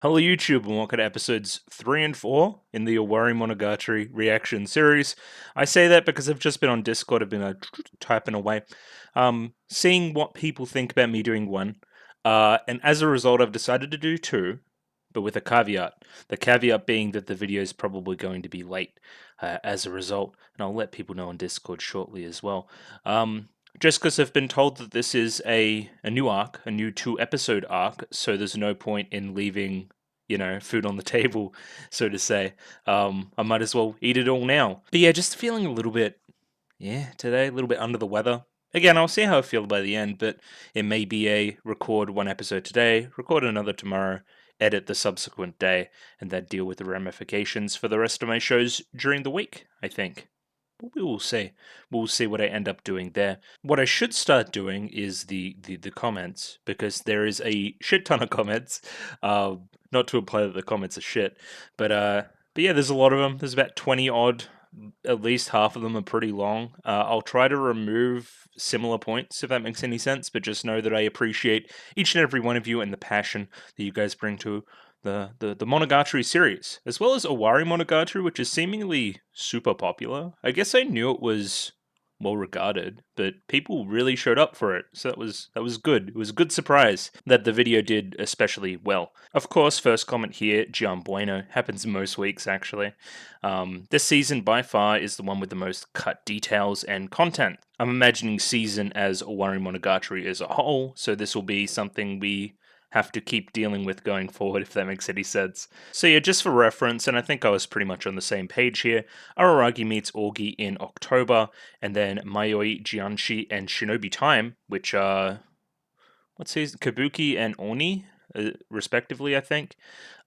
Hello YouTube and welcome to episodes 3 and 4 in the Owarimonogatari reaction series. I say that because I've just been on Discord, I've been typing away, seeing what people think about me doing one, and as a result I've decided to do two, but with a caveat. The caveat being that the video is probably going to be late as a result, and I'll let people know on Discord shortly as well. Just because I've been told that this is a new arc, a new 2-episode arc, so there's no point in leaving, food on the table, so to say. I might as well eat it all now. But yeah, just feeling a little bit, today, a little bit under the weather. Again, I'll see how I feel by the end, but it may be a record one episode today, record another tomorrow, edit the subsequent day, and then deal with the ramifications for the rest of my shows during the week, I think. We will see. We'll see what I end up doing there. What I should start doing is the comments, because there is a shit ton of comments. Not to imply that the comments are shit, but yeah, there's a lot of them. There's about 20 odd. At least half of them are pretty long. I'll try to remove similar points if that makes any sense, but just know that I appreciate each and every one of you and the passion that you guys bring to the Monogatari series, as well as Owarimonogatari, which is seemingly super popular. I guess I knew it was well regarded, but people really showed up for it, so that was good. It was a good surprise that the video did especially well. Of course, first comment here, Gian Bueno, happens most weeks actually. This season by far is the one with the most cut details and content. I'm imagining season as Owarimonogatari as a whole, so this will be something we have to keep dealing with going forward, if that makes any sense. So yeah, just for reference, and I think I was pretty much on the same page here, Araragi meets Orgi in October, and then Mayoi, Jianshi, and Shinobi Time, which are, what's his, Kabuki and Oni, respectively, I think,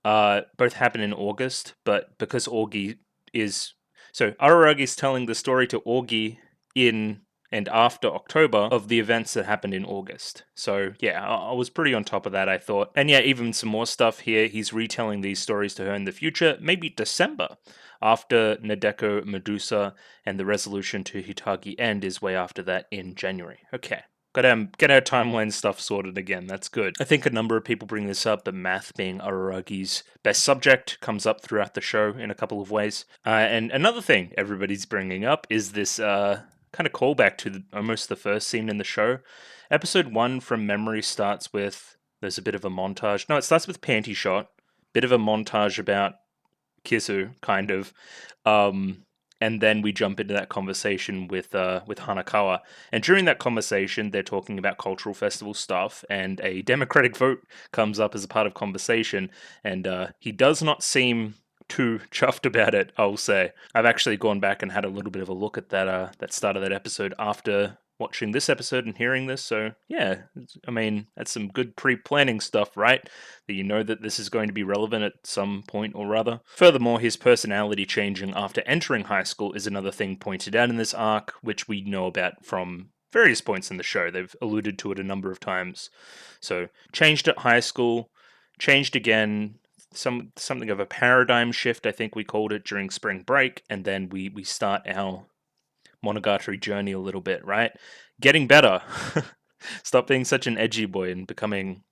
both happen in August, but because Orgi is... So Araragi's telling the story to Orgi in and after October of the events that happened in August. So yeah, I was pretty on top of that, I thought. And yeah, even some more stuff here. He's retelling these stories to her in the future, maybe December, after Nadeko Medusa, and the resolution to Hitagi end is way after that in January. Okay. Gotta get our timeline stuff sorted again, that's good. I think a number of people bring this up, but math being Araragi's best subject comes up throughout the show in a couple of ways. And another thing everybody's bringing up is this kind of callback to almost the first scene in the show. Episode 1 from memory starts with, there's a bit of a montage. No, it starts with Panty Shot, bit of a montage about Kisu, kind of. And then we jump into that conversation with Hanakawa. And during that conversation, they're talking about cultural festival stuff, and a democratic vote comes up as a part of conversation, and he does not seem too chuffed about it, I'll say. I've actually gone back and had a little bit of a look at that start of that episode after watching this episode and hearing this, so yeah, I mean, that's some good pre-planning stuff, right? That you know that this is going to be relevant at some point or other. Furthermore, his personality changing after entering high school is another thing pointed out in this arc, which we know about from various points in the show. They've alluded to it a number of times. So, changed at high school, changed again, something of a paradigm shift, I think we called it, during spring break, and then we start our Monogatari journey a little bit, right? Getting better. Stop being such an edgy boy and becoming,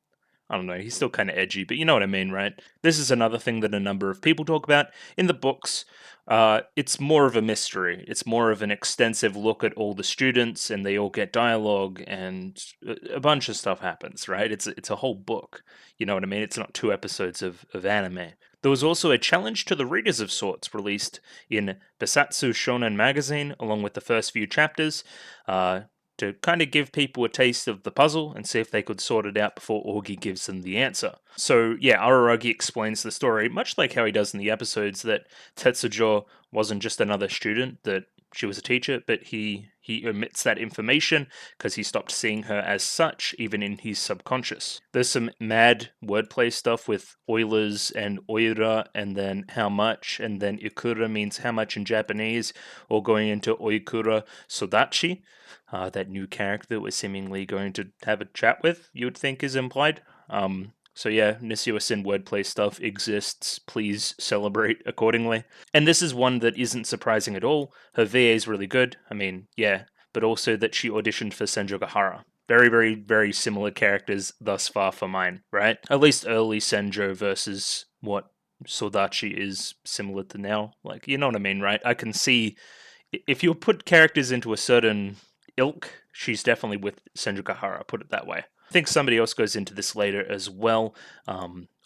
I don't know, he's still kind of edgy, but you know what I mean, right? This is another thing that a number of people talk about. In the books, it's more of a mystery. It's more of an extensive look at all the students, and they all get dialogue, and a bunch of stuff happens, right? It's a whole book, you know what I mean? It's not 2 episodes of anime. There was also a challenge to the readers of sorts released in Besatsu Shonen magazine, along with the first few chapters, to kind of give people a taste of the puzzle and see if they could sort it out before Orgi gives them the answer. So yeah, Araragi explains the story, much like how he does in the episodes, that Tetsujo wasn't just another student, that she was a teacher, but he omits that information because he stopped seeing her as such, even in his subconscious. There's some mad wordplay stuff with Oilers and Oira, and then how much, and then Ikura means how much in Japanese, or going into Oikura Sodachi, that new character we're seemingly going to have a chat with, you would think is implied. So yeah, Nishio-sen wordplay stuff exists, please celebrate accordingly. And this is one that isn't surprising at all. Her VA is really good, I mean, yeah, but also that she auditioned for Senjogahara. Very, very, very similar characters thus far for mine, right? At least early Senjo versus what Sodachi is similar to now. Like, you know what I mean, right? I can see if you put characters into a certain ilk, she's definitely with Senju Kahara, put it that way. I think somebody else goes into this later as well.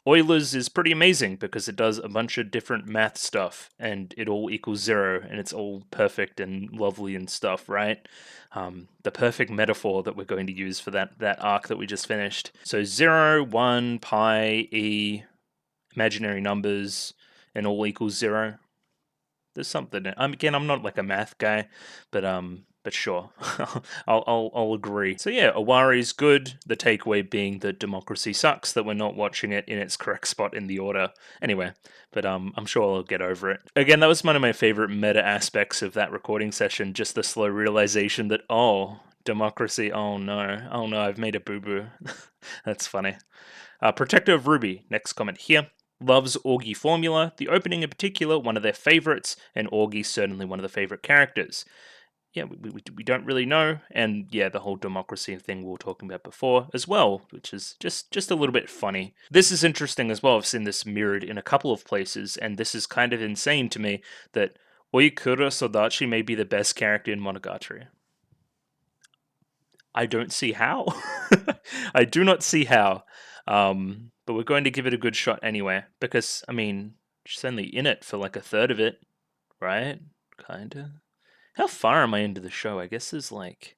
Eulers is pretty amazing because it does a bunch of different math stuff and it all equals 0 and it's all perfect and lovely and stuff, right? The perfect metaphor that we're going to use for that arc that we just finished. So 0, 1, pi, e, imaginary numbers, and all equals 0. There's something. Again, I'm not like a math guy, but sure, I'll agree. So yeah, Owari's good. The takeaway being that democracy sucks. That we're not watching it in its correct spot in the order. Anyway, but I'm sure I'll get over it. Again, that was one of my favorite meta aspects of that recording session. Just the slow realization that democracy. Oh no, I've made a boo boo. That's funny. Protector of Ruby. Next comment here. Loves Augie formula, the opening in particular, one of their favorites, and Augie's certainly one of the favorite characters. Yeah, we don't really know, and yeah, the whole democracy thing we were talking about before as well, which is just a little bit funny. This is interesting as well. I've seen this mirrored in a couple of places, and this is kind of insane to me that Oikura Sodachi may be the best character in Monogatari. I don't see how. I do not see how. But we're going to give it a good shot anyway, because, I mean, she's only in it for like a third of it, right? Kinda. How far am I into the show? I guess there's like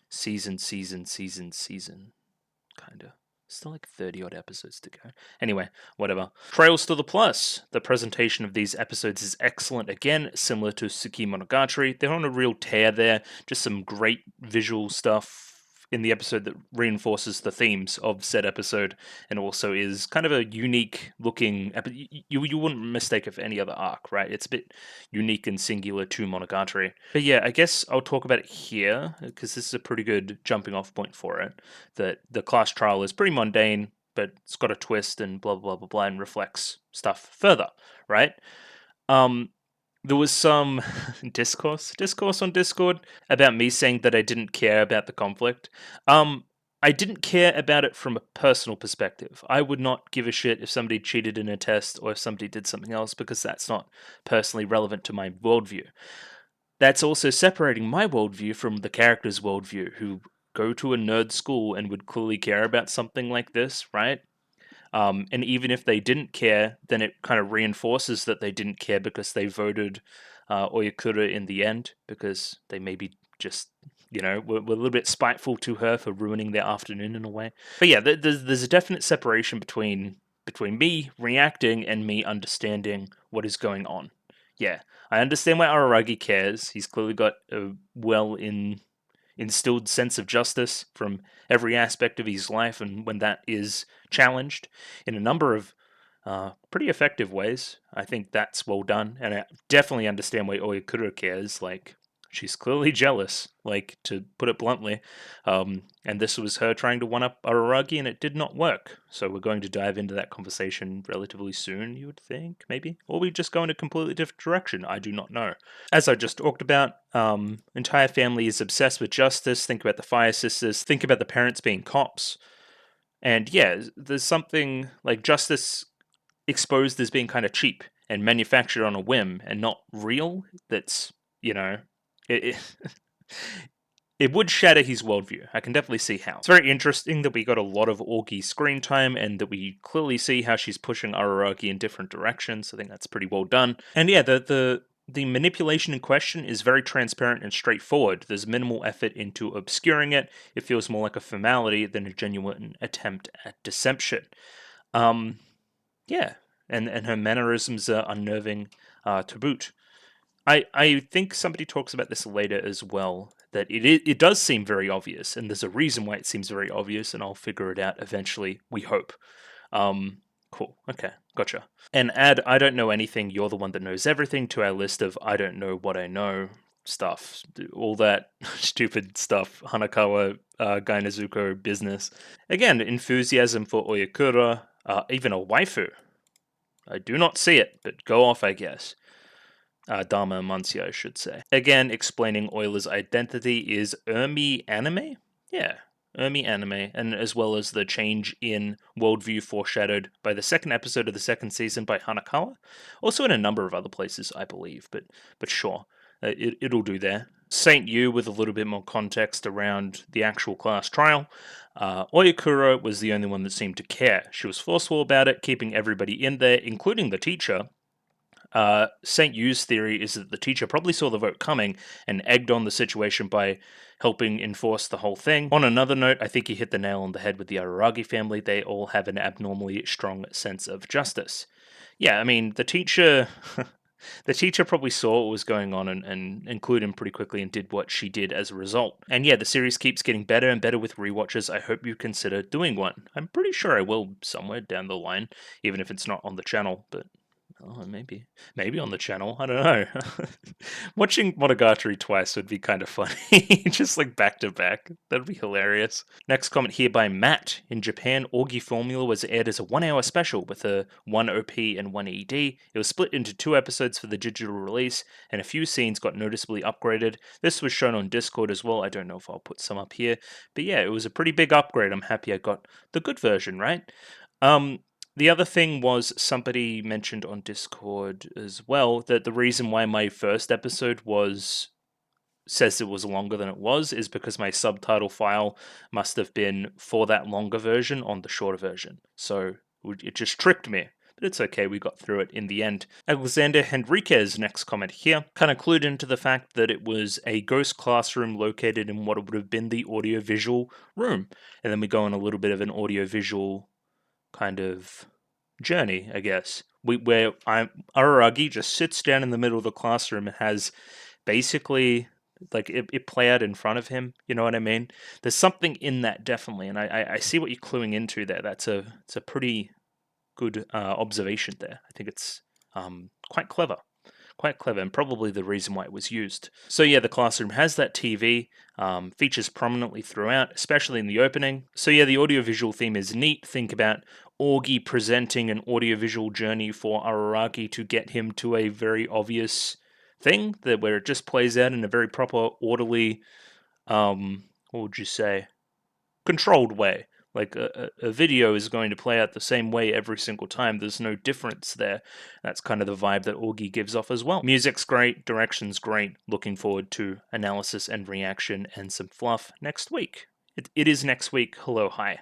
season, kinda. Still like 30 odd episodes to go. Anyway, whatever. Trails to the Plus. The presentation of these episodes is excellent again, similar to Tsukimonogatari. They're on a real tear there. Just some great visual stuff in the episode that reinforces the themes of said episode, and also is kind of a unique looking. You wouldn't mistake it for any other arc, right? It's a bit unique and singular to Monogatari. But yeah, I guess I'll talk about it here because this is a pretty good jumping off point for it. That the class trial is pretty mundane, but it's got a twist and blah blah blah blah, and reflects stuff further, right? There was some discourse on Discord about me saying that I didn't care about the conflict. I didn't care about it from a personal perspective. I would not give a shit if somebody cheated in a test or if somebody did something else because that's not personally relevant to my worldview. That's also separating my worldview from the character's worldview, who go to a nerd school and would clearly care about something like this, right? And even if they didn't care, then it kind of reinforces that they didn't care because they voted Oyakura in the end, because they maybe just, were a little bit spiteful to her for ruining their afternoon in a way. But yeah, there's a definite separation between me reacting and me understanding what is going on. Yeah, I understand why Araragi cares. He's clearly got a instilled sense of justice from every aspect of his life, and when that is challenged in a number of pretty effective ways, I think that's well done. And I definitely understand why Oyakura cares. Like, she's clearly jealous, like, to put it bluntly. And this was her trying to one-up Araragi, and it did not work. So we're going to dive into that conversation relatively soon, you would think, maybe? Or we just go in a completely different direction. I do not know. As I just talked about, entire family is obsessed with justice. Think about the Fire Sisters. Think about the parents being cops. And yeah, there's something like justice exposed as being kind of cheap and manufactured on a whim and not real. That's, it it would shatter his worldview. I can definitely see how. It's very interesting that we got a lot of Augie screen time and that we clearly see how she's pushing Araragi in different directions. I think that's pretty well done. And yeah, the manipulation in question is very transparent and straightforward. There's minimal effort into obscuring it. It feels more like a formality than a genuine attempt at deception. Yeah, and her mannerisms are unnerving to boot. I think somebody talks about this later as well, that it does seem very obvious, and there's a reason why it seems very obvious, and I'll figure it out eventually, we hope. Cool, okay, gotcha. And add I don't know anything, you're the one that knows everything to our list of I don't know what I know stuff. All that stupid stuff, Hanakawa, Gainazuko business. Again, enthusiasm for Oyakura, even a waifu. I do not see it, but go off, I guess. Dharma Mancia, I should say. Again, explaining Euler's identity is Ermi anime? Yeah, anime, and as well as the change in worldview foreshadowed by the second episode of the second season by Hanakawa. Also in a number of other places, I believe, but sure, it'll do there. Saint Yu with a little bit more context around the actual class trial. Oyakuro was the only one that seemed to care. She was forceful about it, keeping everybody in there, including the teacher. St. Yu's theory is that the teacher probably saw the vote coming and egged on the situation by helping enforce the whole thing. On another note, I think he hit the nail on the head with the Araragi family. They all have an abnormally strong sense of justice. Yeah, I mean, the teacher... the teacher probably saw what was going on and included him pretty quickly and did what she did as a result. And yeah, the series keeps getting better and better with rewatches. I hope you consider doing one. I'm pretty sure I will somewhere down the line, even if it's not on the channel, but... oh, maybe on the channel. I don't know. Watching Monogatari twice would be kind of funny, just like back to back. That'd be hilarious. Next comment here by Matt. In Japan, Orgy Formula was aired as a 1-hour special with a 1 OP and 1 ED. It was split into 2 episodes for the digital release, and a few scenes got noticeably upgraded. This was shown on Discord as well. I don't know if I'll put some up here, but yeah, it was a pretty big upgrade. I'm happy I got the good version, right? The other thing was somebody mentioned on Discord as well that the reason why my first episode says it was longer than it was is because my subtitle file must have been for that longer version on the shorter version. So it just tricked me. But it's okay, we got through it in the end. Alexander Henriquez, next comment here, kind of clued into the fact that it was a ghost classroom located in what would have been the audiovisual room. And then we go on a little bit of an audiovisual kind of journey, I guess, where Araragi just sits down in the middle of the classroom and has basically like it play out in front of him. You know what I mean? There's something in that definitely, and I see what you're cluing into there. It's a pretty good observation there. I think it's quite clever. Quite clever, and probably the reason why it was used. So yeah, the classroom has that TV, features prominently throughout, especially in the opening. So yeah, the audiovisual theme is neat. Think about Orgy presenting an audiovisual journey for Araragi to get him to a very obvious thing, where it just plays out in a very proper, orderly, what would you say, controlled way. Like a video is going to play out the same way every single time. There's no difference there. That's kind of the vibe that Orgy gives off as well. Music's great, direction's great. Looking forward to analysis and reaction and some fluff next week. It is next week. Hello, hi.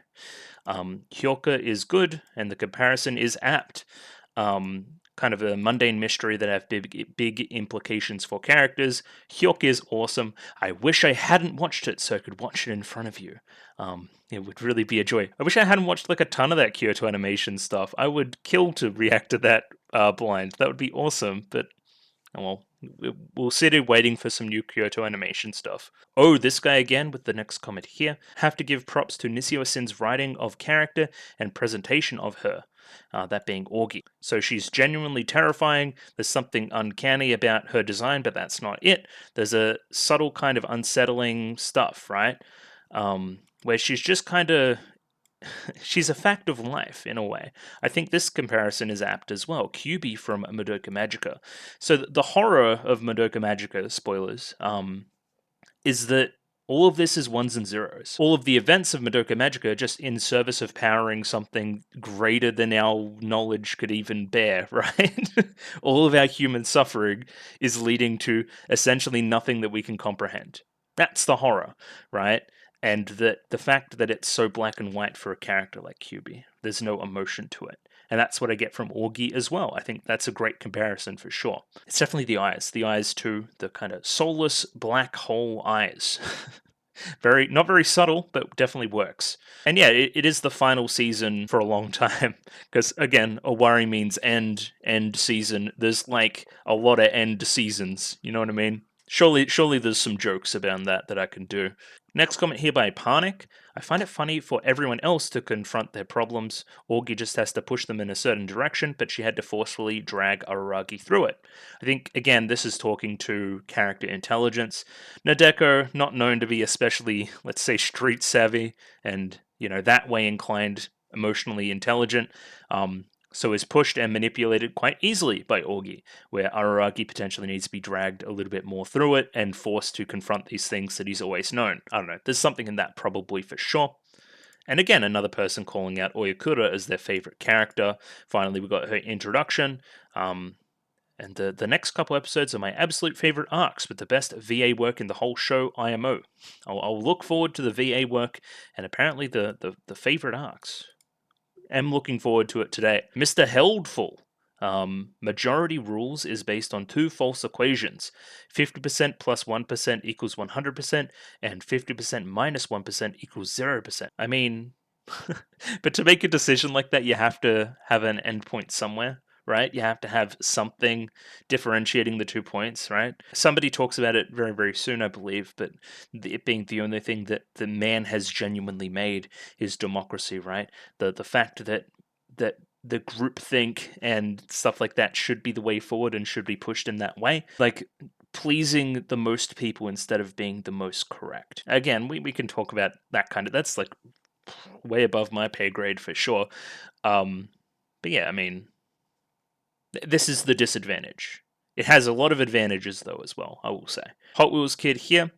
Hyoka is good, and the comparison is apt. Kind of a mundane mystery that have big implications for characters. Hyoka is awesome. I wish I hadn't watched it so I could watch it in front of you. It would really be a joy. I wish I hadn't watched like a ton of that Kyoto Animation stuff. I would kill to react to that blind. That would be awesome, but well, we'll sit here waiting for some new Kyoto Animation stuff. Oh, this guy again with the next comment here. Have to give props to Nisio Sin's writing of character and presentation of her. That being Orgy. So she's genuinely terrifying. There's something uncanny about her design, but that's not it. There's a subtle kind of unsettling stuff, right? Where she's just kind of... she's a fact of life, in a way. I think this comparison is apt as well. Kyubi from Madoka Magica. So the horror of Madoka Magica, spoilers, is that all of this is ones and zeros. All of the events of Madoka Magica are just in service of powering something greater than our knowledge could even bear, right? All of our human suffering is leading to essentially nothing that we can comprehend. That's the horror, right? And the fact that it's so black and white for a character like Kyubi, there's no emotion to it. And that's what I get from Orgy as well. I think that's a great comparison for sure. It's definitely the eyes. The eyes too, the kind of soulless black hole eyes. Not very subtle, but definitely works. And yeah, it is the final season for a long time. Because again, Owari means end season. There's like a lot of end seasons. You know what I mean? Surely there's some jokes about that I can do. Next comment here by Panic. I find it funny for everyone else to confront their problems. Orgy just has to push them in a certain direction, but she had to forcefully drag Araragi through it. I think, again, this is talking to character intelligence. Nadeko, not known to be especially, let's say, street savvy and, that way inclined, emotionally intelligent. so is pushed and manipulated quite easily by Augie, where Araragi potentially needs to be dragged a little bit more through it and forced to confront these things that he's always known. I don't know, there's something in that probably for sure. And again, another person calling out Oyakura as their favorite character. Finally, we got her introduction. And the next couple episodes are my absolute favorite arcs with the best VA work in the whole show, IMO. I'll look forward to the VA work and apparently the favorite arcs. I'm looking forward to it today. Mr. Heldful. Majority rules is based on two false equations. 50% plus 1% equals 100%, and 50% minus 1% equals 0%. I mean, but to make a decision like that, you have to have an endpoint somewhere, right? You have to have something differentiating the 2 points, right? Somebody talks about it very, very soon, I believe, but it being the only thing that the man has genuinely made is democracy, right? The fact that the groupthink and stuff like that should be the way forward and should be pushed in that way. Like, pleasing the most people instead of being the most correct. Again, we can talk about that kind of, that's like way above my pay grade for sure. But yeah, I mean, this is the disadvantage. It has a lot of advantages though as well, I will say. Hot Wheels Kid here,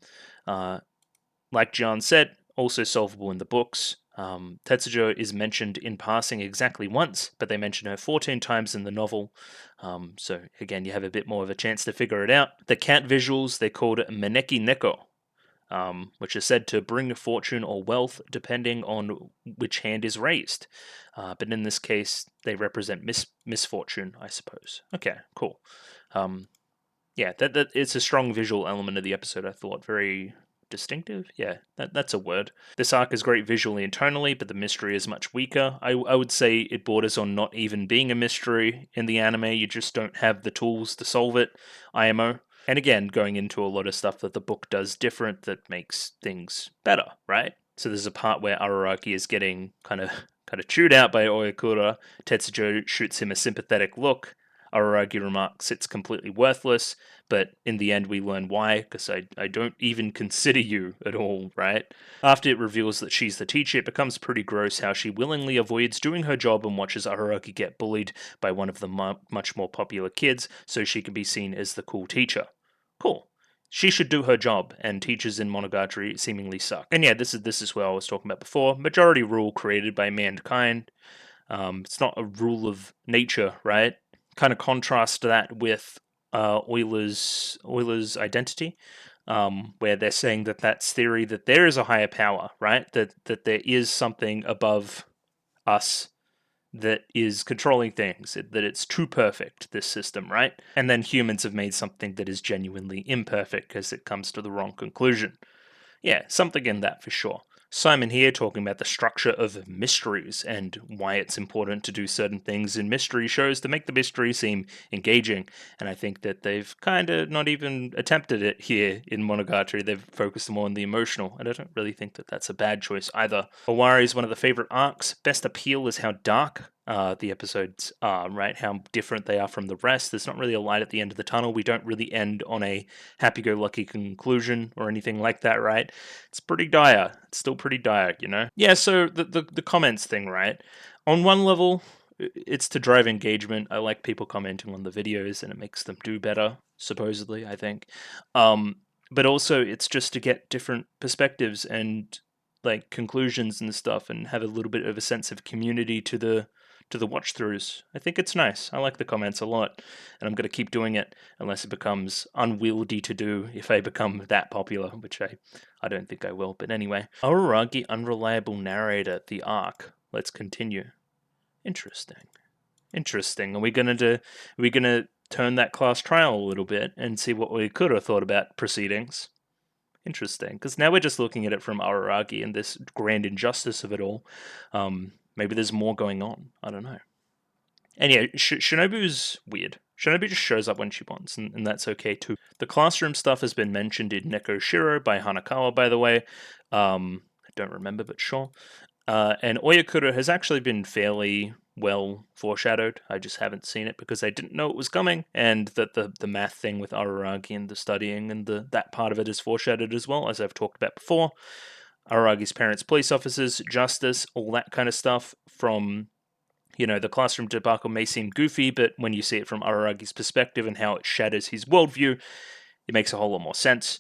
like John said, also solvable in the books. Tetsujo is mentioned in passing exactly once, but they mention her 14 times in the novel. So again, you have a bit more of a chance to figure it out. The cat visuals, they called Maneki Neko, which is said to bring fortune or wealth depending on which hand is raised. But in this case, they represent misfortune, I suppose. Okay, cool. Yeah, that it's a strong visual element of the episode, I thought. Very distinctive? Yeah, that's a word. This arc is great visually and tonally, but the mystery is much weaker. I would say it borders on not even being a mystery in the anime. You just don't have the tools to solve it, IMO. And again, going into a lot of stuff that the book does different that makes things better, right? So there's a part where Araragi is getting kind of chewed out by Oyakura. Tetsujo shoots him a sympathetic look. Araragi remarks it's completely worthless, but in the end we learn why, because I don't even consider you at all, right? After it reveals that she's the teacher, it becomes pretty gross how she willingly avoids doing her job and watches Araragi get bullied by one of the much more popular kids so she can be seen as the cool teacher. Cool. She should do her job, and teachers in Monogatari seemingly suck. And yeah, this is what I was talking about before. Majority rule created by mankind. It's not a rule of nature, right? Kind of contrast that with Euler's identity, where they're saying that that's theory that there is a higher power, right? That there is something above us that is controlling things, that it's too perfect, this system, right? And then humans have made something that is genuinely imperfect because it comes to the wrong conclusion. Yeah, something in that for sure. Simon here talking about the structure of mysteries and why it's important to do certain things in mystery shows to make the mystery seem engaging. And I think that they've kind of not even attempted it here in Monogatari. They've focused more on the emotional, and I don't really think that that's a bad choice either. Owari is one of the favorite arcs. Best appeal is how dark the episodes are, right? How different they are from the rest. There's not really a light at the end of the tunnel. We don't really end on a happy-go-lucky conclusion or anything like that, right? It's pretty dire. It's still pretty dire, you know? Yeah, so the comments thing, right? On one level, it's to drive engagement. I like people commenting on the videos and it makes them do better, supposedly, I think. But also, it's just to get different perspectives and like conclusions and stuff and have a little bit of a sense of community to the watch throughs. I think it's nice. I like the comments a lot, and I'm going to keep doing it unless it becomes unwieldy to do if I become that popular, which I don't think I will. But anyway, Araragi unreliable narrator, the arc. Let's continue. Interesting. Are we gonna turn that class trial a little bit and see what we could have thought about proceedings? Interesting, because now we're just looking at it from Araragi and this grand injustice of it all. Maybe there's more going on. I don't know. And yeah, Shinobu's weird. Shinobu just shows up when she wants, and that's okay too. The classroom stuff has been mentioned in Neko Shiro by Hanakawa, by the way. I don't remember, but sure. And Oyakura has actually been fairly well foreshadowed. I just haven't seen it because I didn't know it was coming, and that the math thing with Araragi and the studying and that part of it is foreshadowed as well, as I've talked about before. Araragi's parents, police officers, justice, all that kind of stuff from You know, the classroom debacle may seem goofy, but when you see it from Araragi's perspective and how it shatters his worldview, it makes a whole lot more sense.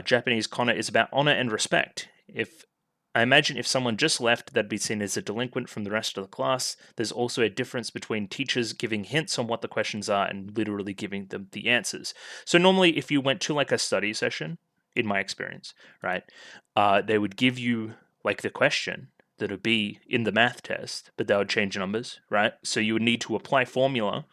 Japanese Connor is about honor and respect. I imagine if someone just left, they'd be seen as a delinquent from the rest of the class. There's also a difference between teachers giving hints on what the questions are and literally giving them the answers. So normally, if you went to like a study session, in my experience, right, they would give you like the question that would be in the math test, but they would change numbers, right? So you would need to apply formula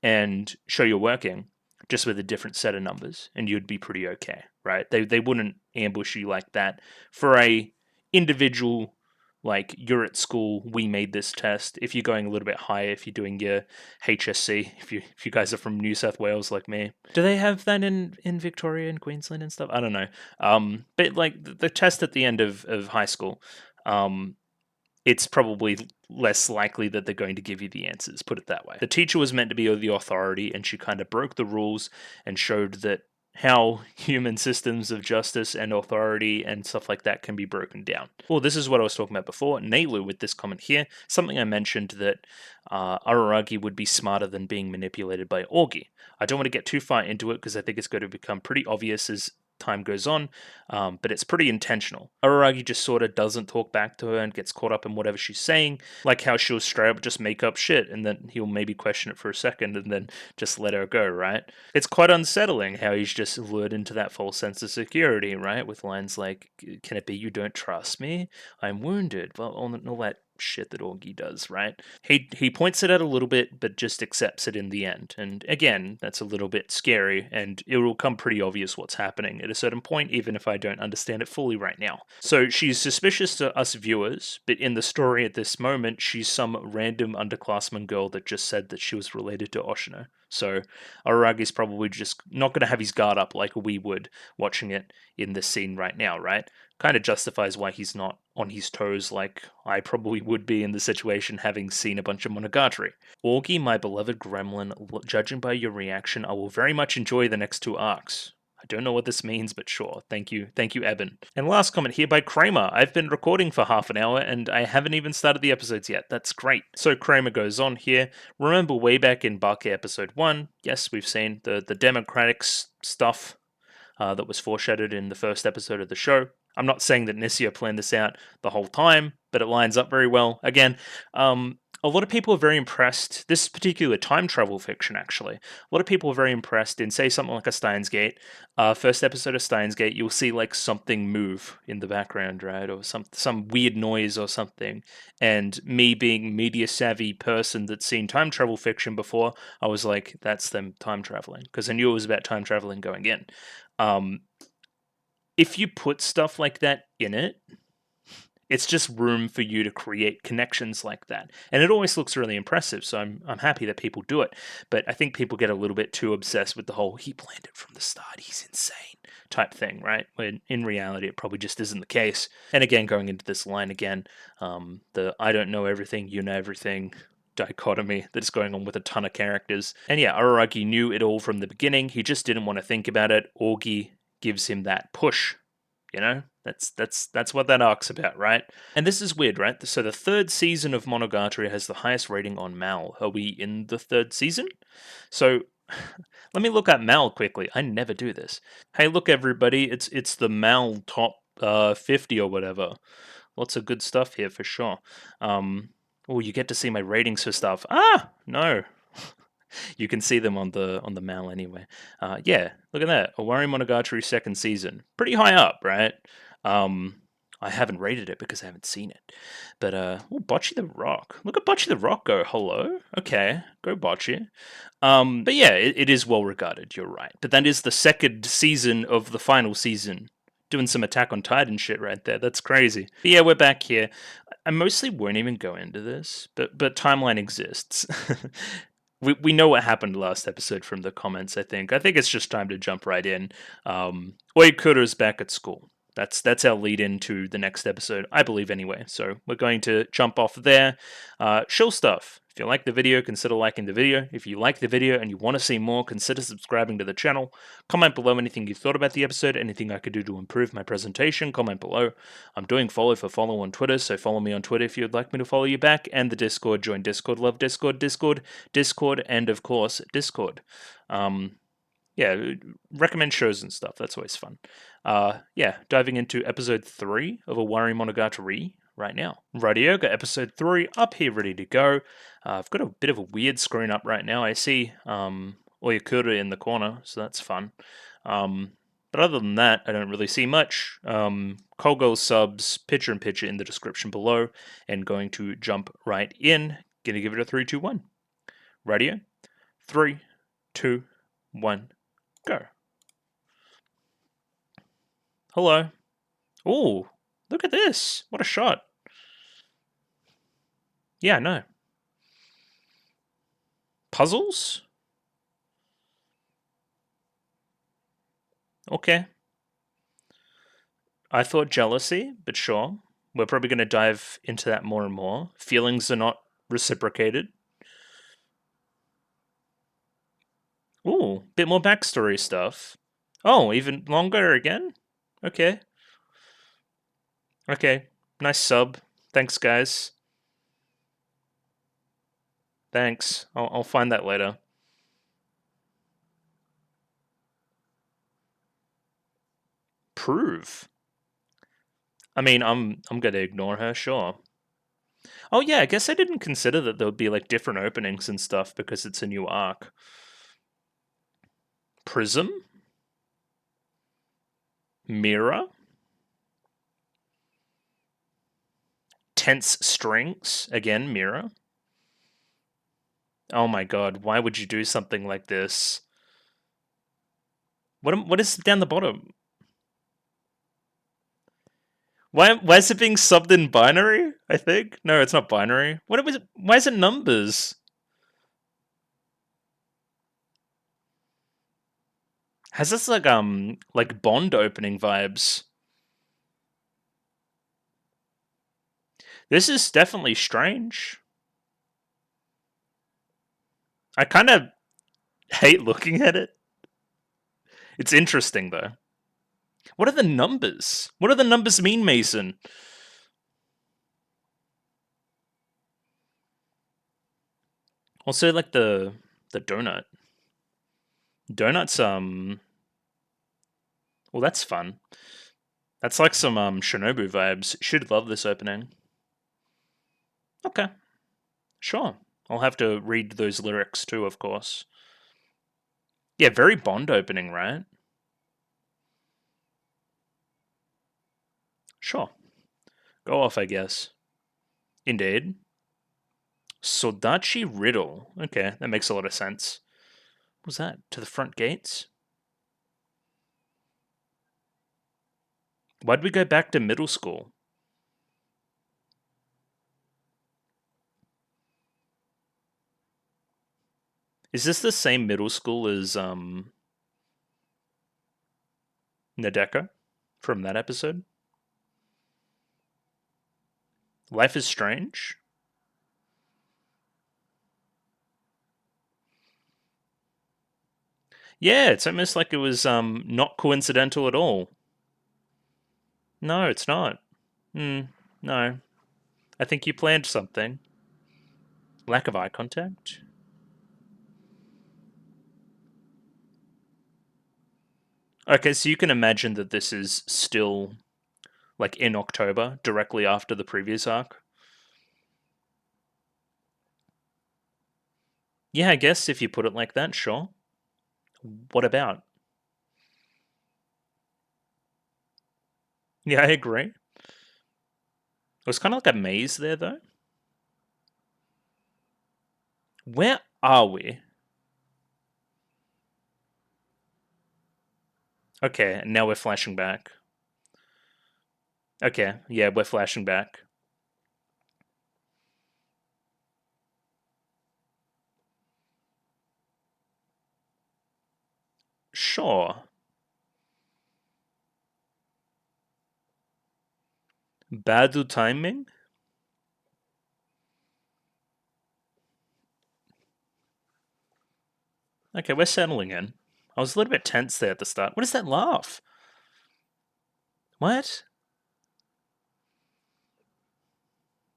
and show you're working just with a different set of numbers, and you'd be pretty okay, right? They wouldn't ambush you like that for a individual, like you're at school, we made this test. If you're going a little bit higher, if you're doing your HSC, if you guys are from New South Wales like me, do they have that in Victoria and Queensland and stuff? I don't know. But like the test at the end of high school, it's probably less likely that they're going to give you the answers, put it that way. The teacher was meant to be the authority, and she kind of broke the rules and showed that how human systems of justice and authority and stuff like that can be broken down. Well, this is what I was talking about before. Neilu, with this comment here, something I mentioned that Araragi would be smarter than being manipulated by Augie. I don't want to get too far into it because I think it's going to become pretty obvious as time goes on, but it's pretty intentional. Araragi just sort of doesn't talk back to her and gets caught up in whatever she's saying, like how she'll straight up just make up shit and then he'll maybe question it for a second and then just let her go, right? It's quite unsettling how he's just lured into that false sense of security, right? With lines like, "Can it be you don't trust me? I'm wounded." Well, all that shit that Augie does, right? He points it out a little bit, but just accepts it in the end. And again, that's a little bit scary, and it will come pretty obvious what's happening at a certain point, even if I don't understand it fully right now. So she's suspicious to us viewers, but in the story at this moment, she's some random underclassman girl that just said that she was related to Oshino. So Araragi's probably just not going to have his guard up like we would watching it in this scene right now, right? Kind of justifies why he's not on his toes like I probably would be in the situation having seen a bunch of Monogatari. Augie, my beloved gremlin, judging by your reaction, I will very much enjoy the next two arcs. I don't know what this means, but sure. Thank you, Eben. And last comment here by Kramer. I've been recording for half an hour and I haven't even started the episodes yet. That's great. So Kramer goes on here. Remember way back in Bake episode 1, yes, we've seen the democratic stuff that was foreshadowed in the first episode of the show. I'm not saying that Nisia planned this out the whole time, but it lines up very well. Again, a lot of people are very impressed. This particular time travel fiction, actually, a lot of people are very impressed in, say, something like a Steins Gate. First episode of Steins Gate, you'll see like something move in the background, right, or some weird noise or something. And me being media savvy person that's seen time travel fiction before, I was like, that's them time traveling, because I knew it was about time traveling going in. If you put stuff like that in it, it's just room for you to create connections like that. And it always looks really impressive, so I'm happy that people do it. But I think people get a little bit too obsessed with the whole, he planned it from the start, he's insane type thing, right? When in reality, it probably just isn't the case. And again, going into this line again, the I don't know everything, you know everything dichotomy that's going on with a ton of characters. And yeah, Araragi knew it all from the beginning. He just didn't want to think about it. Augie gives him that push. You know, that's what that arc's about, right? And this is weird, right? So the third season of Monogatari has the highest rating on MAL. Are we in the third season? So let me look at MAL quickly. I never do this. Hey, look, everybody, it's the MAL top 50 or whatever. Lots of good stuff here for sure. Oh, you get to see my ratings for stuff. Ah, no. You can see them on the MAL anyway. Yeah, look at that. Owarimonogatari second season. Pretty high up, right? I haven't rated it because I haven't seen it. But, Bocce the Rock. Look at Bocce the Rock go. Hello? Okay, go Bocce. But yeah, it is well regarded, you're right. But that is the second season of the final season. Doing some Attack on Titan shit right there. That's crazy. But yeah, we're back here. I mostly won't even go into this, but timeline exists. We know what happened last episode from the comments, I think. I think it's just time to jump right in. Oikura's back at school. That's our lead into the next episode, I believe, anyway. So we're going to jump off there. Shill stuff. If you like the video, consider liking the video. If you like the video and you want to see more, consider subscribing to the channel. Comment below anything you thought about the episode, anything I could do to improve my presentation. Comment below. I'm doing follow for follow on Twitter, so follow me on Twitter if you'd like me to follow you back. And the Discord. Join Discord. Love Discord. Discord, and of course, Discord. Yeah, recommend shows and stuff. That's always fun. Yeah, diving into episode 3 of Owarimonogatari right now. Rightio, got episode 3 up here ready to go. I've got a bit of a weird screen up right now. I see Oyakura in the corner, so that's fun. But other than that, I don't really see much. Kogol subs, picture-in-picture in the description below, and going to jump right in. Gonna give it a 3, 2, 1. Rightio. 3, 2, 1. Go. Hello. Ooh, look at this. What a shot. Yeah, no. Puzzles? Okay. I thought jealousy, but sure. We're probably going to dive into that more and more. Feelings are not reciprocated. Ooh, bit more backstory stuff. Oh, even longer again? Okay. Okay, nice sub. Thanks, guys. Thanks. I'll find that later. Prove. I mean, I'm gonna ignore her, sure. Oh yeah, I guess I didn't consider that there would be like different openings and stuff because it's a new arc. Prism? Mirror? Tense strings? Again, mirror? Oh my god, why would you do something like this? What is down the bottom? Why is it being subbed in binary? I think no, it's not binary. What was it? Why is it numbers? Has this like Bond opening vibes? This is definitely strange. I kind of hate looking at it. It's interesting though. What are the numbers? What do the numbers mean, Mason? Also, like the donut. Donuts, well, that's fun. That's like some Shinobu vibes. Should love this opening. Okay, sure. I'll have to read those lyrics too, of course. Yeah, very Bond opening, right? Sure. Go off, I guess. Indeed. Sodachi Riddle. Okay, that makes a lot of sense. What was that? To the front gates? Why'd we go back to middle school? Is this the same middle school as Nadeko from that episode? Life is Strange? Yeah, it's almost like it was not coincidental at all. No, it's not. No. I think you planned something. Lack of eye contact? Okay, so you can imagine that this is still like in October, directly after the previous arc. Yeah, I guess if you put it like that, sure. What about? Yeah, I agree. It was kind of like a maze there, though. Where are we? Okay, now we're flashing back. Okay, yeah, we're flashing back. Sure. Bad timing? Okay, we're settling in. I was a little bit tense there at the start. What is that laugh? What?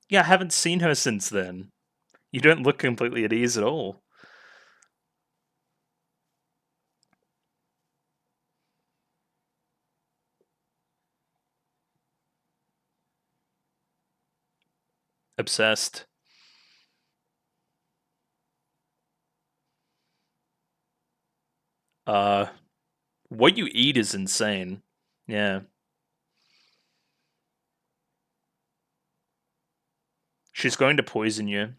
Yeah, I haven't seen her since then. You don't look completely at ease at all. Obsessed. Uh, what you eat is insane. Yeah. She's going to poison you.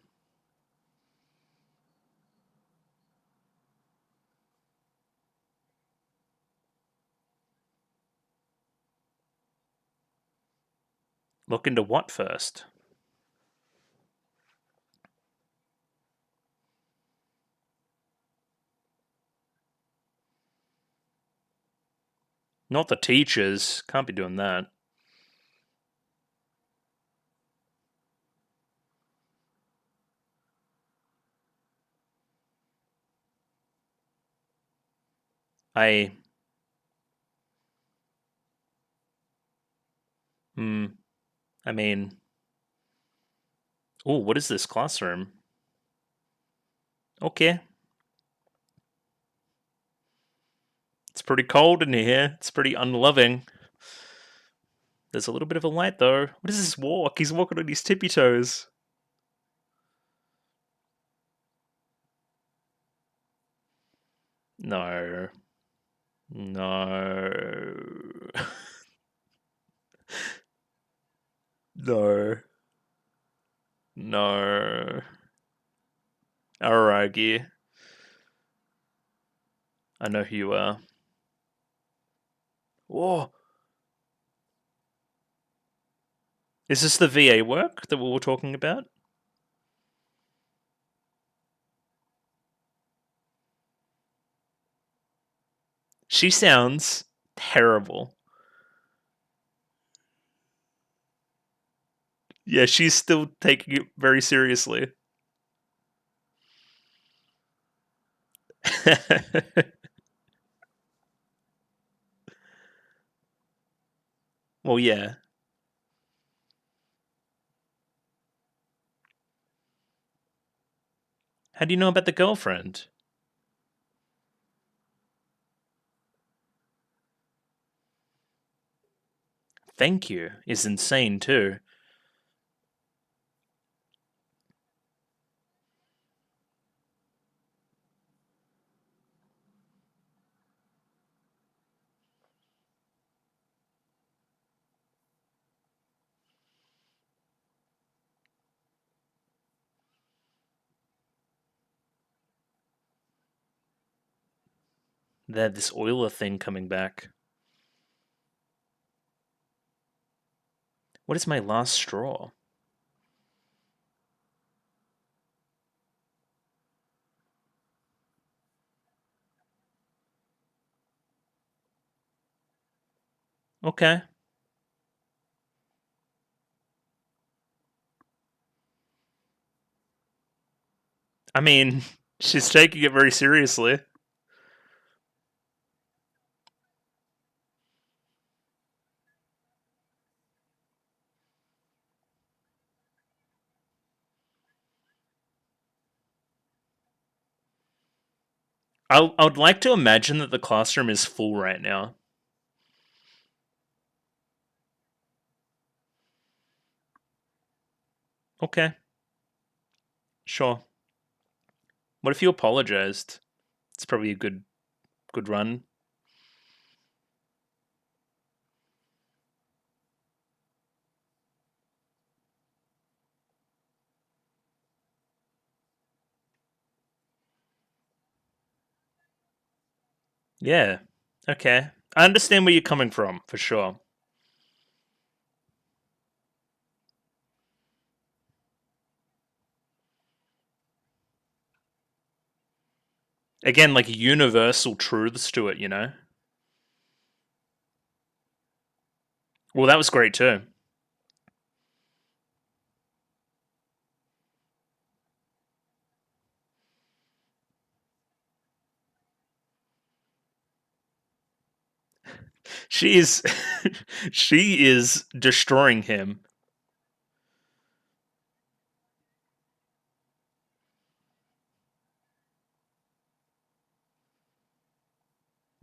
Look into what first? Not the teachers. Can't be doing that. I. Hmm. I mean. Oh, what is this classroom? Okay. It's pretty cold in here. It's pretty unloving. There's a little bit of a light though. What is this walk? He's walking on his tippy toes. No. No. No. No. Aragi. I know who you are. Whoa. Is this the VA work that we were talking about? She sounds terrible. Yeah, she's still taking it very seriously. Well, yeah. How do you know about the girlfriend? Thank you is insane too. They have this oiler thing coming back. What is my last straw? Okay. I mean, she's taking it very seriously. I would like to imagine that the classroom is full right now. Okay, sure. What if you apologized? It's probably a good run. Yeah. Okay. I understand where you're coming from, for sure. Again, like universal truths to it, you know? Well, that was great too. She is she is destroying him.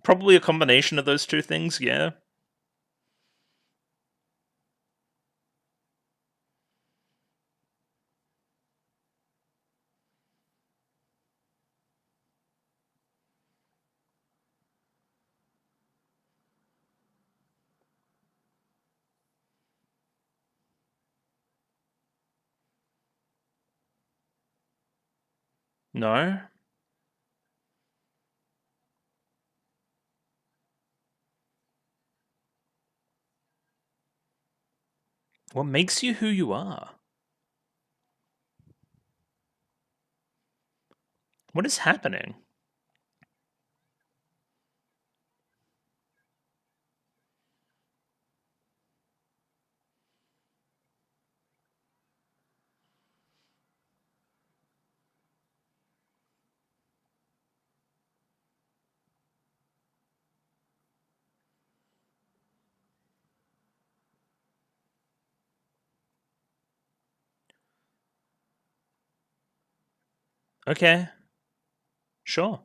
Probably a combination of those two things, yeah. No? What makes you who you are? What is happening? Okay. Sure.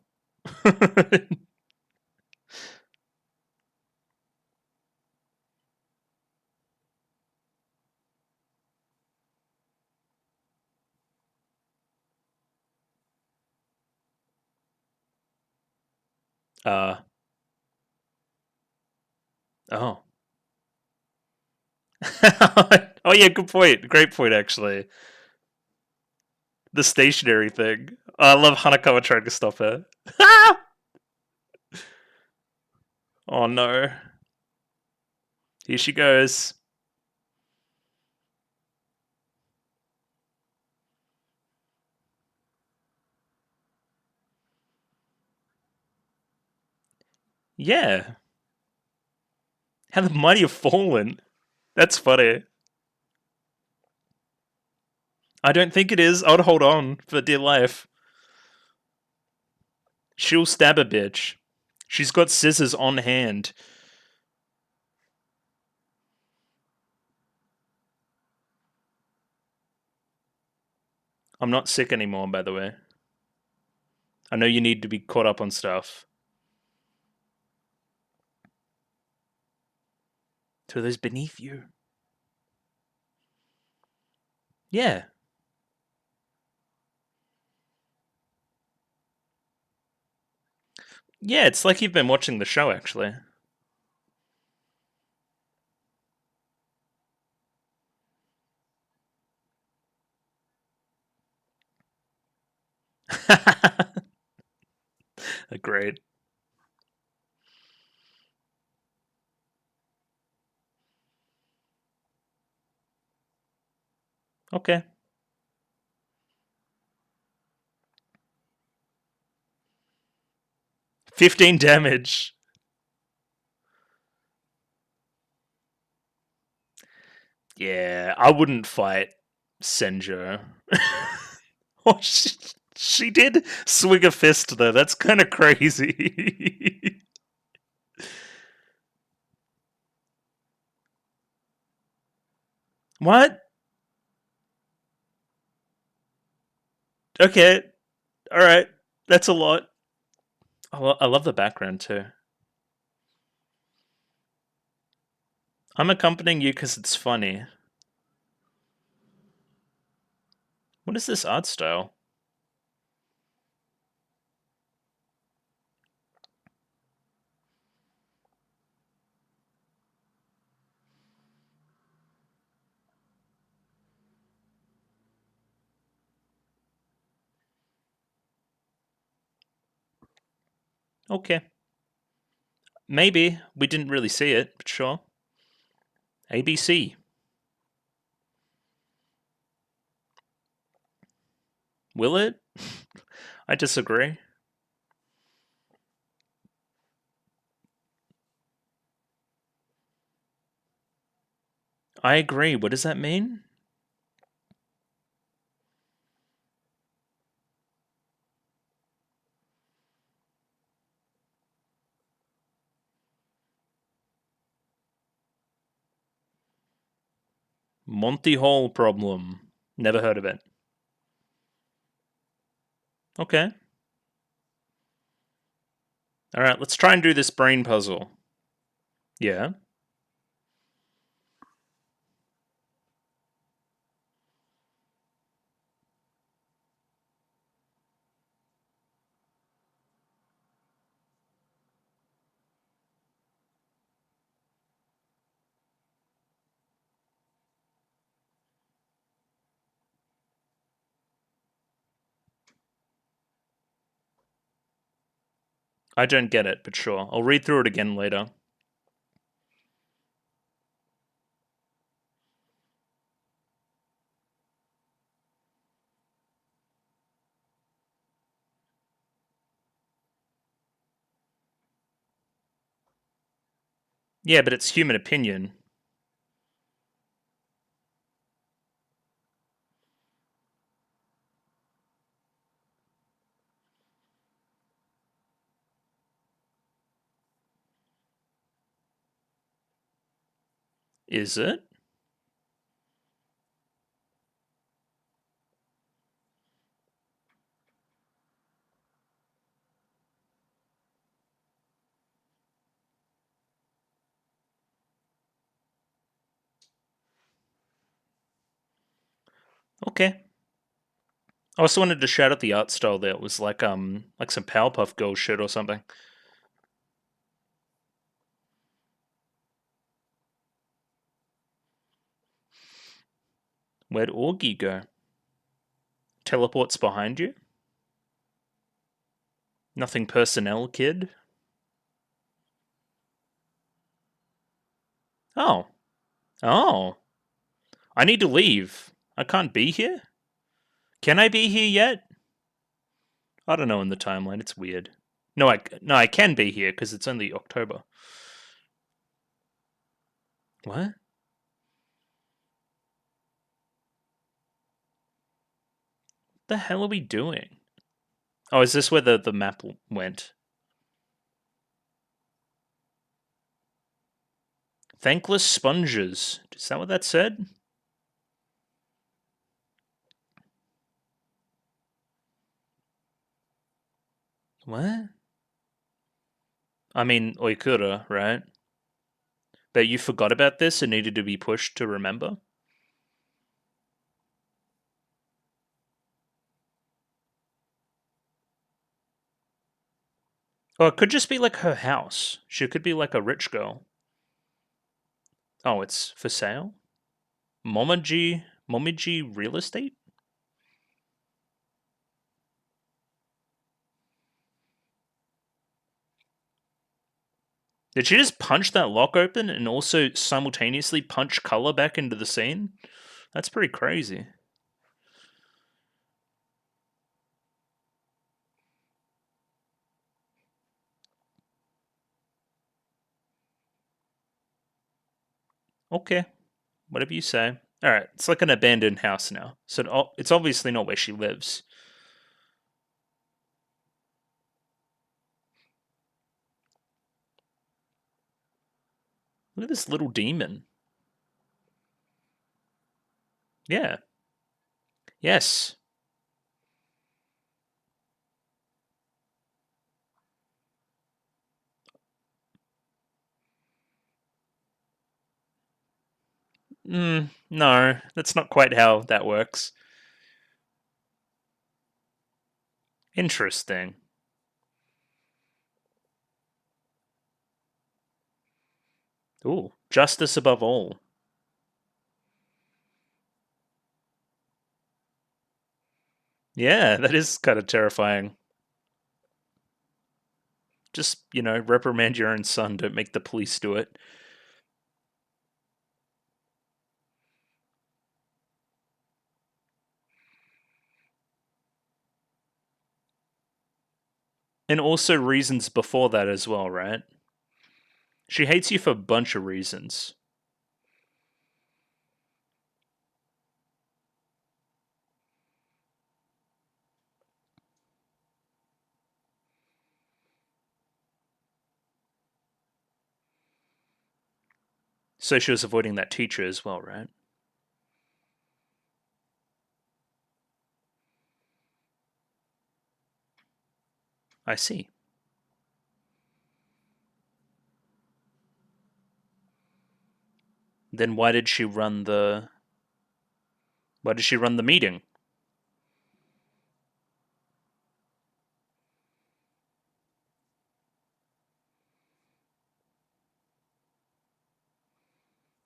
uh oh. Oh yeah, good point. Great point actually. The stationary thing. I love Hanakawa trying to stop her. Oh no. Here she goes. Yeah. How the mighty have fallen. That's funny. I don't think it is. I would hold on for dear life. She'll stab a bitch. She's got scissors on hand. I'm not sick anymore, by the way. I know you need to be caught up on stuff. To those beneath you. Yeah. Yeah, it's like you've been watching the show, actually. Great. Okay. 15 damage. Yeah, I wouldn't fight Senjo. Oh, she did swing a fist, though. That's kind of crazy. What? Okay. Alright. That's a lot. I love the background, too. I'm accompanying you because it's funny. What is this art style? Okay. Maybe. We didn't really see it, but sure. ABC. Will it? I disagree. I agree. What does that mean? Monty Hall problem. Never heard of it. Okay. Alright, let's try and do this brain puzzle. Yeah. I don't get it, but sure. I'll read through it again later. Yeah, but it's human opinion. Is it? Okay. I also wanted to shout out the art style there. It was like some Powerpuff Girls shit or something. Where'd Augie go? Teleports behind you? Nothing personnel, kid? Oh. Oh. I need to leave. I can't be here? Can I be here yet? I don't know in the timeline. It's weird. No, I can be here because it's only October. What? The hell are we doing? Oh, is this where the map went? Thankless sponges. Is that what that said? What? I mean, Oikura, right? But you forgot about this and needed to be pushed to remember? Or it could just be like her house. She could be like a rich girl. Oh, it's for sale? Momiji real estate? Did she just punch that lock open and also simultaneously punch color back into the scene? That's pretty crazy. Okay, whatever you say. Alright, it's like an abandoned house now. So it's obviously not where she lives. Look at this little demon. Yeah. Yes. No, that's not quite how that works. Interesting. Ooh, justice above all. Yeah, that is kind of terrifying. Just, reprimand your own son, don't make the police do it. And also reasons before that as well, right? She hates you for a bunch of reasons. So she was avoiding that teacher as well, right? I see. Then why did she run the meeting?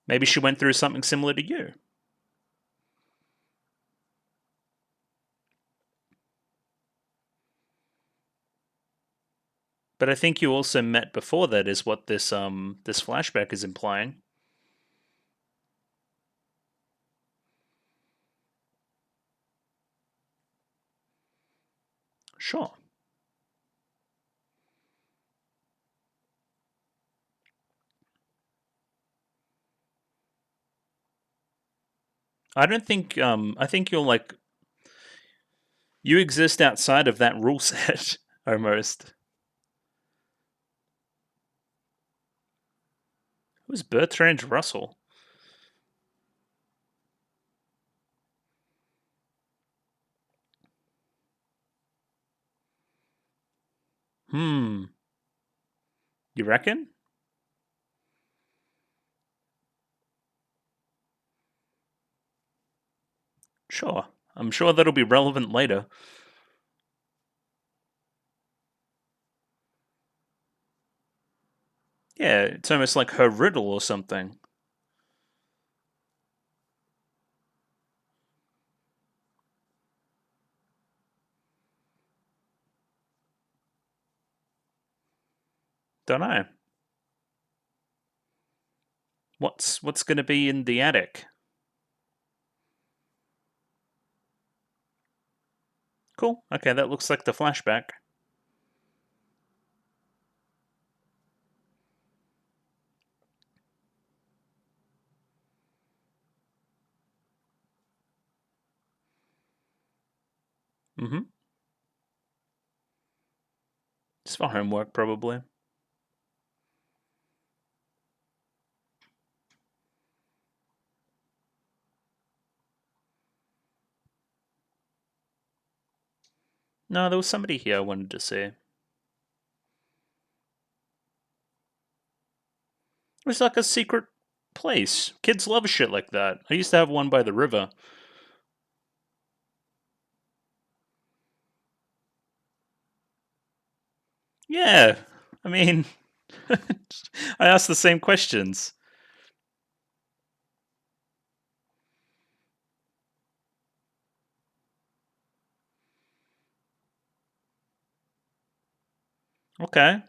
Maybe she went through something similar to you. But I think you also met before that, is what this flashback is implying. Sure. I don't think I think you exist outside of that rule set almost. Who's Bertrand Russell? You reckon? Sure. I'm sure that'll be relevant later. Yeah, it's almost like her riddle or something. Don't know. What's going to be in the attic? Cool. Okay, that looks like the flashback. Mm-hmm. It's for homework, probably. No, there was somebody here I wanted to see. It was like a secret place. Kids love shit like that. I used to have one by the river. Yeah, I mean, I asked the same questions. Okay.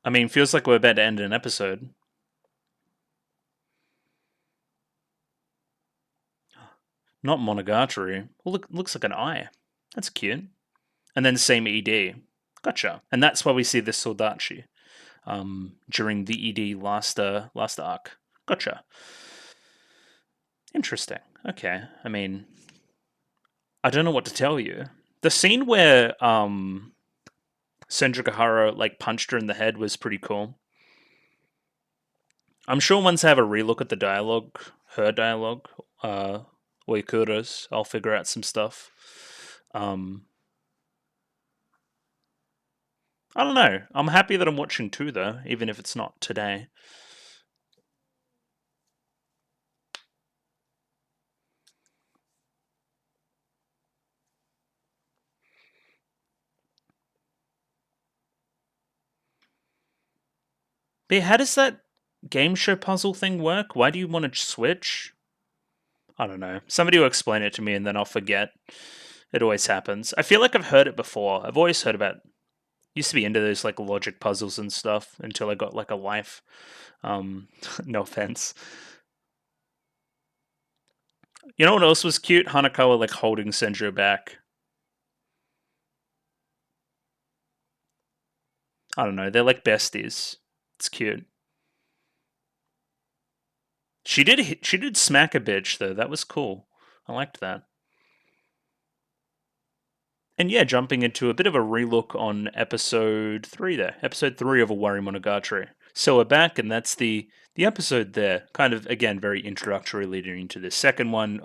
I mean, feels like we're about to end an episode. Not Monogatari. Well, looks like an eye. That's cute. And then same ED. Gotcha. And that's why we see this Soldachi during the ED last arc. Gotcha. Interesting. Okay. I mean, I don't know what to tell you. The scene where Senjukahara like punched her in the head was pretty cool. I'm sure once I have a relook at the dialogue, her dialogue, Oikura's, I'll figure out some stuff. I don't know. I'm happy that I'm watching two though, even if it's not today. But yeah, how does that game show puzzle thing work? Why do you want to switch? I don't know. Somebody will explain it to me and then I'll forget. It always happens. I feel like I've heard it before. I've always heard about. Used to be into those like logic puzzles and stuff until I got like a life. No offense. You know what else was cute? Hanakawa like holding Senjo back. I don't know. They're like besties. It's cute. She did smack a bitch though. That was cool. I liked that. And yeah, jumping into a bit of a relook on episode 3 there. Episode 3 of Owarimonogatari. So we're back, and that's the episode there. Kind of, again, very introductory leading into the second one.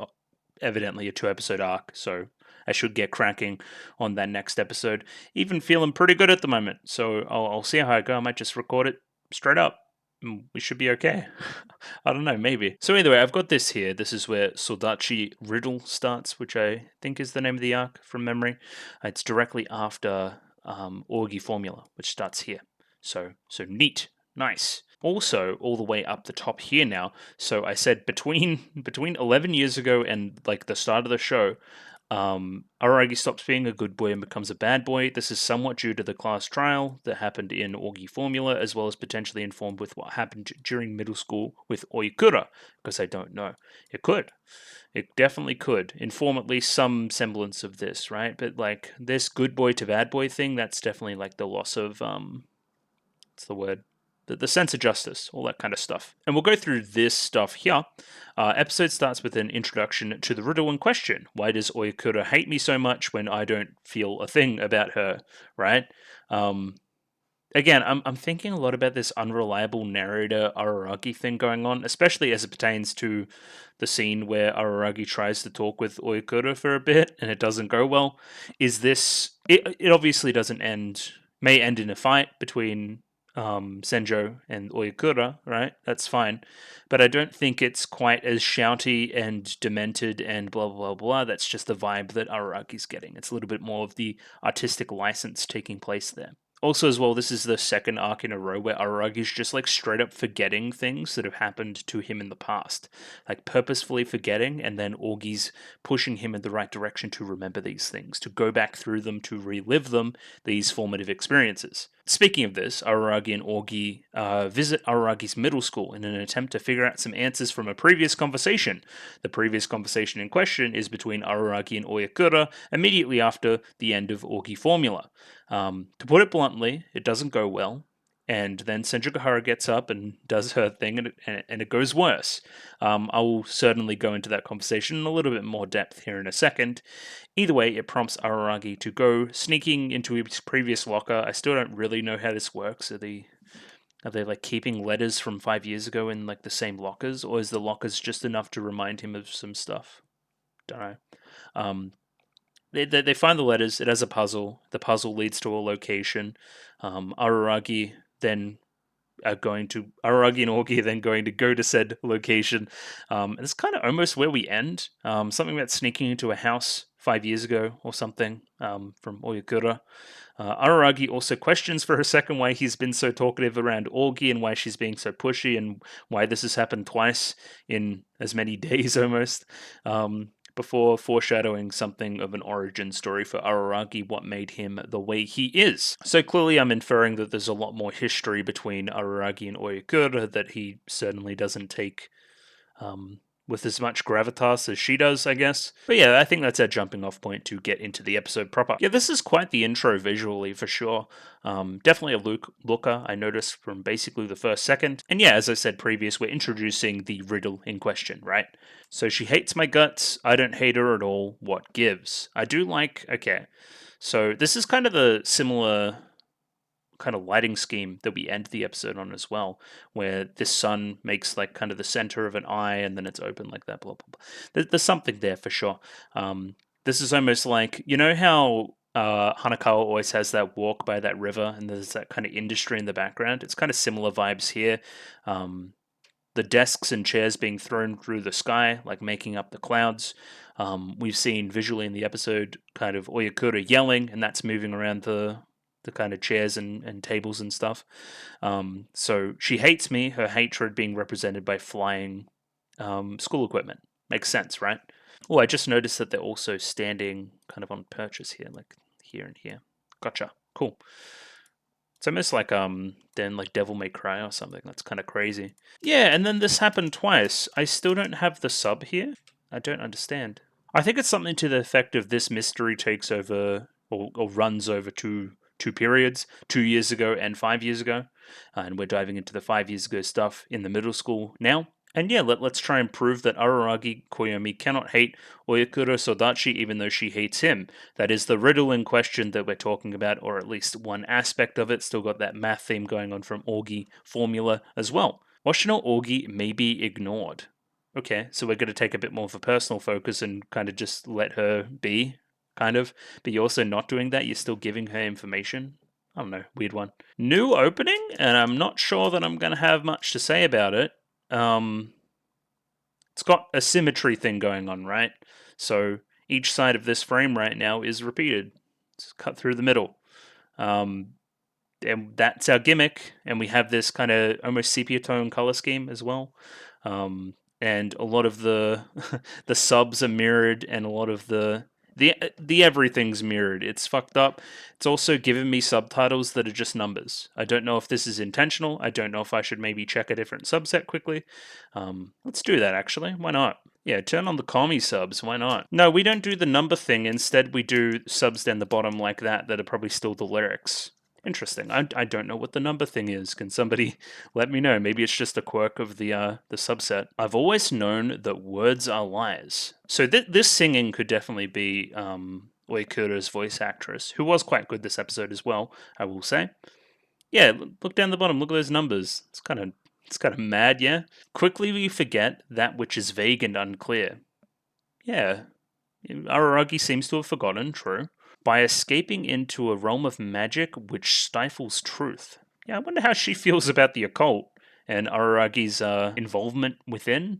Evidently a 2-episode arc, so I should get cracking on that next episode. Even feeling pretty good at the moment, so I'll see how I go. I might just record it straight up. We should be okay. I don't know, maybe. So anyway, I've got this here. This is where Sodachi Riddle starts, which I think is the name of the arc from memory. It's directly after Orgy Formula, which starts here. So neat, nice. Also, all the way up the top here now. So I said between 11 years ago and like the start of the show, Araragi stops being a good boy and becomes a bad boy. This is somewhat due to the class trial that happened in Orgy Formula, as well as potentially informed with what happened during middle school with Oikura, because I don't know. It could. It definitely could inform at least some semblance of this, right? But like this good boy to bad boy thing, that's definitely like the loss of what's the word? The sense of justice, all that kind of stuff. And we'll go through this stuff here. Episode starts with an introduction to the riddle in question. Why does Oyakura hate me so much when I don't feel a thing about her, right? Again, I'm thinking a lot about this unreliable narrator Araragi thing going on, especially as it pertains to the scene where Araragi tries to talk with Oyakura for a bit and it doesn't go well. Is this... It obviously doesn't end... May end in a fight between Senjo and Oyakura, right? That's fine. But I don't think it's quite as shouty and demented and blah, blah, blah. That's just the vibe that Araragi's getting. It's a little bit more of the artistic license taking place there. Also, as well, this is the second arc in a row where Araragi's just like straight up forgetting things that have happened to him in the past. Like purposefully forgetting, and then Orgi's pushing him in the right direction to remember these things, to go back through them, to relive them, these formative experiences. Speaking of this, Araragi and Orgi visit Araragi's middle school in an attempt to figure out some answers from a previous conversation. The previous conversation in question is between Araragi and Oyakura immediately after the end of Orgi Formula. To put it bluntly, it doesn't go well, and then Senjukahara gets up and does her thing, and it goes worse. I will certainly go into that conversation in a little bit more depth here in a second. Either way, it prompts Araragi to go sneaking into his previous locker. I still don't really know how this works. Are they like keeping letters from 5 years ago in like the same lockers, or is the lockers just enough to remind him of some stuff? Don't know. They find the letters. It has a puzzle. The puzzle leads to a location. Araragi and Orgi are then going to go to said location. And it's kind of almost where we end. Something about sneaking into a house 5 years ago or something from Oyakura. Araragi also questions for a second why he's been so talkative around Orgi and why she's being so pushy and why this has happened twice in as many days almost. Before foreshadowing something of an origin story for Araragi, what made him the way he is. So clearly I'm inferring that there's a lot more history between Araragi and Oyakura that he certainly doesn't take with as much gravitas as she does, I guess. But yeah, I think that's our jumping off point to get into the episode proper. Yeah, this is quite the intro visually, for sure. Definitely a looker, I noticed from basically the first second. And yeah, as I said previous, we're introducing the riddle in question, right? So she hates my guts, I don't hate her at all, what gives? I do like, okay, so this is kind of the similar kind of lighting scheme that we end the episode on as well, where this sun makes like kind of the center of an eye and then it's open like that, blah, blah, blah. There's something there for sure. This is almost like, you know how Hanakawa always has that walk by that river and there's that kind of industry in the background? It's kind of similar vibes here. The desks and chairs being thrown through the sky, like making up the clouds. We've seen visually in the episode kind of Oyakura yelling, and that's moving around the kind of chairs and tables and stuff. So she hates me, her hatred being represented by flying school equipment. Makes sense, right? Oh, I just noticed that they're also standing kind of on perches here, like here and here. Gotcha. Cool. It's almost like then like Devil May Cry or something. That's kind of crazy. Yeah, and then this happened twice. I still don't have the sub here. I don't understand. I think it's something to the effect of this mystery takes over or runs over two periods, 2 years ago and 5 years ago. And we're diving into the 5 years ago stuff in the middle school now. And yeah, let's try and prove that Araragi Koyomi cannot hate Oyakura Sodachi even though she hates him. That is the riddle in question that we're talking about, or at least one aspect of it. Still got that math theme going on from Orgi Formula as well. Washino Orgi may be ignored. Okay, so we're going to take a bit more of a personal focus and kind of just let her be. kind of, but you're also not doing that. You're still giving her information. I don't know, weird one. New opening, and I'm not sure that I'm going to have much to say about it. It's got a symmetry thing going on, right? So each side of this frame right now is repeated. It's cut through the middle. And that's our gimmick, and we have this kind of almost sepia tone color scheme as well. And a lot of the the subs are mirrored, and a lot of the everything's mirrored. It's fucked up. It's also given me subtitles that are just numbers. I don't know if this is intentional. I don't know if I should maybe check a different subset quickly. Let's do that, actually. Why not? Yeah, turn on the commie subs. Why not? No, we don't do the number thing. Instead, we do subs down the bottom like that are probably still the lyrics. Interesting. I don't know what the number thing is. Can somebody let me know? Maybe it's just a quirk of the subset. I've always known that words are lies. So this singing could definitely be Oikura's voice actress, who was quite good this episode as well, I will say. Yeah, look down the bottom. Look at those numbers. It's kind of mad, yeah? Quickly we forget that which is vague and unclear. Yeah. Araragi seems to have forgotten, true. By escaping into a realm of magic which stifles truth. Yeah, I wonder how she feels about the occult and Araragi's involvement within.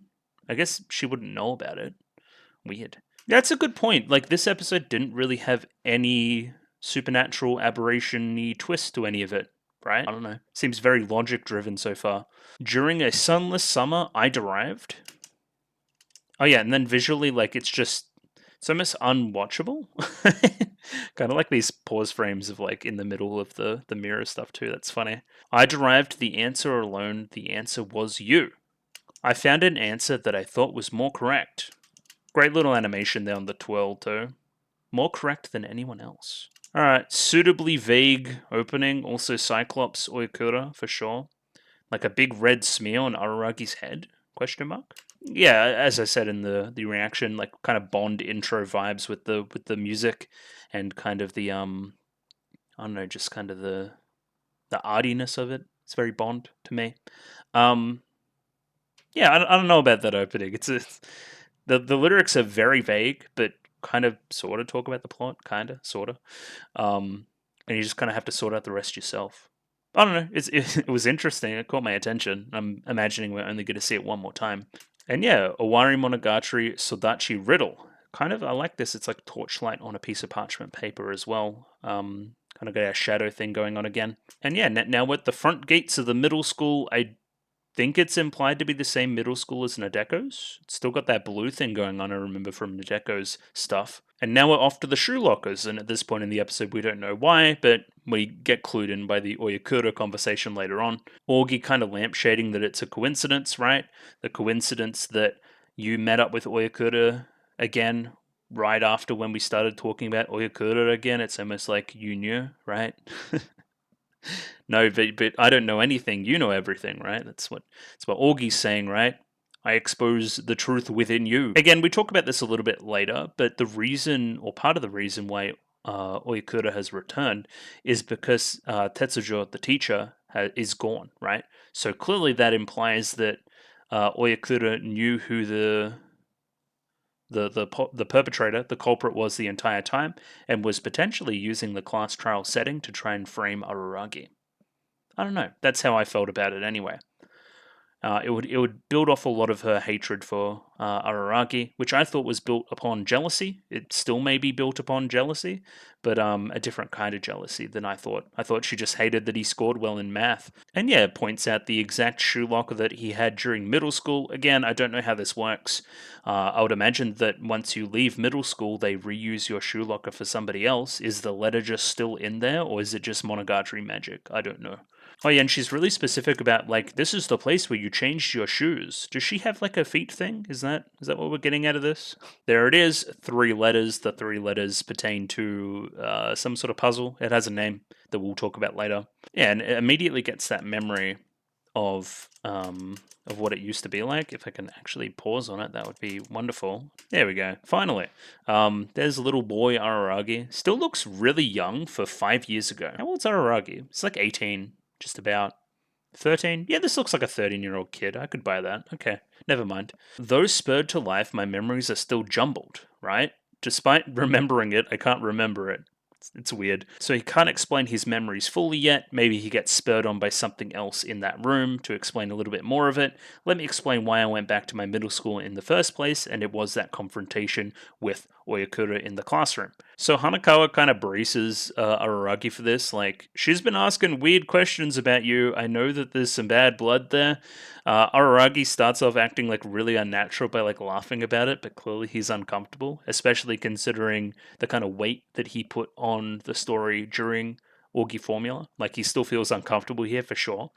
I guess she wouldn't know about it. Weird. That's a good point. Like, this episode didn't really have any supernatural aberration-y twist to any of it, right? I don't know. Seems very logic-driven so far. During a sunless summer, I derived. Oh yeah, and then visually, like, it's almost unwatchable. Kind of like these pause frames of like in the middle of the mirror stuff too. That's funny. I derived the answer alone. The answer was you. I found an answer that I thought was more correct. Great little animation there on the twirl too. More correct than anyone else. Alright, suitably vague opening. Also Cyclops Oikura for sure. Like a big red smear on Araragi's head? Question mark? Yeah, as I said in the reaction, like kind of Bond intro vibes with the music and kind of the I don't know, just kind of the artiness of it. It's very Bond to me. Yeah, I don't know about that opening. The lyrics are very vague, but kind of sort of talk about the plot, kind of, sort of. And you just kind of have to sort out the rest yourself. I don't know. It was interesting. It caught my attention. I'm imagining we're only going to see it one more time. And yeah, Owarimonogatari Sodachi Riddle. Kind of, I like this. It's like torchlight on a piece of parchment paper as well. Kind of got our shadow thing going on again. And yeah, now at the front gates of the middle school, I think it's implied to be the same middle school as Nadeko's. It's still got that blue thing going on, I remember from Nadeko's stuff. And now we're off to the shoe lockers, and at this point in the episode we don't know why, but we get clued in by the Oyakura conversation later on. Augie kind of lampshading that it's a coincidence, right? The coincidence that you met up with Oyakura again right after when we started talking about Oyakura again. It's almost like you knew, right? No, but I don't know anything. You know everything, right? That's what Augie's saying, right? I expose the truth within you. Again, we talk about this a little bit later, but the reason, or part of the reason why Oyakura has returned is because Tetsujo, the teacher, is gone, right? So clearly that implies that Oyakura knew who the perpetrator, the culprit, was the entire time, and was potentially using the class trial setting to try and frame Araragi. I don't know. That's how I felt about it anyway. It would build off a lot of her hatred for Araragi, which I thought was built upon jealousy. It still may be built upon jealousy, but a different kind of jealousy than I thought. I thought she just hated that he scored well in math. And yeah, it points out the exact shoe locker that he had during middle school. Again, I don't know how this works. I would imagine that once you leave middle school, they reuse your shoe locker for somebody else. Is the letter just still in there, or is it just Monogatari magic? I don't know. Oh yeah, and she's really specific about, like, this is the place where you changed your shoes. Does she have, like, a feet thing? Is that what we're getting out of this? There it is, 3 letters. The 3 letters pertain to some sort of puzzle. It has a name that we'll talk about later. Yeah, and it immediately gets that memory of what it used to be like. If I can actually pause on it, that would be wonderful. There we go. Finally. There's little boy Araragi. Still looks really young for 5 years ago. How old's Araragi? It's like 18. Just about 13? Yeah, this looks like a 13-year-old kid. I could buy that. Okay, never mind. Though spurred to life, my memories are still jumbled, right? Despite remembering it, I can't remember it. It's weird. So he can't explain his memories fully yet. Maybe he gets spurred on by something else in that room to explain a little bit more of it. Let me explain why I went back to my middle school in the first place, and it was that confrontation with Oyakura in the classroom. So Hanakawa kind of braces Araragi for this. Like, she's been asking weird questions about you. I know that there's some bad blood there. Araragi starts off acting like really unnatural by like laughing about it, but clearly he's uncomfortable, especially considering the kind of weight that he put on the story during Augie Formula. Like, he still feels uncomfortable here for sure.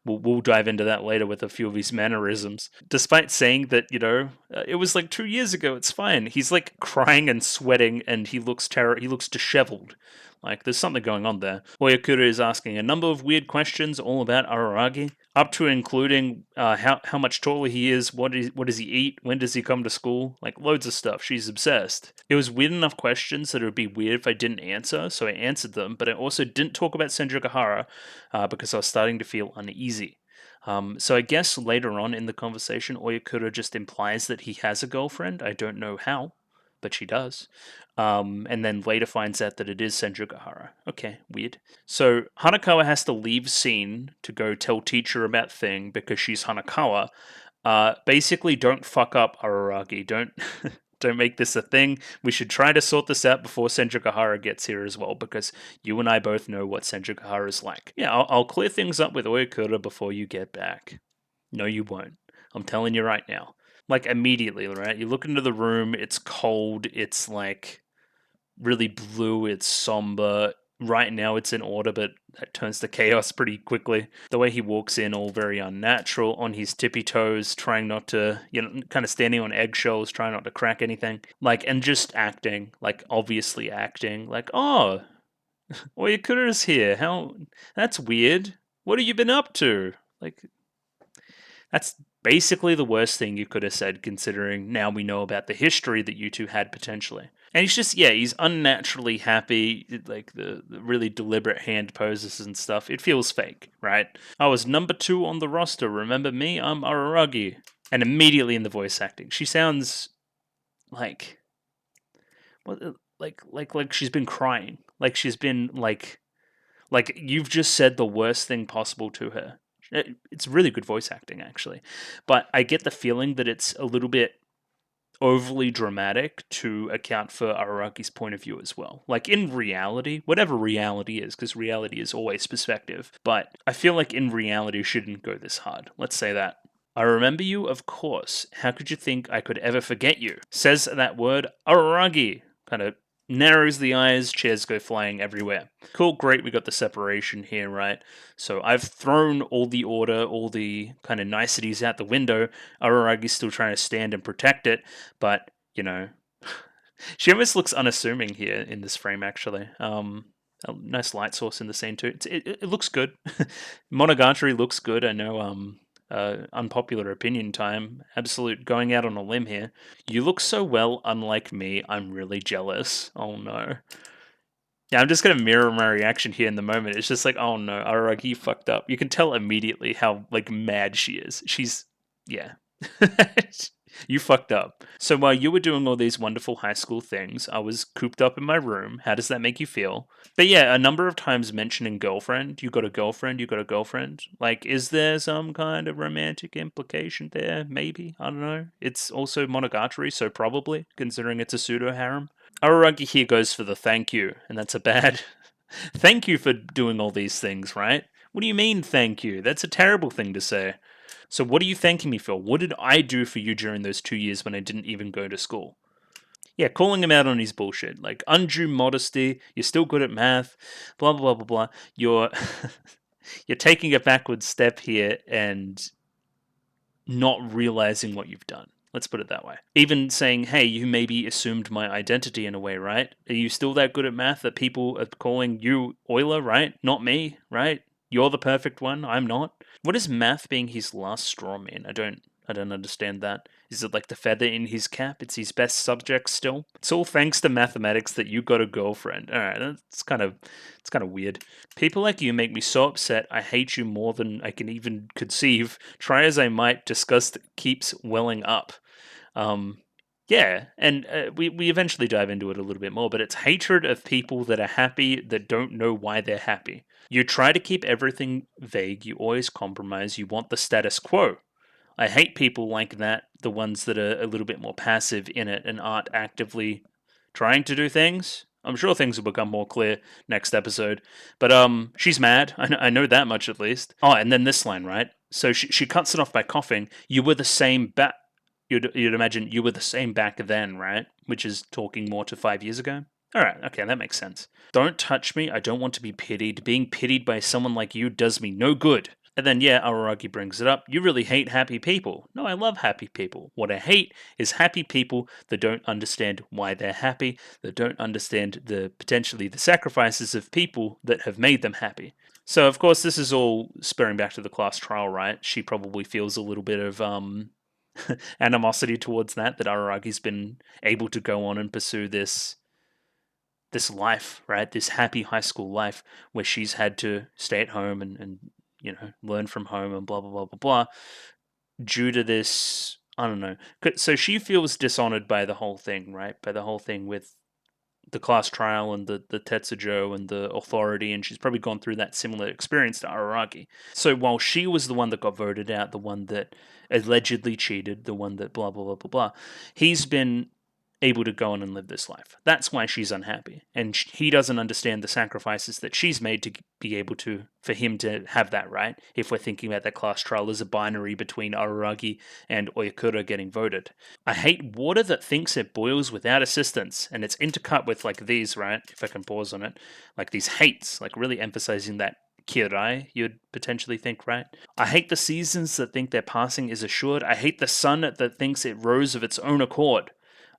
We'll dive into that later with a few of his mannerisms. Despite saying that, it was like 2 years ago, it's fine. He's like crying and sweating, and he looks disheveled. Like, there's something going on there. Oyakura is asking a number of weird questions all about Araragi, up to including how much taller he is, what does he eat, when does he come to school, like loads of stuff. She's obsessed. It was weird enough questions that it would be weird if I didn't answer, so I answered them, but I also didn't talk about Senjogahara because I was starting to feel uneasy. So I guess later on in the conversation, Oyakura just implies that he has a girlfriend. I don't know how, but she does. And then later finds out that it is Senjogahara. Okay, weird. So Hanakawa has to leave scene to go tell teacher about thing because she's Hanakawa. Basically, don't fuck up Araragi. Don't don't make this a thing. We should try to sort this out before Senjogahara gets here as well, because you and I both know what Senjogahara is like. Yeah, I'll clear things up with Oyakura before you get back. No, you won't. I'm telling you right now. Like, immediately, right? You look into the room, it's cold, it's like really blue, it's somber. Right now it's in order, but that turns to chaos pretty quickly. The way he walks in, all very unnatural, on his tippy toes, trying not to, kind of standing on eggshells, trying not to crack anything. Like, and just acting, like, obviously acting, like, oh, Oyakura's here. That's weird. What have you been up to? Like, that's basically the worst thing you could have said, considering now we know about the history that you two had potentially. And he's just, he's unnaturally happy, like the really deliberate hand poses and stuff. It feels fake, right? I was number 2 on the roster. Remember me? I'm Araragi. And immediately in the voice acting, she sounds like, like she's been crying. Like she's been like you've just said the worst thing possible to her. It's really good voice acting, actually. But I get the feeling that it's a little bit overly dramatic to account for Araragi's point of view as well. Like, in reality, whatever reality is, because reality is always perspective, but I feel like in reality shouldn't go this hard. Let's say that. I remember you, of course. How could you think I could ever forget you? Says that word, Araragi. Kind of narrows the eyes, chairs go flying everywhere. Cool, great, we got the separation here, right? So I've thrown all the order, all the kind of niceties out the window. Araragi's still trying to stand and protect it, but, she almost looks unassuming here in this frame, actually. A nice light source in the scene, too. It looks good. Monogatari looks good. I know, unpopular opinion time. Absolute going out on a limb here. You look so well, unlike me. I'm really jealous. Oh no. Yeah, I'm just gonna mirror my reaction here in the moment. It's just like, oh no, Araragi, you fucked up. You can tell immediately how like mad she is. She's You fucked up. So while you were doing all these wonderful high school things, I was cooped up in my room. How does that make you feel? But yeah, a number of times mentioning girlfriend. You got a girlfriend, you got a girlfriend. Like, is there some kind of romantic implication there? Maybe. I don't know. It's also Monogatari, so probably, considering it's a pseudo-harem. Araragi here goes for the thank you, and that's a bad... Thank you for doing all these things, right? What do you mean, thank you? That's a terrible thing to say. So what are you thanking me for? What did I do for you during those 2 years when I didn't even go to school? Yeah, calling him out on his bullshit. Like, undue modesty, you're still good at math, blah, blah, blah, blah, blah. You're, you're taking a backward step here and not realizing what you've done. Let's put it that way. Even saying, hey, you maybe assumed my identity in a way, right? Are you still that good at math that people are calling you Euler, right? Not me, right? You're the perfect one, I'm not. What does math being his last straw mean? I don't understand that. Is it like the feather in his cap? It's his best subject still? It's all thanks to mathematics that you got a girlfriend. Alright, it's kind of weird. People like you make me so upset, I hate you more than I can even conceive. Try as I might, disgust keeps welling up. Yeah, and we eventually dive into it a little bit more, but it's hatred of people that are happy that don't know why they're happy. You try to keep everything vague, you always compromise, you want the status quo. I hate people like that, the ones that are a little bit more passive in it and aren't actively trying to do things. I'm sure things will become more clear next episode. But she's mad. I know that much at least. Oh, and then this line, right? So she cuts it off by coughing. You were the same back. You'd imagine you were the same back then, right? Which is talking more to 5 years ago. All right, okay, that makes sense. Don't touch me. I don't want to be pitied. Being pitied by someone like you does me no good. And then, yeah, Araragi brings it up. You really hate happy people. No, I love happy people. What I hate is happy people that don't understand why they're happy, that don't understand potentially the sacrifices of people that have made them happy. So, of course, this is all spurring back to the class trial, right? She probably feels a little bit of animosity towards that Araragi's been able to go on and pursue this life, right? This happy high school life where she's had to stay at home and learn from home and blah blah blah blah blah due to this. I don't know. So she feels dishonored by the whole thing, right? By the whole thing with the class trial and the Tetsujo and the authority, and she's probably gone through that similar experience to Araragi. So while she was the one that got voted out, the one that allegedly cheated, the one that blah blah blah blah blah, he's been able to go on and live this life. That's why she's unhappy, and he doesn't understand the sacrifices that she's made to be able to, for him to have that, right? If we're thinking about that class trial as a binary between Araragi and Oyakura getting voted. I hate water that thinks it boils without assistance, and it's intercut with like these, right? If I can pause on it, like these hates, like really emphasizing that Kirai, you'd potentially think, right? I hate the seasons that think their passing is assured. I hate the sun that thinks it rose of its own accord.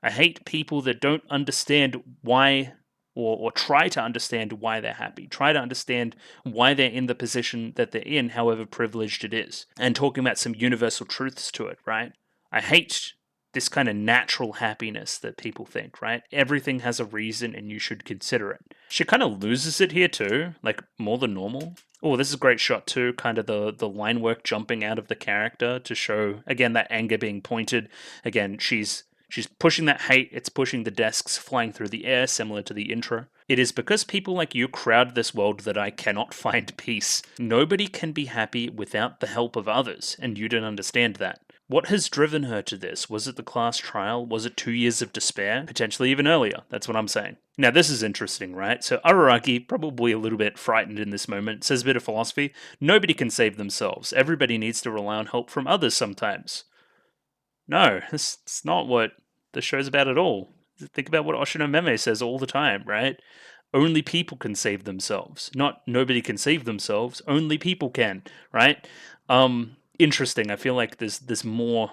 I hate people that don't understand why, or try to understand why they're happy, try to understand why they're in the position that they're in, however privileged it is, and talking about some universal truths to it, right? I hate this kind of natural happiness that people think, right? Everything has a reason and you should consider it. She kind of loses it here too, like more than normal. Oh, this is a great shot too, kind of the line work jumping out of the character to show, again, that anger being pointed. Again, she's pushing that hate, it's pushing the desks flying through the air, similar to the intro. It is because people like you crowd this world that I cannot find peace. Nobody can be happy without the help of others, and you don't understand that. What has driven her to this? Was it the class trial? Was it 2 years of despair? Potentially even earlier. That's what I'm saying. Now, this is interesting, right? So, Araragi, probably a little bit frightened in this moment, says a bit of philosophy. Nobody can save themselves. Everybody needs to rely on help from others sometimes. No, it's not what the show's about at all. Think about what Oshino Meme says all the time, right? Only people can save themselves. Not nobody can save themselves. Only people can, right? Interesting. I feel like there's more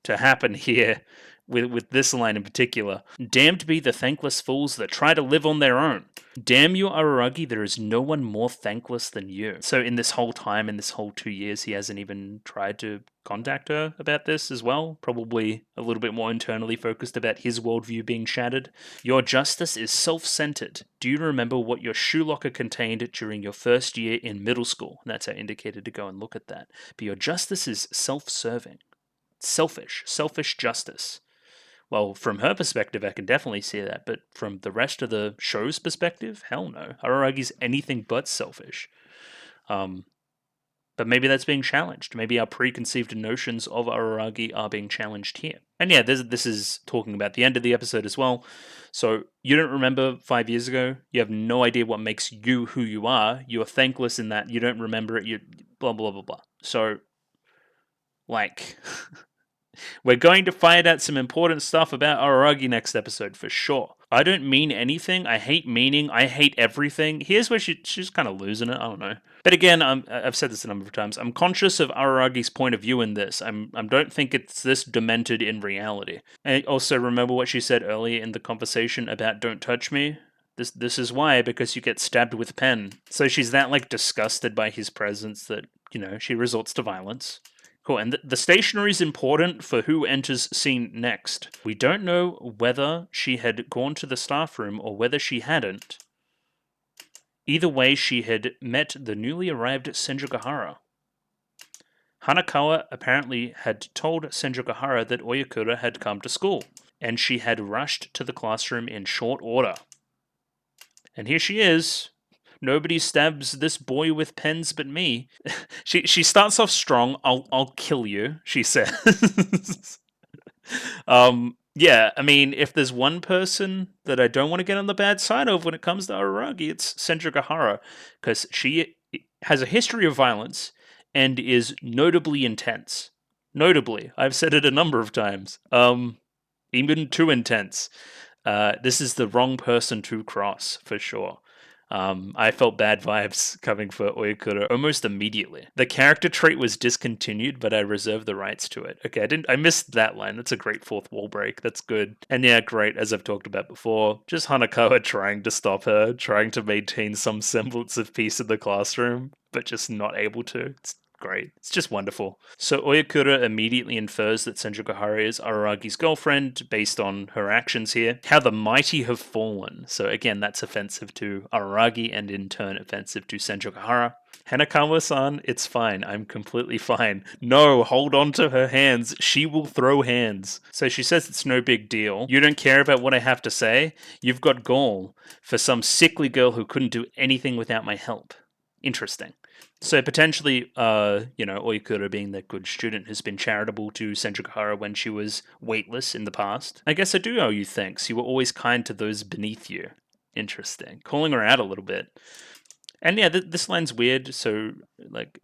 to happen here with this line in particular. Damned be the thankless fools that try to live on their own. Damn you, Araragi, there is no one more thankless than you. So in this whole time, in this whole 2 years, he hasn't even tried to contact her about this as well. Probably a little bit more internally focused about his worldview being shattered. Your justice is self-centered. Do you remember what your shoe locker contained during your first year in middle school? And that's our indicator to go and look at that. But your justice is self-serving. Selfish justice. Well, from her perspective, I can definitely see that, but from the rest of the show's perspective, hell no. Araragi's anything but selfish. But maybe that's being challenged. Maybe our preconceived notions of Araragi are being challenged here. And yeah, this is talking about the end of the episode as well. So you don't remember 5 years ago. You have no idea what makes you who you are. You are thankless in that you don't remember it. You blah blah blah blah. So, like. We're going to find out some important stuff about Araragi next episode for sure. I don't mean anything. I hate meaning. I hate everything. Here's where she's kind of losing it. I don't know. But again, I've said this a number of times. I'm conscious of Araragi's point of view in this. I don't think it's this demented in reality. And also remember what she said earlier in the conversation about "Don't touch me." This is why, because you get stabbed with pen. So she's that like disgusted by his presence that she resorts to violence. Cool, and the stationery is important for who enters scene next. We don't know whether she had gone to the staff room or whether she hadn't. Either way, she had met the newly arrived Senjugahara. Hanakawa apparently had told Senjugahara that Oyakura had come to school. and she had rushed to the classroom in short order. And here she is. Nobody stabs this boy with pens but me. She starts off strong. I'll kill you, she says. Yeah, I mean, if there's one person that I don't want to get on the bad side of when it comes to Araragi, it's Senjugahara, because she has a history of violence and is notably intense. Notably, I've said it a number of times. Even too intense. This is the wrong person to cross for sure. I felt bad vibes coming for Oyakura almost immediately. The character trait was discontinued, but I reserved the rights to it. Okay, I missed that line. That's a great fourth wall break. That's good. And yeah, great, as I've talked about before. Just Hanakawa trying to stop her, trying to maintain some semblance of peace in the classroom, but just not able to. It's great. It's just wonderful. So Oyakura immediately infers that Senjugahara is Araragi's girlfriend based on her actions here. How the mighty have fallen. So again, that's offensive to Araragi and in turn offensive to Senjugahara. Hanakawa-san, it's fine. I'm completely fine. No, hold on to her hands. She will throw hands. So she says it's no big deal. You don't care about what I have to say? You've got gall for some sickly girl who couldn't do anything without my help. Interesting. So potentially, Oyakura being that good student has been charitable to Senjugahara when she was weightless in the past. I guess I do owe you thanks. You were always kind to those beneath you. Interesting. Calling her out a little bit. And yeah, this line's weird. So, like,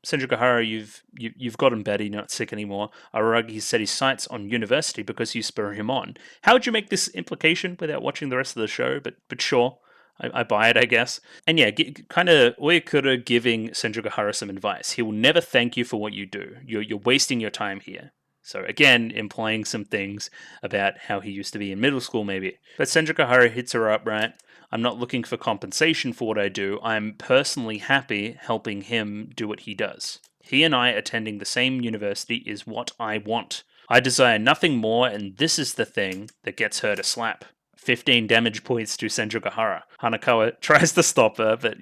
Senjugahara, you've gotten better. You're not sick anymore. Araragi set his sights on university because you spur him on. How would you make this implication without watching the rest of the show? But sure. I buy it, I guess. And yeah, kind of Oyakura giving Senjugahara some advice. He will never thank you for what you do. You're wasting your time here. So again, implying some things about how he used to be in middle school, maybe. But Senjugahara hits her up, right? I'm not looking for compensation for what I do. I'm personally happy helping him do what he does. He and I attending the same university is what I want. I desire nothing more, and this is the thing that gets her to slap. 15 damage points to Senjugahara. Hanakawa tries to stop her, but,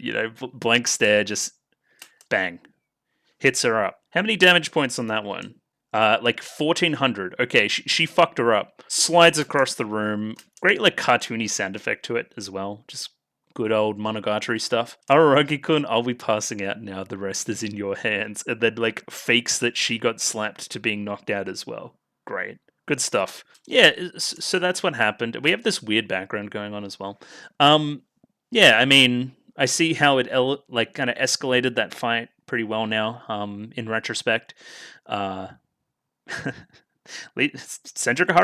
blank stare, just bang. Hits her up. How many damage points on that one? Like 1,400. Okay, she fucked her up. Slides across the room. Great, cartoony sound effect to it as well. Just good old Monogatari stuff. Araragi-kun, I'll be passing out now. The rest is in your hands. And then, fakes that she got slapped to being knocked out as well. Great. Good stuff. Yeah, so that's what happened. We have this weird background going on as well. Yeah, I mean, I see how it kind of escalated that fight pretty well now. In retrospect, Senjugahara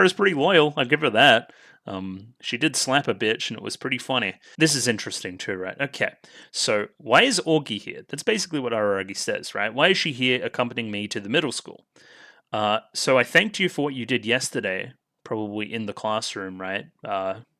is pretty loyal. I'll give her that. She did slap a bitch, and it was pretty funny. This is interesting too, right? Okay, so why is Augie here? That's basically what Araragi says, right? Why is she here accompanying me to the middle school? So I thanked you for what you did yesterday, probably in the classroom, right?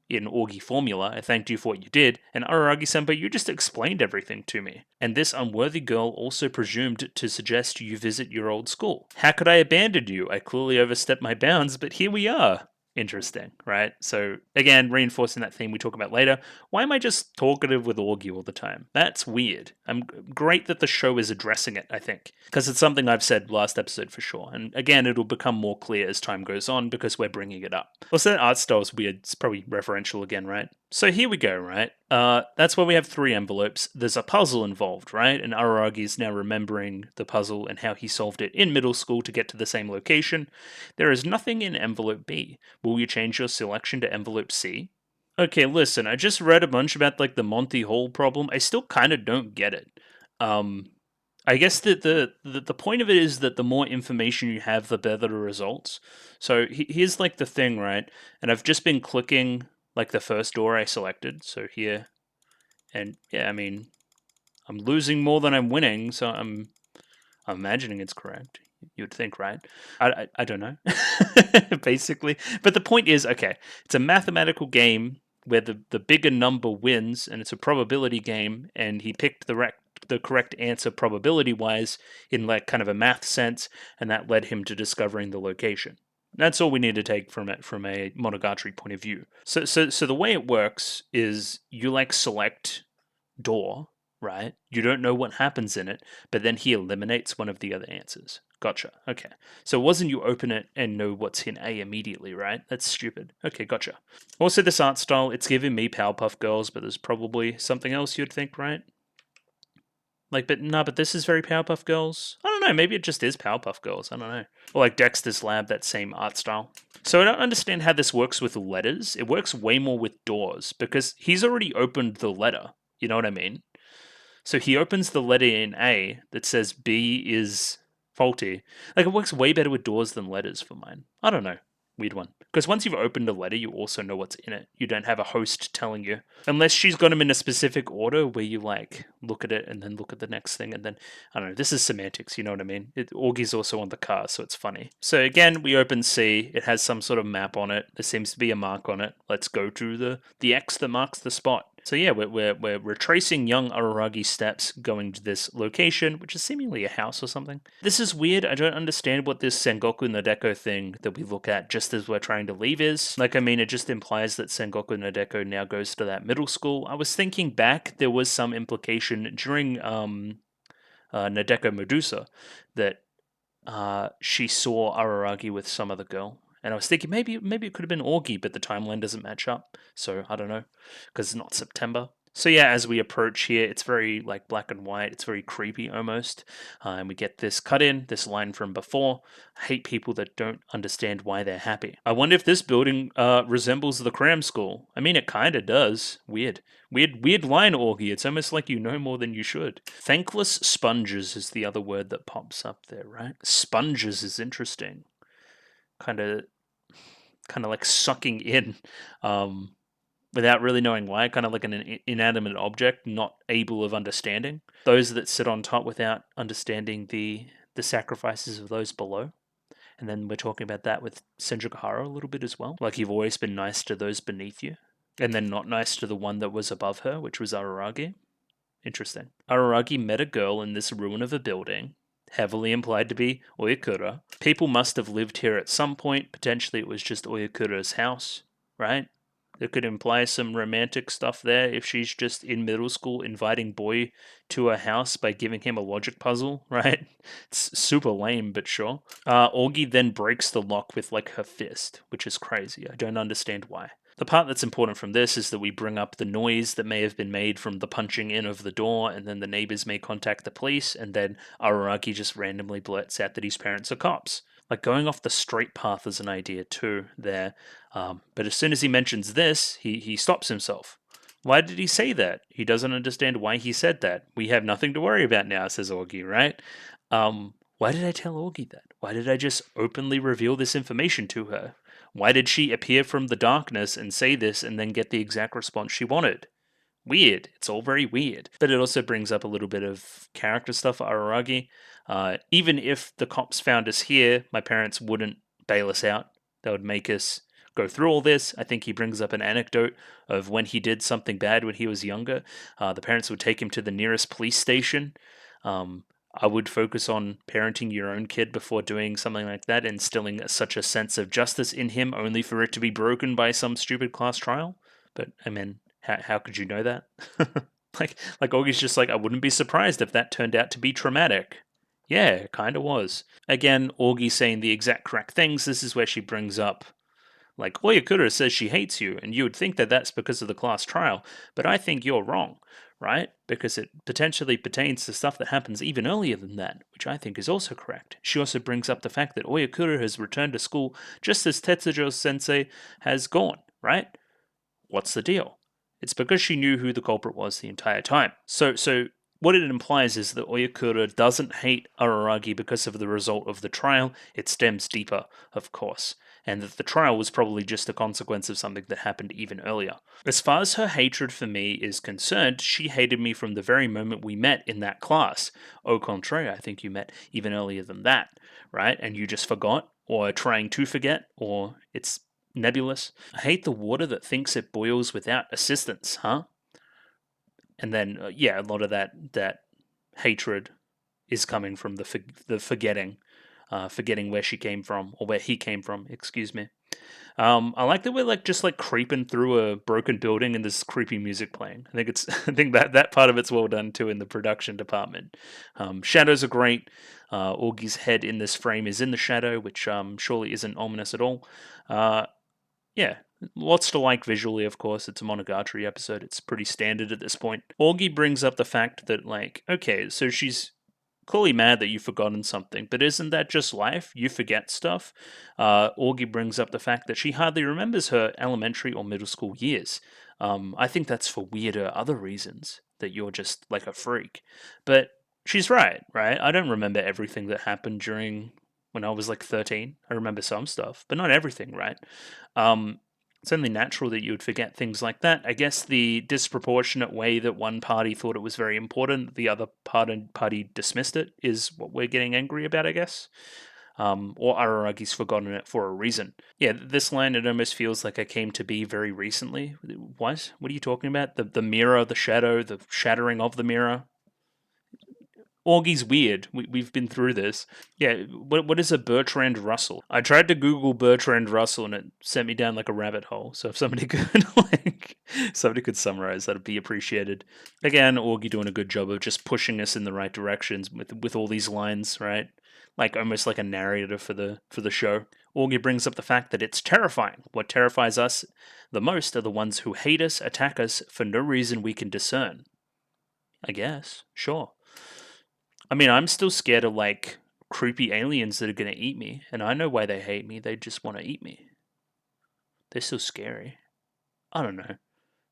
In Augie formula, I thanked you for what you did, and Araragi-senpai, you just explained everything to me. And this unworthy girl also presumed to suggest you visit your old school. How could I abandon you? I clearly overstepped my bounds, but here we are. Interesting, right? So again, reinforcing that theme we talk about later. Why am I just talkative with Augie all the time? That's weird. I'm great that the show is addressing it, I think, because it's something I've said last episode for sure. And again, it'll become more clear as time goes on because we're bringing it up. Also, that art style is weird. It's probably referential again, right? So here we go, right? That's where we have 3 envelopes. There's a puzzle involved, right? And Araragi is now remembering the puzzle and how he solved it in middle school to get to the same location. There is nothing in envelope B. Will you change your selection to envelope C? Okay, listen, I just read a bunch about the Monty Hall problem. I still kind of don't get it. I guess that the point of it is that the more information you have, the better the results. So here's the thing, right? And I've just been clicking the first door I selected. So here, and yeah, I mean, I'm losing more than I'm winning, so I'm imagining it's correct. You'd think, right? I don't know, basically. But the point is, okay, it's a mathematical game where the bigger number wins, and it's a probability game, and he picked the correct answer probability-wise in kind of a math sense, and that led him to discovering the location. That's all we need to take from it from a Monogatari point of view. So the way it works is you select door, right? You don't know what happens in it, but then he eliminates one of the other answers. Gotcha. Okay. So it wasn't you open it and know what's in A immediately, right? That's stupid. Okay, gotcha. Also, this art style, it's giving me Powerpuff Girls, but there's probably something else you'd think, right? Like, but no, but this is very Powerpuff Girls. I don't know. Maybe it just is Powerpuff Girls. I don't know. Or like Dexter's Lab, that same art style. So I don't understand how this works with letters. It works way more with doors because he's already opened the letter. You know what I mean? So he opens the letter in A that says B is faulty. Like, it works way better with doors than letters for mine. I don't know. Weird one. Because once you've opened a letter, you also know what's in it. You don't have a host telling you. Unless she's got them in a specific order where you, like, look at it and then look at the next thing and then, I don't know. This is semantics, you know what I mean? Augie's also on the car, so it's funny. So again, we open C. It has some sort of map on it. There seems to be a mark on it. Let's go to the X that marks the spot. So yeah, we're retracing young Araragi's steps going to this location, which is seemingly a house or something. This is weird. I don't understand what this Sengoku no Deko thing that we look at just as we're trying to leave is. Like, I mean, it just implies that Sengoku no Deko now goes to that middle school. I was thinking back, there was some implication during Nadeko Medusa that she saw Araragi with some other girl. And I was thinking maybe it could have been Augie, but the timeline doesn't match up. So I don't know, because it's not September. So yeah, as we approach here, it's very like black and white. It's very creepy almost. And we get this cut in, this line from before. I hate people that don't understand why they're happy. I wonder if this building resembles the cram school. I mean, it kind of does. Weird line, Augie. It's almost like you know more than you should. Thankless sponges is the other word that pops up there, right? Sponges is interesting. Kind of like sucking in without really knowing why, kind of like an inanimate object, not able of understanding. Those that sit on top without understanding the sacrifices of those below. And then we're talking about that with Senjukahara a little bit as well. Like, you've always been nice to those beneath you, and then not nice to the one that was above her, which was Araragi. Interesting. Araragi met a girl in this ruin of a building, heavily implied to be Oyakura. People must have lived here at some point. Potentially it was just Oyakura's house, right? It could imply some romantic stuff there if she's just in middle school inviting boy to her house by giving him a logic puzzle, right? It's super lame, but sure. Augie then breaks the lock with like her fist, which is crazy. I don't understand why. The part that's important from this is that we bring up the noise that may have been made from the punching in of the door, and then the neighbors may contact the police, and then Araragi just randomly blurts out that his parents are cops. Like, going off the straight path is an idea too there. But as soon as he mentions this, he stops himself. Why did he say that? He doesn't understand why he said that. We have nothing to worry about now, says Augie, right? Why did I tell Augie that? Why did I just openly reveal this information to her? Why did she appear from the darkness and say this and then get the exact response she wanted? Weird. It's all very weird. But it also brings up a little bit of character stuff for Araragi. Even if the cops found us here, my parents wouldn't bail us out. They would make us go through all this. I think he brings up an anecdote of when he did something bad when he was younger. The parents would take him to the nearest police station. I would focus on parenting your own kid before doing something like that, instilling such a sense of justice in him only for it to be broken by some stupid class trial. But, I mean, how could you know that? like Augie's just like, I wouldn't be surprised if that turned out to be traumatic. Yeah, it kind of was. Again, Augie saying the exact correct things. This is where she brings up, like, Oyakura says she hates you, and you would think that that's because of the class trial, but I think you're wrong, right? Because it potentially pertains to stuff that happens even earlier than that, which I think is also correct. She also brings up the fact that Oyakura has returned to school just as Tetsujo sensei has gone, right? What's the deal? It's because she knew who the culprit was the entire time. So what it implies is that Oyakura doesn't hate Araragi because of the result of the trial. It stems deeper, of course, and that the trial was probably just a consequence of something that happened even earlier. As far as her hatred for me is concerned, she hated me from the very moment we met in that class. Au contraire, I think you met even earlier than that, right? And you just forgot, or trying to forget, or it's nebulous. I hate the water that thinks it boils without assistance, huh? And then, a lot of that hatred is coming from the forgetting, forgetting where she came from, or where he came from, excuse me. I like that we're like just like creeping through a broken building and there's creepy music playing. I think it's I think that part of it's well done too in the production department. Shadows are great. Augie's head in this frame is in the shadow, which surely isn't ominous at all. Yeah, lots to like visually, of course. It's a Monogatari episode. It's pretty standard at this point. Augie brings up the fact that, like, okay, so she's clearly mad that you've forgotten something, but isn't that just life? You forget stuff. Augie brings up the fact that she hardly remembers her elementary or middle school years. I think that's for weirder other reasons, that you're just like a freak. But she's right? I don't remember everything that happened during when I was like 13. I remember some stuff, but not everything, right? It's only natural that you would forget things like that. I guess the disproportionate way that one party thought it was very important, the other party dismissed it, is what we're getting angry about, I guess. Or Araragi's forgotten it for a reason. Yeah, this line, it almost feels like I came to be very recently. What? What are you talking about? The mirror, the shadow, the shattering of the mirror? Augie's weird. We've been through this. Yeah, what is a Bertrand Russell? I tried to Google Bertrand Russell and it sent me down like a rabbit hole. So if somebody could somebody could summarize, that'd be appreciated. Again, Augie doing a good job of just pushing us in the right directions with all these lines, right? Like almost like a narrator for the show. Augie brings up the fact that it's terrifying. What terrifies us the most are the ones who hate us, attack us for no reason we can discern. I guess, sure. I mean, I'm still scared of like creepy aliens that are going to eat me, and I know why they hate me. They just want to eat me. They're so scary. I don't know.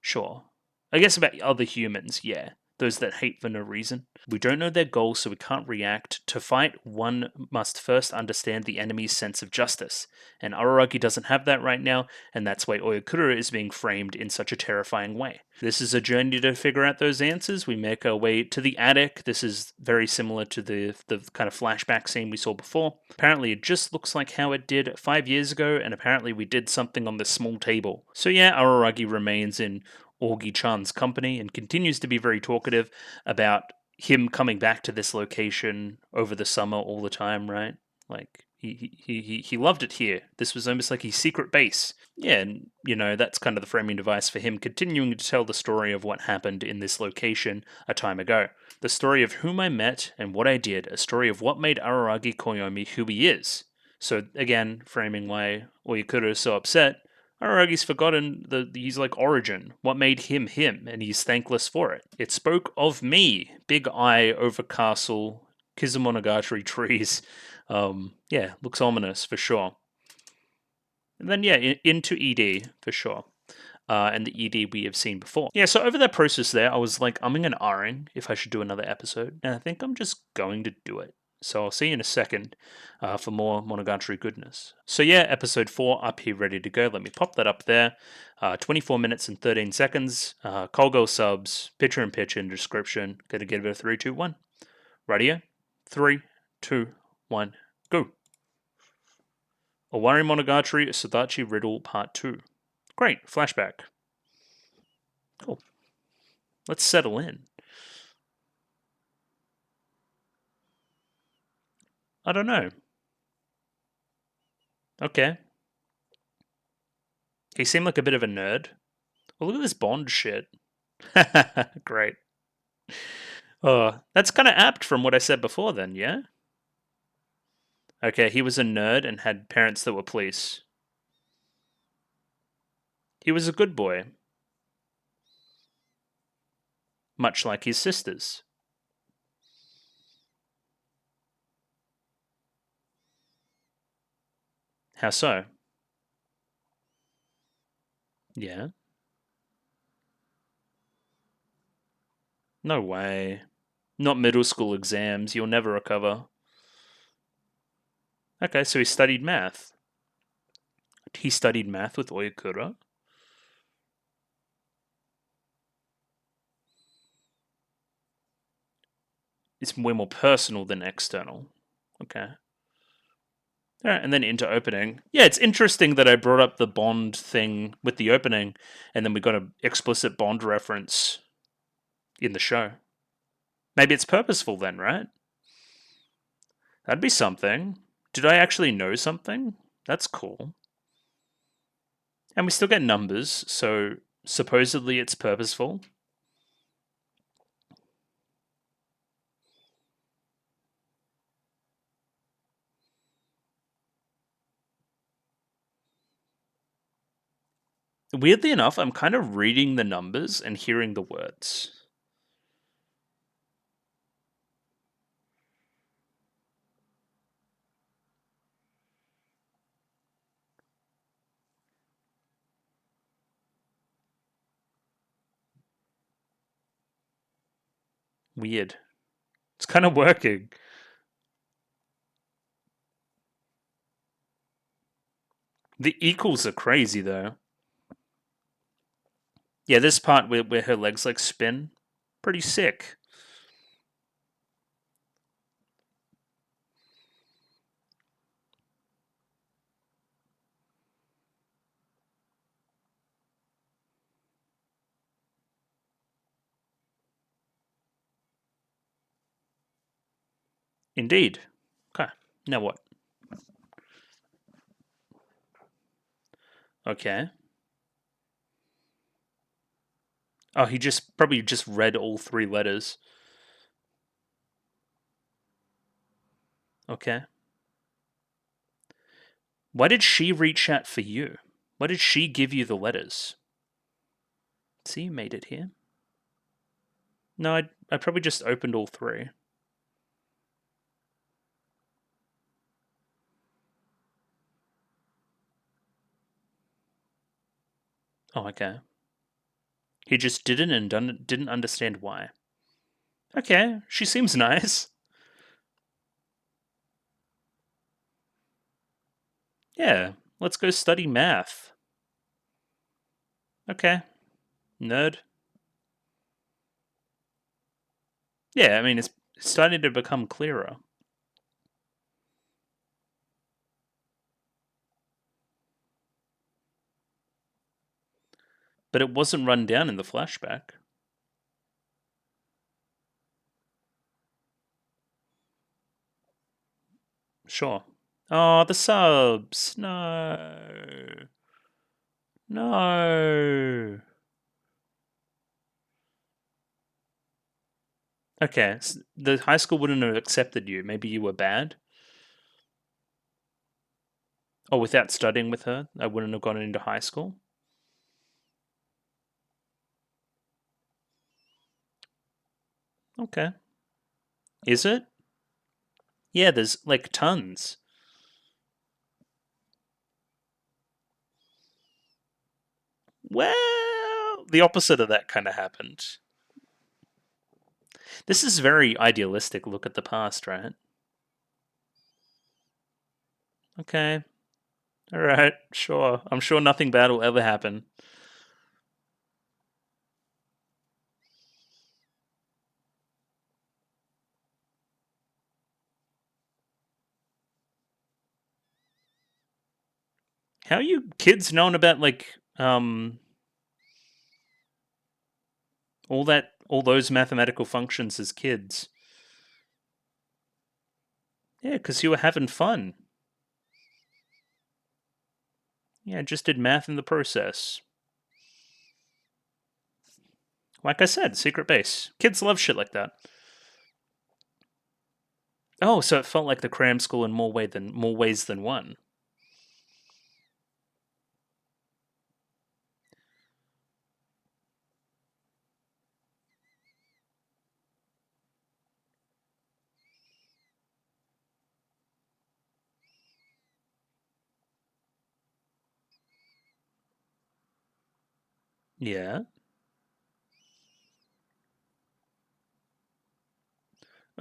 Sure. I guess about other humans, yeah. Those that hate for no reason. We don't know their goals, so we can't react. To fight, one must first understand the enemy's sense of justice. And Araragi doesn't have that right now, and that's why Oyakura is being framed in such a terrifying way. This is a journey to figure out those answers. We make our way to the attic. This is very similar to the kind of flashback scene we saw before. Apparently, it just looks like how it did 5 years ago, and apparently we did something on this small table. So yeah, Araragi remains in Augie-chan's company and continues to be very talkative about him coming back to this location over the summer all the time, right? Like he loved it here. This was almost like his secret base. Yeah, and that's kind of the framing device for him continuing to tell the story of what happened in this location a time ago. The story of whom I met and what I did, a story of what made Araragi Koyomi who he is. So again, framing why Oyakura is so upset. Aragi's forgotten his like origin, what made him him, and he's thankless for it. It spoke of me, big eye over castle, Kizumonogatari trees. Yeah, looks ominous for sure. And then yeah, into ED for sure. And the ED we have seen before. Yeah, so over that process there, I was like umming and ahhing if I should do another episode, and I think I'm just going to do it. So I'll see you in a second for more Monogatari goodness. So yeah, episode 4 up here ready to go. Let me pop that up there. 24 minutes and 13 seconds. Colgo subs, picture in picture in description. Gonna give it a 3, 2, 1. Radio. 3, 2, 1, go. Owarimonogatari Sadachi Riddle Part 2. Great, flashback. Cool. Let's settle in. I don't know. Okay. He seemed like a bit of a nerd. Well, look at this Bond shit. Great. Oh, that's kind of apt from what I said before then, yeah? Okay, he was a nerd and had parents that were police. He was a good boy. Much like his sisters. How so? Yeah. No way. Not middle school exams, you'll never recover. Okay, so he studied math. He studied math with Oyakura? It's way more personal than external. Okay. Alright, and then into opening. Yeah, it's interesting that I brought up the Bond thing with the opening, and then we got an explicit Bond reference in the show. Maybe it's purposeful then, right? That'd be something. Did I actually know something? That's cool. And we still get numbers, so supposedly it's purposeful. Weirdly enough, I'm kind of reading the numbers and hearing the words. Weird. It's kind of working. The equals are crazy, though. Yeah, this part where her legs like spin, pretty sick. Indeed. Okay, now what? Okay. Oh, he probably just read all 3 letters. Okay. Why did she reach out for you? Why did she give you the letters? See, you made it here. No, I probably just opened all 3. Oh, okay. He just didn't and didn't understand why. Okay, she seems nice. Yeah, let's go study math. Okay, nerd. Yeah, I mean, it's starting to become clearer. But it wasn't run down in the flashback. Sure. Oh, the subs. No. No. Okay, the high school wouldn't have accepted you. Maybe you were bad? Or without studying with her, I wouldn't have gone into high school? Okay. Is it? Yeah, there's like tons. Well, the opposite of that kind of happened. This is very idealistic look at the past, right? Okay. All right. Sure. I'm sure nothing bad will ever happen. How are you kids known about like all those mathematical functions as kids? Yeah, because you were having fun. Yeah, just did math in the process. Like I said, secret base. Kids love shit like that. Oh, so it felt like the cram school in more ways than one. Yeah.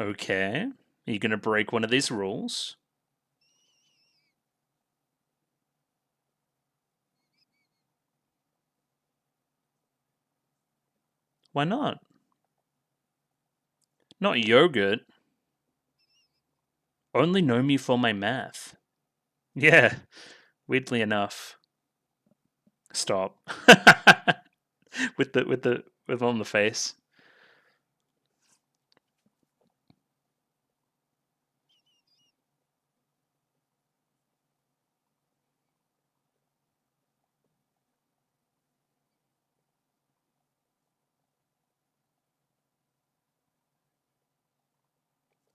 Okay. Are you gonna break one of these rules? Why not? Not yogurt. Only know me for my math. Yeah. Weirdly enough. Stop. with on the face.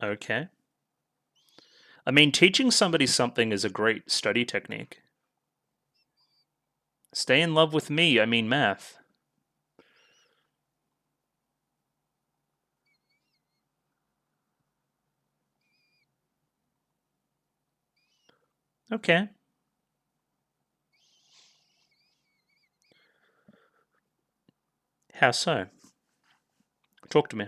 Okay. I mean, teaching somebody something is a great study technique. Stay in love with me, I mean math. Okay. How so? Talk to me.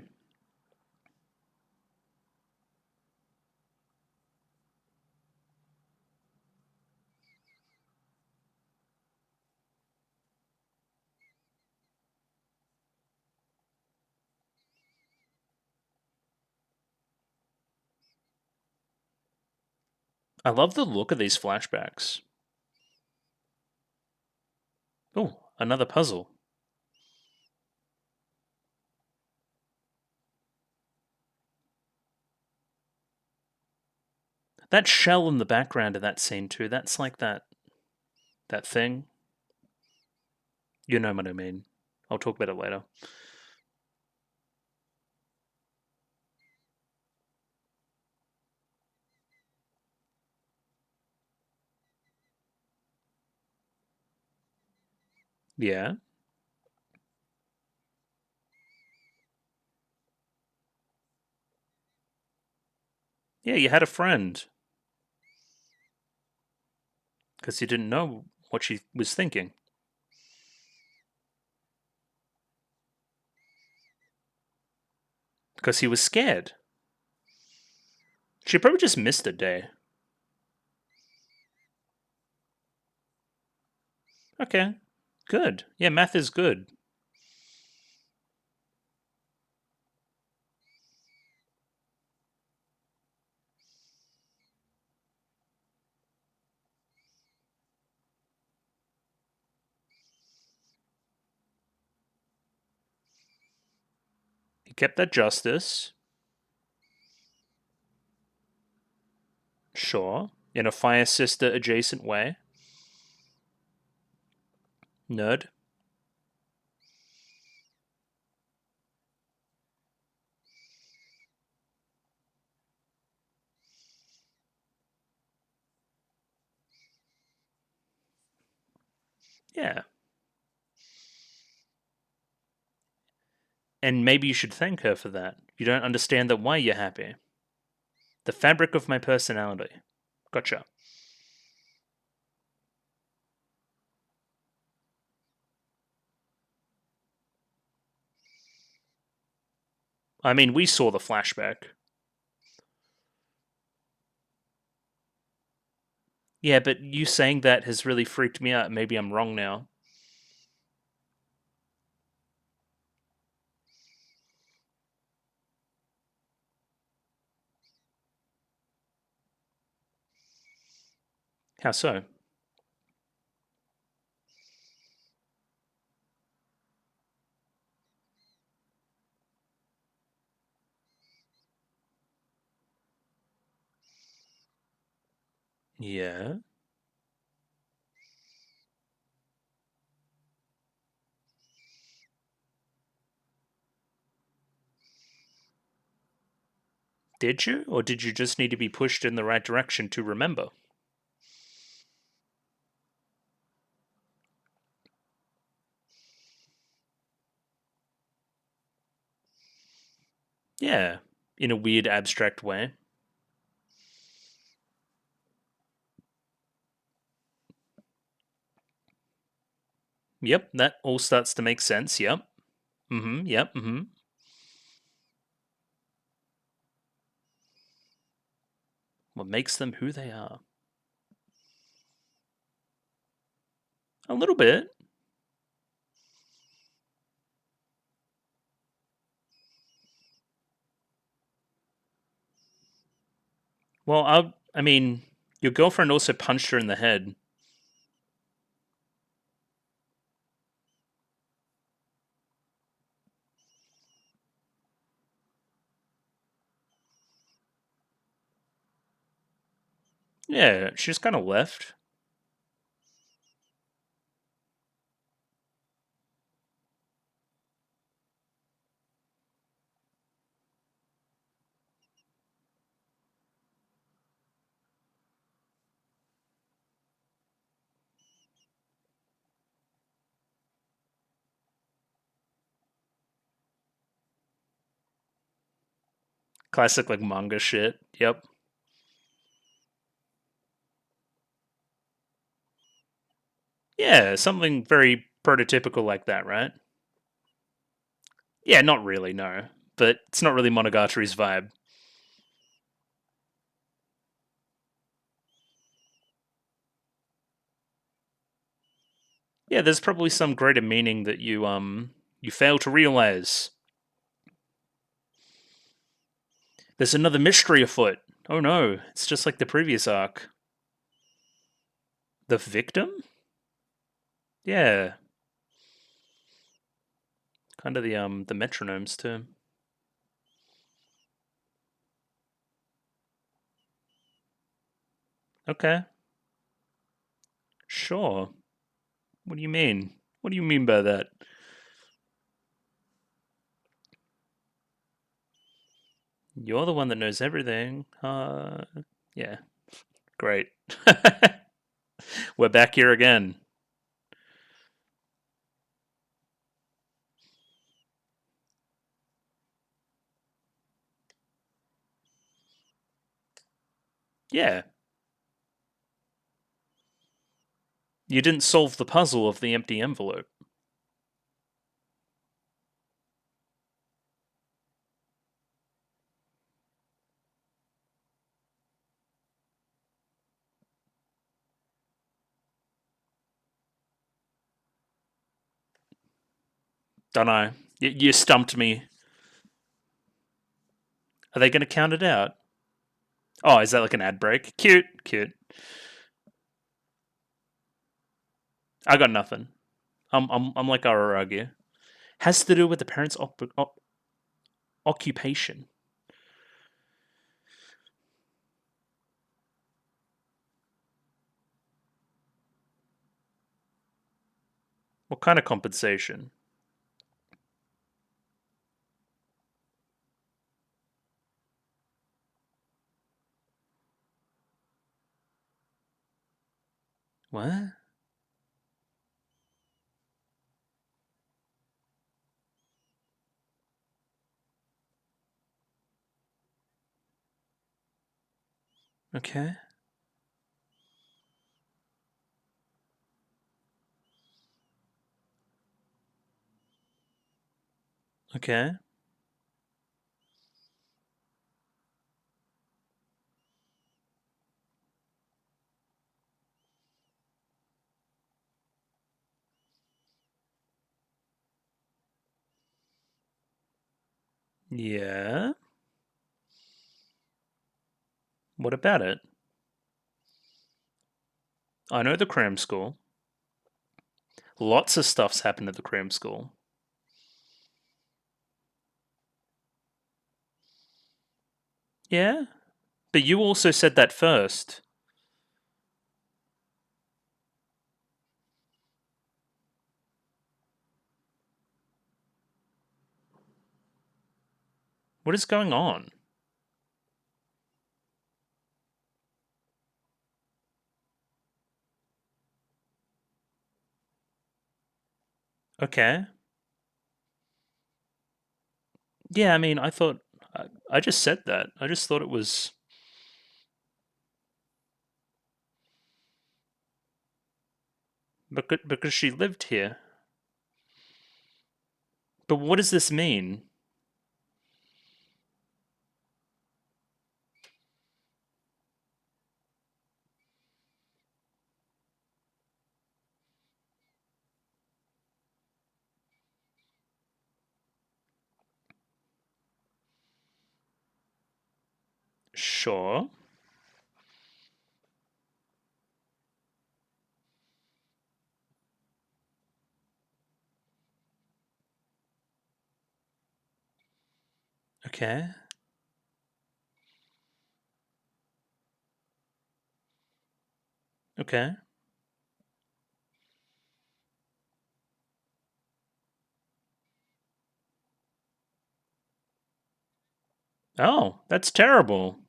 I love the look of these flashbacks. Oh, another puzzle. That shell in the background of that scene too, that's like that thing. You know what I mean. I'll talk about it later. Yeah. Yeah, you had a friend. Because you didn't know what she was thinking. Because he was scared. She probably just missed a day. Okay. Good. Yeah, math is good. He kept that justice. Sure. In a Fire Sister adjacent way. Nerd. Yeah. And maybe you should thank her for that. You don't understand that why you're happy. The fabric of my personality. Gotcha. I mean, we saw the flashback. Yeah, but you saying that has really freaked me out. Maybe I'm wrong now. How so? Yeah. Did you? Or did you just need to be pushed in the right direction to remember? Yeah. In a weird, abstract way. Yep, that all starts to make sense. Yep. Yep. What makes them who they are? A little bit. Well, I mean, your girlfriend also punched her in the head. Yeah, she just kind of left. Classic, like, manga shit. Yep. Yeah, something very prototypical like that, right? Yeah, not really, no. But it's not really Monogatari's vibe. Yeah, there's probably some greater meaning that you fail to realize. There's another mystery afoot. Oh no, it's just like the previous arc. The victim? Yeah. Kind of the metronomes too. Okay. Sure. What do you mean? What do you mean by that? You're the one that knows everything. Yeah. Great. We're back here again. Yeah. You didn't solve the puzzle of the empty envelope. Don't know. You stumped me. Are they going to count it out? Oh, is that like an ad break? Cute, cute. I got nothing. I'm like Araragi. Has to do with the parents' occupation. What kind of compensation? What? Okay. Okay. Yeah. What about it? I know the cram school. Lots of stuff's happened at the cram school. Yeah? But you also said that first. What is going on? Okay. Yeah, I mean, I thought. I just said that. I just thought it was. Because she lived here. But what does this mean? Sure. Okay. Okay. Oh, that's terrible.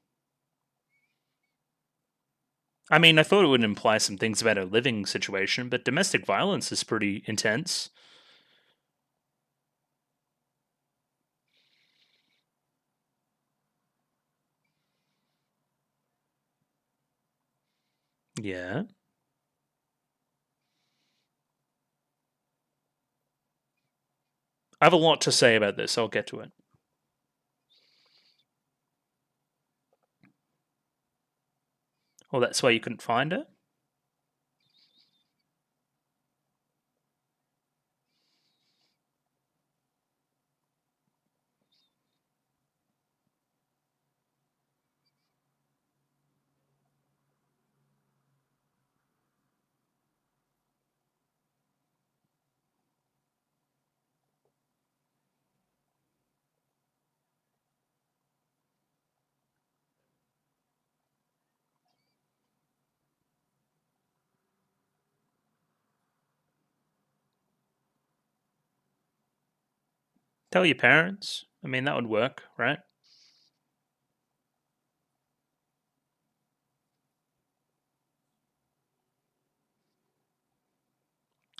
I mean, I thought it would imply some things about her living situation, but domestic violence is pretty intense. Yeah. I have a lot to say about this. I'll get to it. Oh, that's why you couldn't find it? Tell your parents. I mean, that would work, right?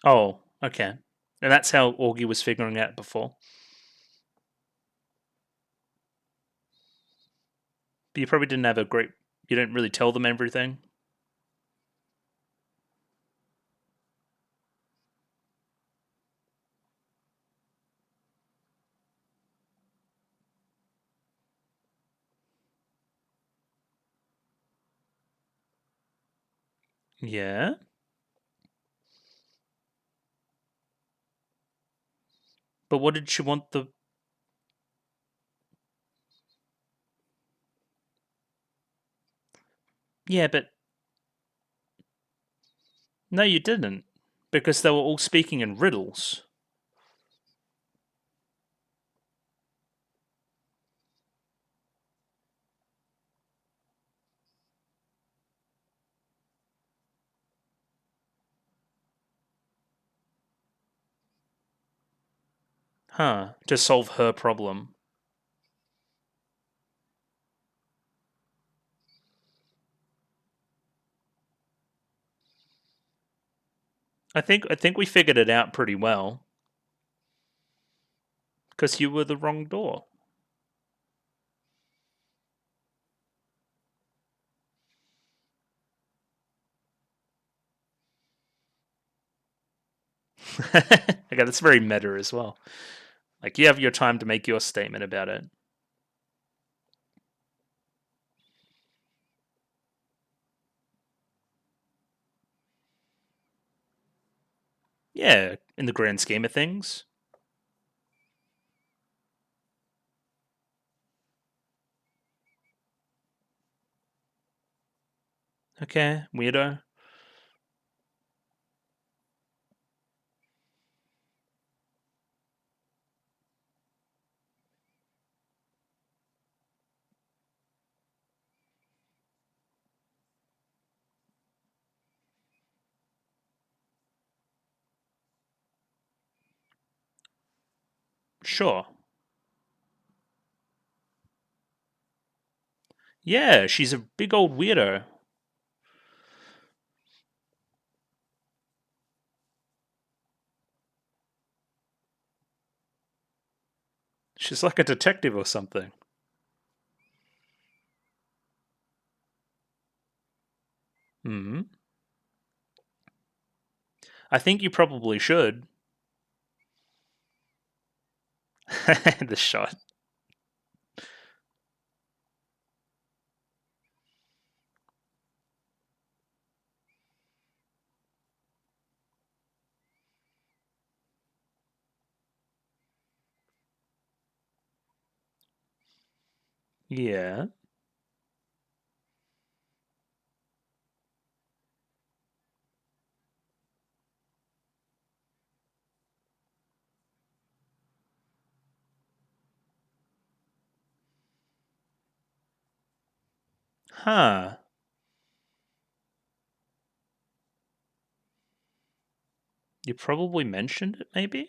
Oh, okay. And that's how Augie was figuring out before. But you probably didn't have a great. You didn't really tell them everything. Yeah. But what did she want the. Yeah, but. No, you didn't. Because they were all speaking in riddles. Huh. To solve her problem. I think we figured it out pretty well. Because you were the wrong door. Okay, that's very meta as well. Like, you have your time to make your statement about it. Yeah, in the grand scheme of things. Okay, weirdo. Sure. Yeah, she's a big old weirdo. She's like a detective or something. Hmm. I think you probably should. The shot. Yeah. Huh. You probably mentioned it, maybe?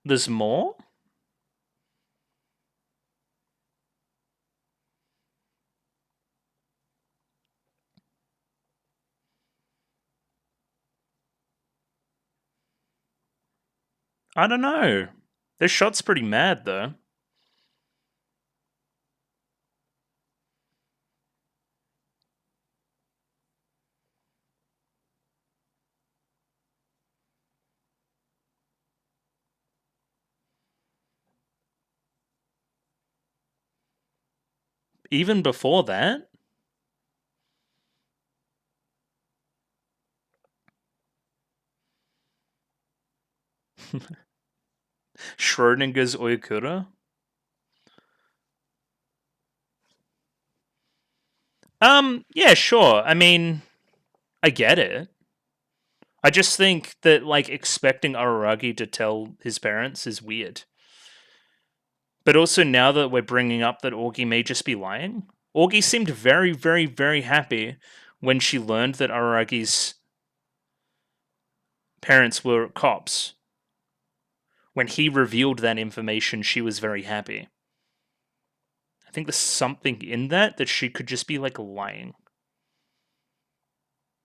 There's more? I don't know. This shot's pretty mad, though. Even before that? Schrodinger's Oyakura? Yeah, sure. I mean, I get it. I just think that, like, expecting Araragi to tell his parents is weird. But also, now that we're bringing up that Augie may just be lying, Augie seemed very, very, very happy when she learned that Araragi's parents were cops. When he revealed that information, she was very happy. I think there's something in that she could just be, like, lying.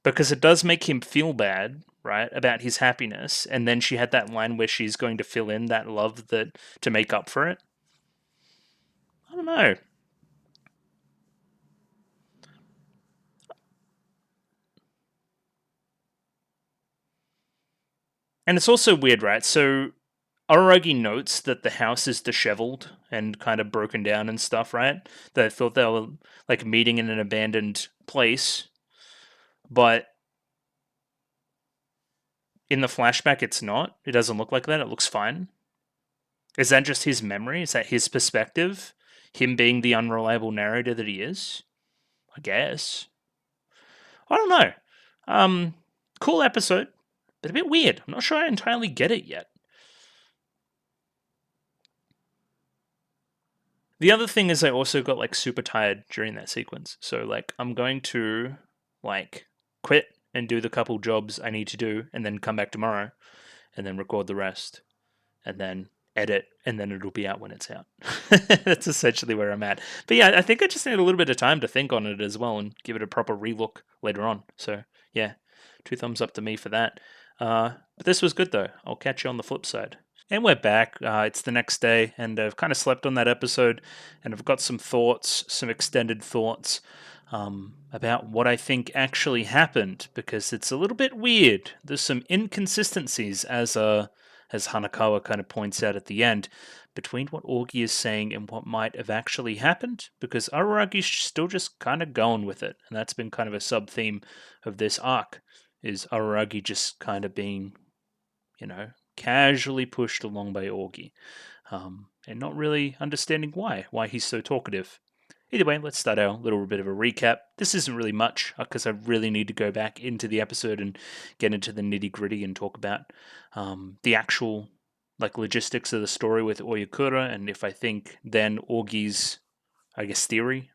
Because it does make him feel bad, right, about his happiness, and then she had that line where she's going to fill in that love that to make up for it. I don't know. And it's also weird, right? So Araragi notes that the house is disheveled and kind of broken down and stuff, right? They thought they were, like, meeting in an abandoned place, but in the flashback, it's not. It doesn't look like that. It looks fine. Is that just his memory? Is that his perspective? Him being the unreliable narrator that he is? I guess. I don't know. Cool episode, but a bit weird. I'm not sure I entirely get it yet. The other thing is I also got, like, super tired during that sequence. So, like, I'm going to, like, quit and do the couple jobs I need to do and then come back tomorrow and then record the rest and then edit and then it'll be out when it's out. That's essentially where I'm at. But yeah, I think I just need a little bit of time to think on it as well and give it a proper relook later on. So yeah, 2 thumbs up to me for that. But this was good though. I'll catch you on the flip side. And we're back. It's the next day, and I've kind of slept on that episode, and I've got some thoughts, some extended thoughts about what I think actually happened, because it's a little bit weird. There's some inconsistencies, as Hanakawa kind of points out at the end, between what Augie is saying and what might have actually happened, because Araragi's still just kind of going with it, and that's been kind of a sub theme of this arc, is Araragi just kind of being, casually pushed along by Augie, and not really understanding why he's so talkative. Either way, let's start our little bit of a recap. This isn't really much because I really need to go back into the episode and get into the nitty gritty and talk about the actual, like, logistics of the story with Oyakura, and if I think then Augie's, I guess, theory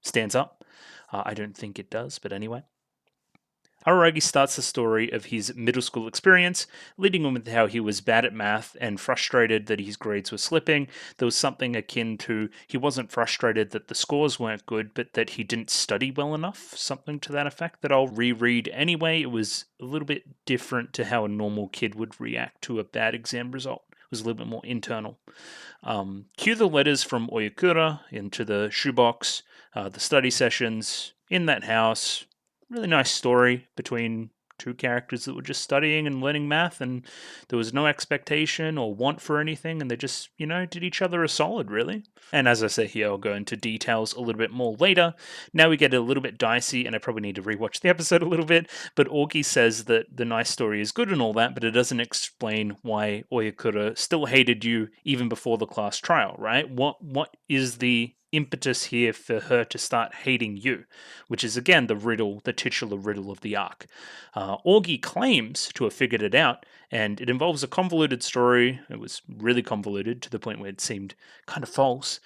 stands up. I don't think it does, but anyway. Araragi starts the story of his middle school experience, leading on with how he was bad at math and frustrated that his grades were slipping. There was something akin to he wasn't frustrated that the scores weren't good, but that he didn't study well enough, something to that effect, that I'll reread anyway. It was a little bit different to how a normal kid would react to a bad exam result. It was a little bit more internal. Cue the letters from Oyakura into the shoebox, the study sessions in that house. Really nice story between 2 characters that were just studying and learning math, and there was no expectation or want for anything, and they just, did each other a solid, really. And as I say here, I'll go into details a little bit more later. Now we get a little bit dicey, and I probably need to rewatch the episode a little bit, but Augie says that the nice story is good and all that, but it doesn't explain why Oyakura still hated you even before the class trial, right? What is the impetus here for her to start hating you, which is again the titular riddle of the arc. Augie claims to have figured it out, and it involves a convoluted story. It was really convoluted to the point where it seemed kind of false,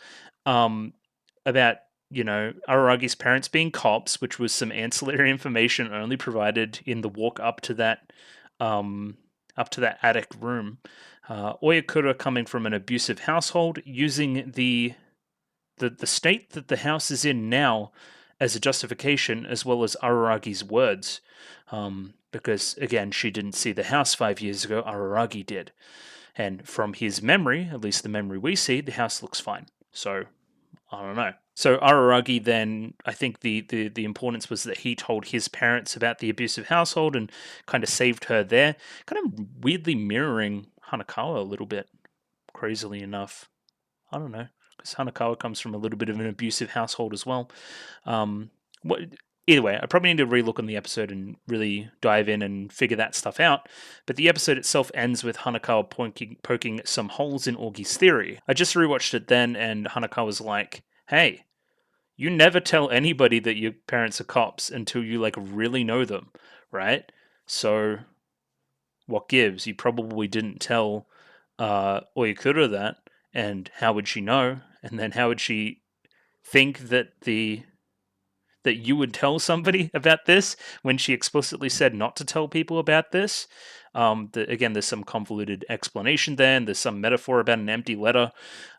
about Araragi's parents being cops, which was some ancillary information only provided in the walk up to that attic room. Oyakura coming from an abusive household, using the state that the house is in now as a justification, as well as Araragi's words. Because, again, she didn't see the house 5 years ago, Araragi did. And from his memory, at least the memory we see, the house looks fine. So, I don't know. So Araragi then, I think the importance was that he told his parents about the abusive household and kind of saved her there. Kind of weirdly mirroring Hanakawa a little bit, crazily enough. I don't know, because Hanakawa comes from a little bit of an abusive household as well. What Either way, I probably need to relook on the episode and really dive in and figure that stuff out. But the episode itself ends with Hanakawa poking some holes in Augi's theory. I just rewatched it then, and Hanakawa's like, "Hey, you never tell anybody that your parents are cops until you like really know them, right? So what gives? You probably didn't tell Oyakura that, and how would she know? And then how would she think that you would tell somebody about this when she explicitly said not to tell people about this? Again, there's some convoluted explanation there, and there's some metaphor about an empty letter.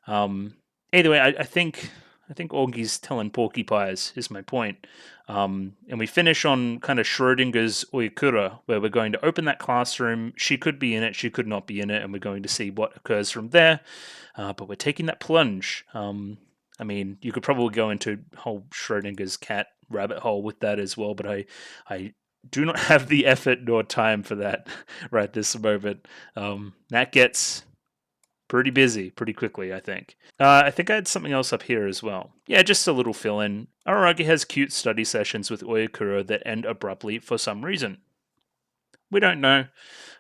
Either way, I think Augi's telling porcupines is my point. And we finish on kind of Schrodinger's Oyakura, where we're going to open that classroom. She could be in it, she could not be in it, and we're going to see what occurs from there. But we're taking that plunge. I mean, you could probably go into whole Schrodinger's cat rabbit hole with that as well, but I do not have the effort nor time for that right this moment. That gets pretty busy pretty quickly, I think. I think I had something else up here as well. Yeah, just a little fill-in. Araragi has cute study sessions with Oyakura that end abruptly for some reason. We don't know.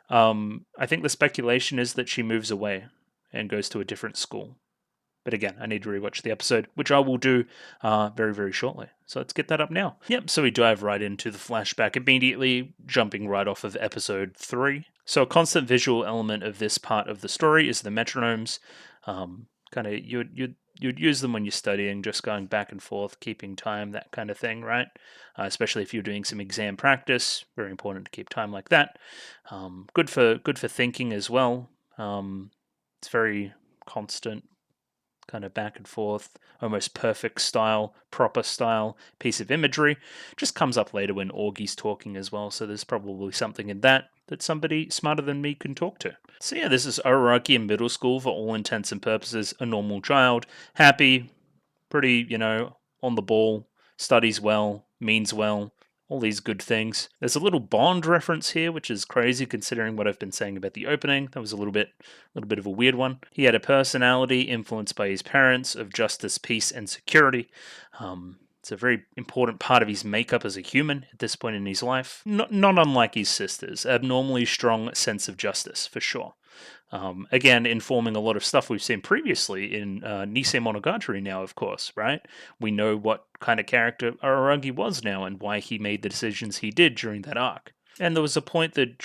I think the speculation is that she moves away and goes to a different school. But again, I need to rewatch the episode, which I will do very, very shortly. So let's get that up now. Yep, so we dive right into the flashback immediately, jumping right off of episode 3. So a constant visual element of this part of the story is the metronomes. Kind of, you'd use them when you're studying, just going back and forth, keeping time, that kind of thing, right? Especially if you're doing some exam practice, very important to keep time like that. Good for thinking as well. It's very constant, kind of back and forth, almost perfect style, proper style piece of imagery. Just comes up later when Augi's talking as well, so there's probably something in that somebody smarter than me can talk to. So yeah, this is Araragi in middle school, for all intents and purposes, a normal child, happy, pretty, on the ball, studies well, means well, all these good things. There's a little Bond reference here, which is crazy considering what I've been saying about the opening. That was a little bit of a weird one. He had a personality influenced by his parents of justice, peace, and security. It's a very important part of his makeup as a human at this point in his life. Not unlike his sisters, abnormally strong sense of justice, for sure. Again, informing a lot of stuff we've seen previously in Nisei Monogatari now, of course, right? We know what kind of character Araragi was now and why he made the decisions he did during that arc. And there was a point that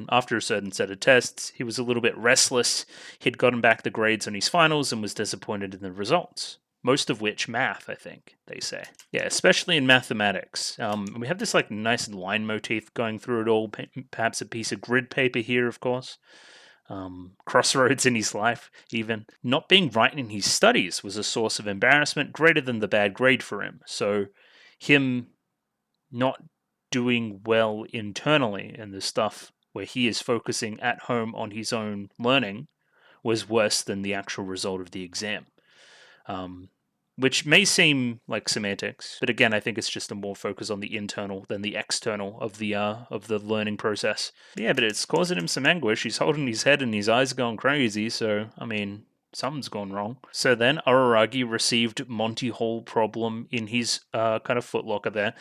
after a certain set of tests, he was a little bit restless. He'd gotten back the grades on his finals and was disappointed in the results. Most of which math, I think, they say. Yeah, especially in mathematics. We have this nice line motif going through it all, perhaps a piece of grid paper here, of course. Crossroads in his life, even. Not being right in his studies was a source of embarrassment greater than the bad grade for him. So, him not doing well internally and the stuff where he is focusing at home on his own learning was worse than the actual result of the exam. Which may seem like semantics, but again, I think it's just a more focus on the internal than the external of the learning process. Yeah, but it's causing him some anguish. He's holding his head and his eyes are going crazy, so, I mean, something's gone wrong. So then Araragi received Monty Hall problem in his kind of footlocker there.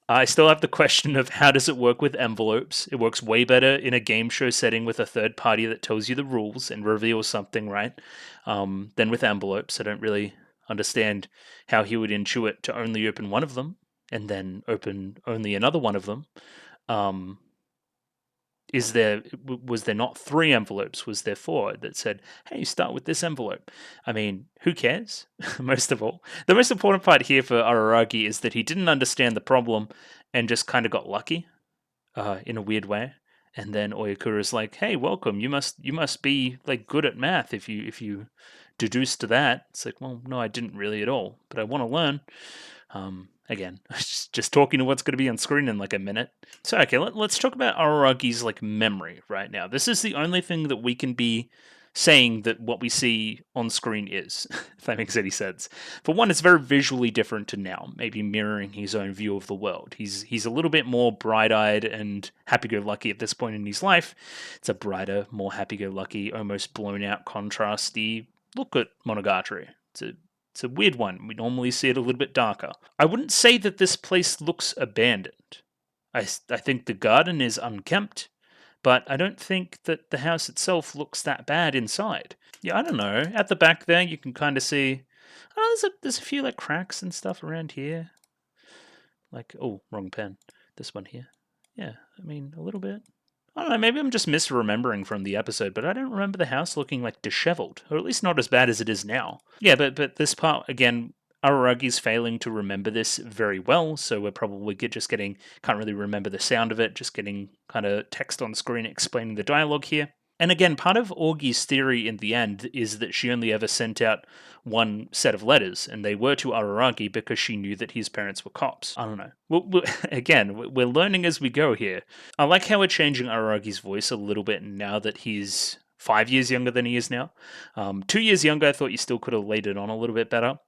I still have the question of how does it work with envelopes? It works way better in a game show setting with a third party that tells you the rules and reveals something, right? Than with envelopes. I don't really understand how he would intuit to only open one of them and then open only another one of them. Was there not 3 envelopes? Was there 4 that said, hey, start with this envelope? I mean, who cares? Most of all. The most important part here for Araragi is that he didn't understand the problem and just kind of got lucky in a weird way. And then Oyakura's like, hey, welcome. You must be good at math if you deduce to that. It's like, well, no, I didn't really at all, but I want to learn. Again, just talking to what's going to be on screen in like a minute. So, okay, let's talk about Araragi's like memory right now. This is the only thing that we can be saying that what we see on screen is, if that makes any sense. For one, it's very visually different to now, maybe mirroring his own view of the world. He's a little bit more bright-eyed and happy-go-lucky at this point in his life. It's a brighter, more happy-go-lucky, almost blown-out, contrasty look at Monogatari. It's a weird one. We normally see it a little bit darker. I wouldn't say that this place looks abandoned. I think the garden is unkempt, but I don't think that the house itself looks that bad inside. Yeah, I don't know. At the back there, you can kind of see. Oh, there's a few like cracks and stuff around here. Like, oh, wrong pen. This one here. Yeah, I mean, a little bit. I don't know, maybe I'm just misremembering from the episode, but I don't remember the house looking like disheveled, or at least not as bad as it is now. Yeah, but this part, again, Araragi's failing to remember this very well, so we're probably can't really remember the sound of it, just getting kind of text on screen explaining the dialogue here. And again, part of Augi's theory in the end is that she only ever sent out one set of letters, and they were to Araragi because she knew that his parents were cops. I don't know. Again, we're learning as we go here. I like how we're changing Araragi's voice a little bit now that he's 5 years younger than he is now. 2 years younger, I thought you still could have laid it on a little bit better.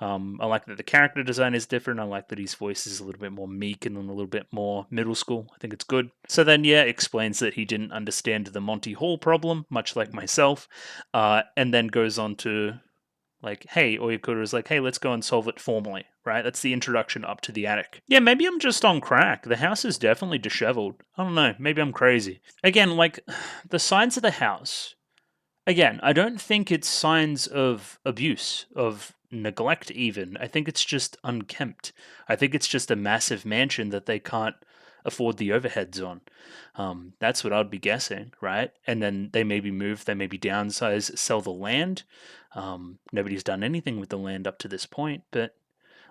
I like that the character design is different. I like that his voice is a little bit more meek and a little bit more middle school. I think it's good. So then, yeah, explains that he didn't understand the Monty Hall problem, much like myself, and then goes on to like, hey, Oyakura is like, hey, let's go and solve it formally, right? That's the introduction up to the attic. Yeah, maybe I'm just on crack. The house is definitely disheveled. I don't know. Maybe I'm crazy. Again, like, the signs of the house. Again, I don't think it's signs of abuse, of neglect even. I think it's just unkempt. I think it's just a massive mansion that they can't afford the overheads on. That's what I'd be guessing, right? And then they maybe move, they maybe downsize, sell the land. Nobody's done anything with the land up to this point, but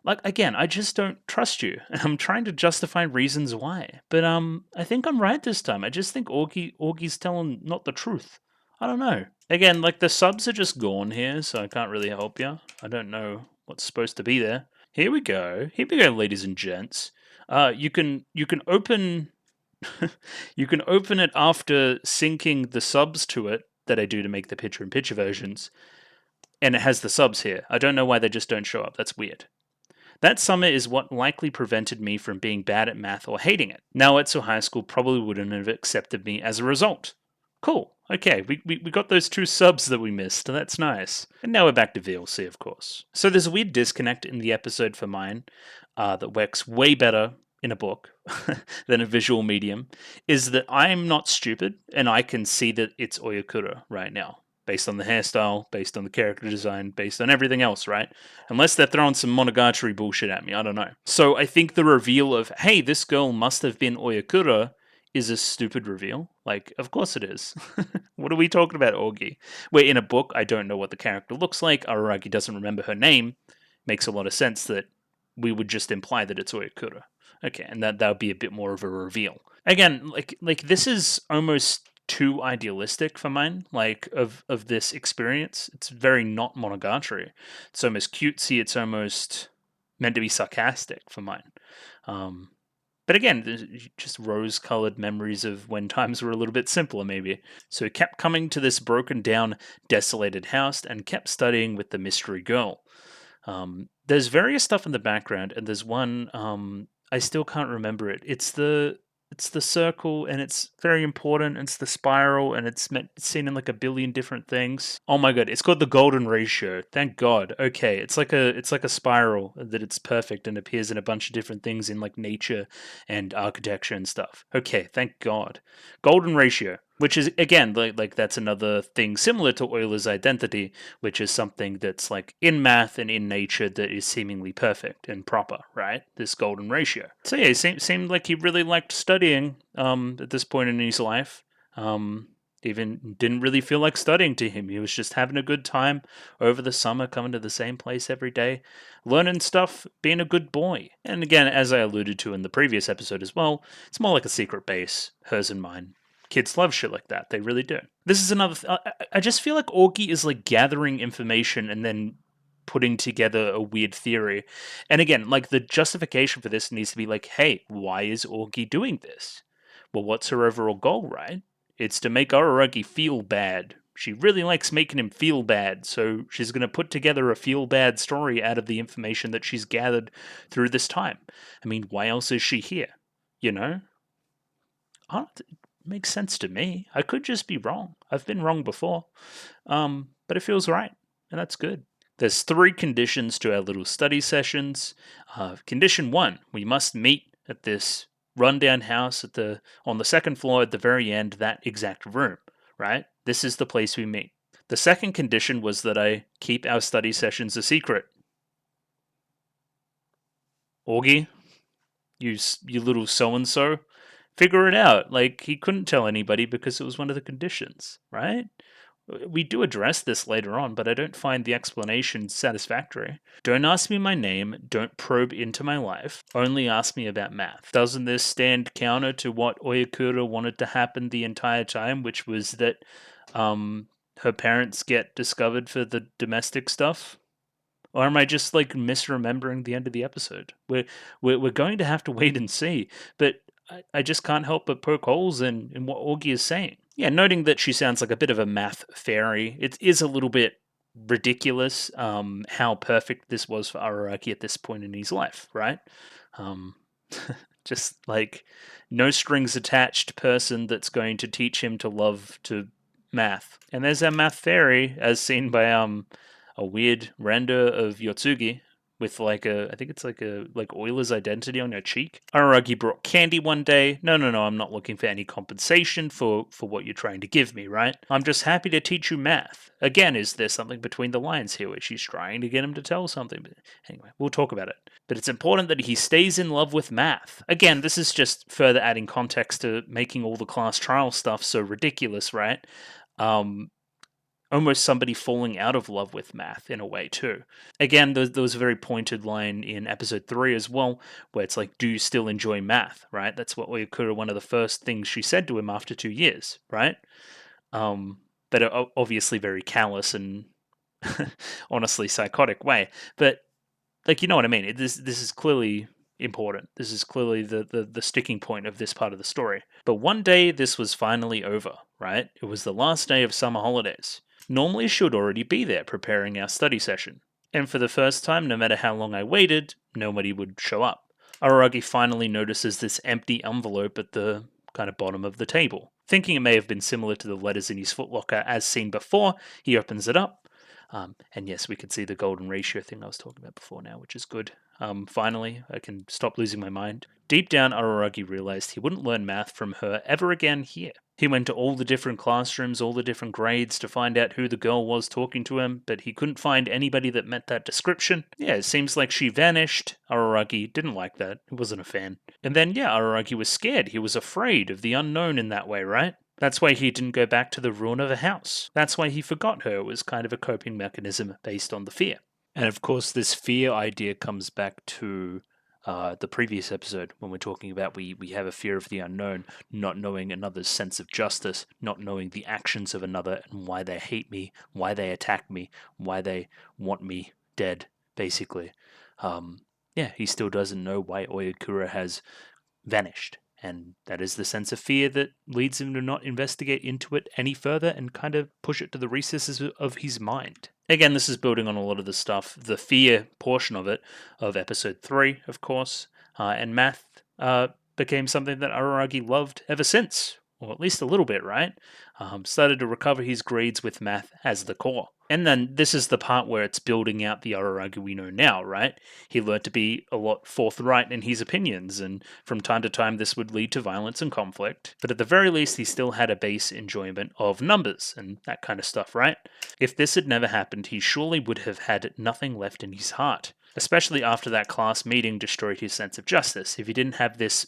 like again, I just don't trust you. And I'm trying to justify reasons why. But I think I'm right this time. I just think Augi's telling not the truth. I don't know. Again, like the subs are just gone here, so I can't really help you. I don't know what's supposed to be there. Here we go. Here we go, ladies and gents. You can open you can open it after syncing the subs to it that I do to make the picture-in-picture versions, and it has the subs here. I don't know why they just don't show up. That's weird. That summer is what likely prevented me from being bad at math or hating it. Naoetsu High School probably wouldn't have accepted me as a result. Cool. Okay, we got those 2 subs that we missed. That's nice. And now we're back to VLC, of course. So there's a weird disconnect in the episode for mine that works way better in a book than a visual medium, is that I'm not stupid and I can see that it's Oyakura right now. Based on the hairstyle, based on the character design, based on everything else, right? Unless they're throwing some Monogatari bullshit at me, I don't know. So I think the reveal of, hey, this girl must have been Oyakura is a stupid reveal. Like, of course it is. What are we talking about, Augie? Where in a book, I don't know what the character looks like, Araragi doesn't remember her name, makes a lot of sense that we would just imply that it's Oyakura. Okay, and that would be a bit more of a reveal. Again, like this is almost too idealistic for mine, like of this experience. It's very not Monogatari. It's almost cutesy, it's almost meant to be sarcastic for mine. But again, just rose-colored memories of when times were a little bit simpler, maybe. So he kept coming to this broken-down, desolated house and kept studying with the mystery girl. There's various stuff in the background, and there's one, I still can't remember it. It's the circle, and it's very important. It's the spiral, and it's seen in like a billion different things. Oh my god, it's called the golden ratio. Thank God. Okay, it's like a spiral that it's perfect and appears in a bunch of different things in like nature and architecture and stuff. Okay, thank God. Golden ratio, which is again like that's another thing similar to Euler's identity, which is something that's like in math and in nature that is seemingly perfect and proper, right? This golden ratio. So yeah, it seemed like he really liked studying at this point in his life. Even didn't really feel like studying to him. He was just having a good time over the summer, coming to the same place every day, learning stuff, being a good boy. And again, as I alluded to in the previous episode as well, it's more like a secret base, hers and mine. Kids love shit like that. They really do. This is another... I just feel like Augie is like gathering information and then putting together a weird theory. And again, like, the justification for this needs to be like, hey, why is Augie doing this? Well, what's her overall goal, right? It's to make Araragi feel bad. She really likes making him feel bad, so she's going to put together a feel bad story out of the information that she's gathered through this time. I mean, why else is she here? You know? It makes sense to me. I could just be wrong. I've been wrong before. But it feels right, and that's good. There's 3 conditions to our little study sessions. Condition 1, we must meet at this rundown house on the 2nd floor at the very end, that exact room, right? This is the place we meet. The second condition was that I keep our study sessions a secret. Augie, you little so-and-so, figure it out. Like, he couldn't tell anybody because it was one of the conditions, right? We do address this later on, but I don't find the explanation satisfactory. Don't ask me my name, don't probe into my life, only ask me about math. Doesn't this stand counter to what Oyakura wanted to happen the entire time, which was that her parents get discovered for the domestic stuff? Or am I just, like, misremembering the end of the episode? We're going to have to wait and see, but I just can't help but poke holes in what Augie is saying. Yeah, noting that she sounds like a bit of a math fairy, it is a little bit ridiculous how perfect this was for Araragi at this point in his life, right? Just like no strings attached person that's going to teach him to love to math. And there's our math fairy, as seen by a weird render of Yotsugi with I think it's like Euler's identity on her cheek. Araragi brought candy one day. No, I'm not looking for any compensation for what you're trying to give me, right? I'm just happy to teach you math. Again, is there something between the lines here where she's trying to get him to tell something? But anyway, we'll talk about it. But it's important that he stays in love with math. Again, this is just further adding context to making all the class trial stuff so ridiculous, right? Almost somebody falling out of love with math in a way too. Again, there was a very pointed line in episode 3 as well, where it's like, do you still enjoy math, right? That's what Oyakura, one of the first things she said to him after 2 years, right? But obviously very callous and honestly psychotic way. But, like, you know what I mean? This is clearly important. This is clearly the sticking point of this part of the story. But one day this was finally over, right? It was the last day of summer holidays. Normally she would already be there preparing our study session. And for the first time, no matter how long I waited, nobody would show up. Araragi finally notices this empty envelope at the kind of bottom of the table. Thinking it may have been similar to the letters in his footlocker as seen before, he opens it up. And yes, we could see the golden ratio thing I was talking about before now, which is good. Finally, I can stop losing my mind. Deep down, Araragi realized he wouldn't learn math from her ever again here. He went to all the different classrooms, all the different grades to find out who the girl was talking to him, but he couldn't find anybody that met that description. Yeah, it seems like she vanished. Araragi didn't like that. He wasn't a fan. And then, yeah, Araragi was scared. He was afraid of the unknown in that way, right? That's why he didn't go back to the ruin of a house. That's why he forgot her. It was kind of a coping mechanism based on the fear. And of course, this fear idea comes back to the previous episode when we're talking about we have a fear of the unknown, not knowing another's sense of justice, not knowing the actions of another and why they hate me, why they attack me, why they want me dead, basically. Yeah, he still doesn't know why Oyakura has vanished. And that is the sense of fear that leads him to not investigate into it any further and kind of push it to the recesses of his mind. Again, this is building on a lot of the stuff, the fear portion of it, of episode 3, of course, and math became something that Araragi loved ever since, or at least a little bit, right? Started to recover his grades with math as the core. And then this is the part where it's building out the Araragi we know now, right? He learned to be a lot forthright in his opinions, and from time to time this would lead to violence and conflict. But at the very least, he still had a base enjoyment of numbers and that kind of stuff, right? If this had never happened, he surely would have had nothing left in his heart. Especially after that class meeting destroyed his sense of justice. If he didn't have this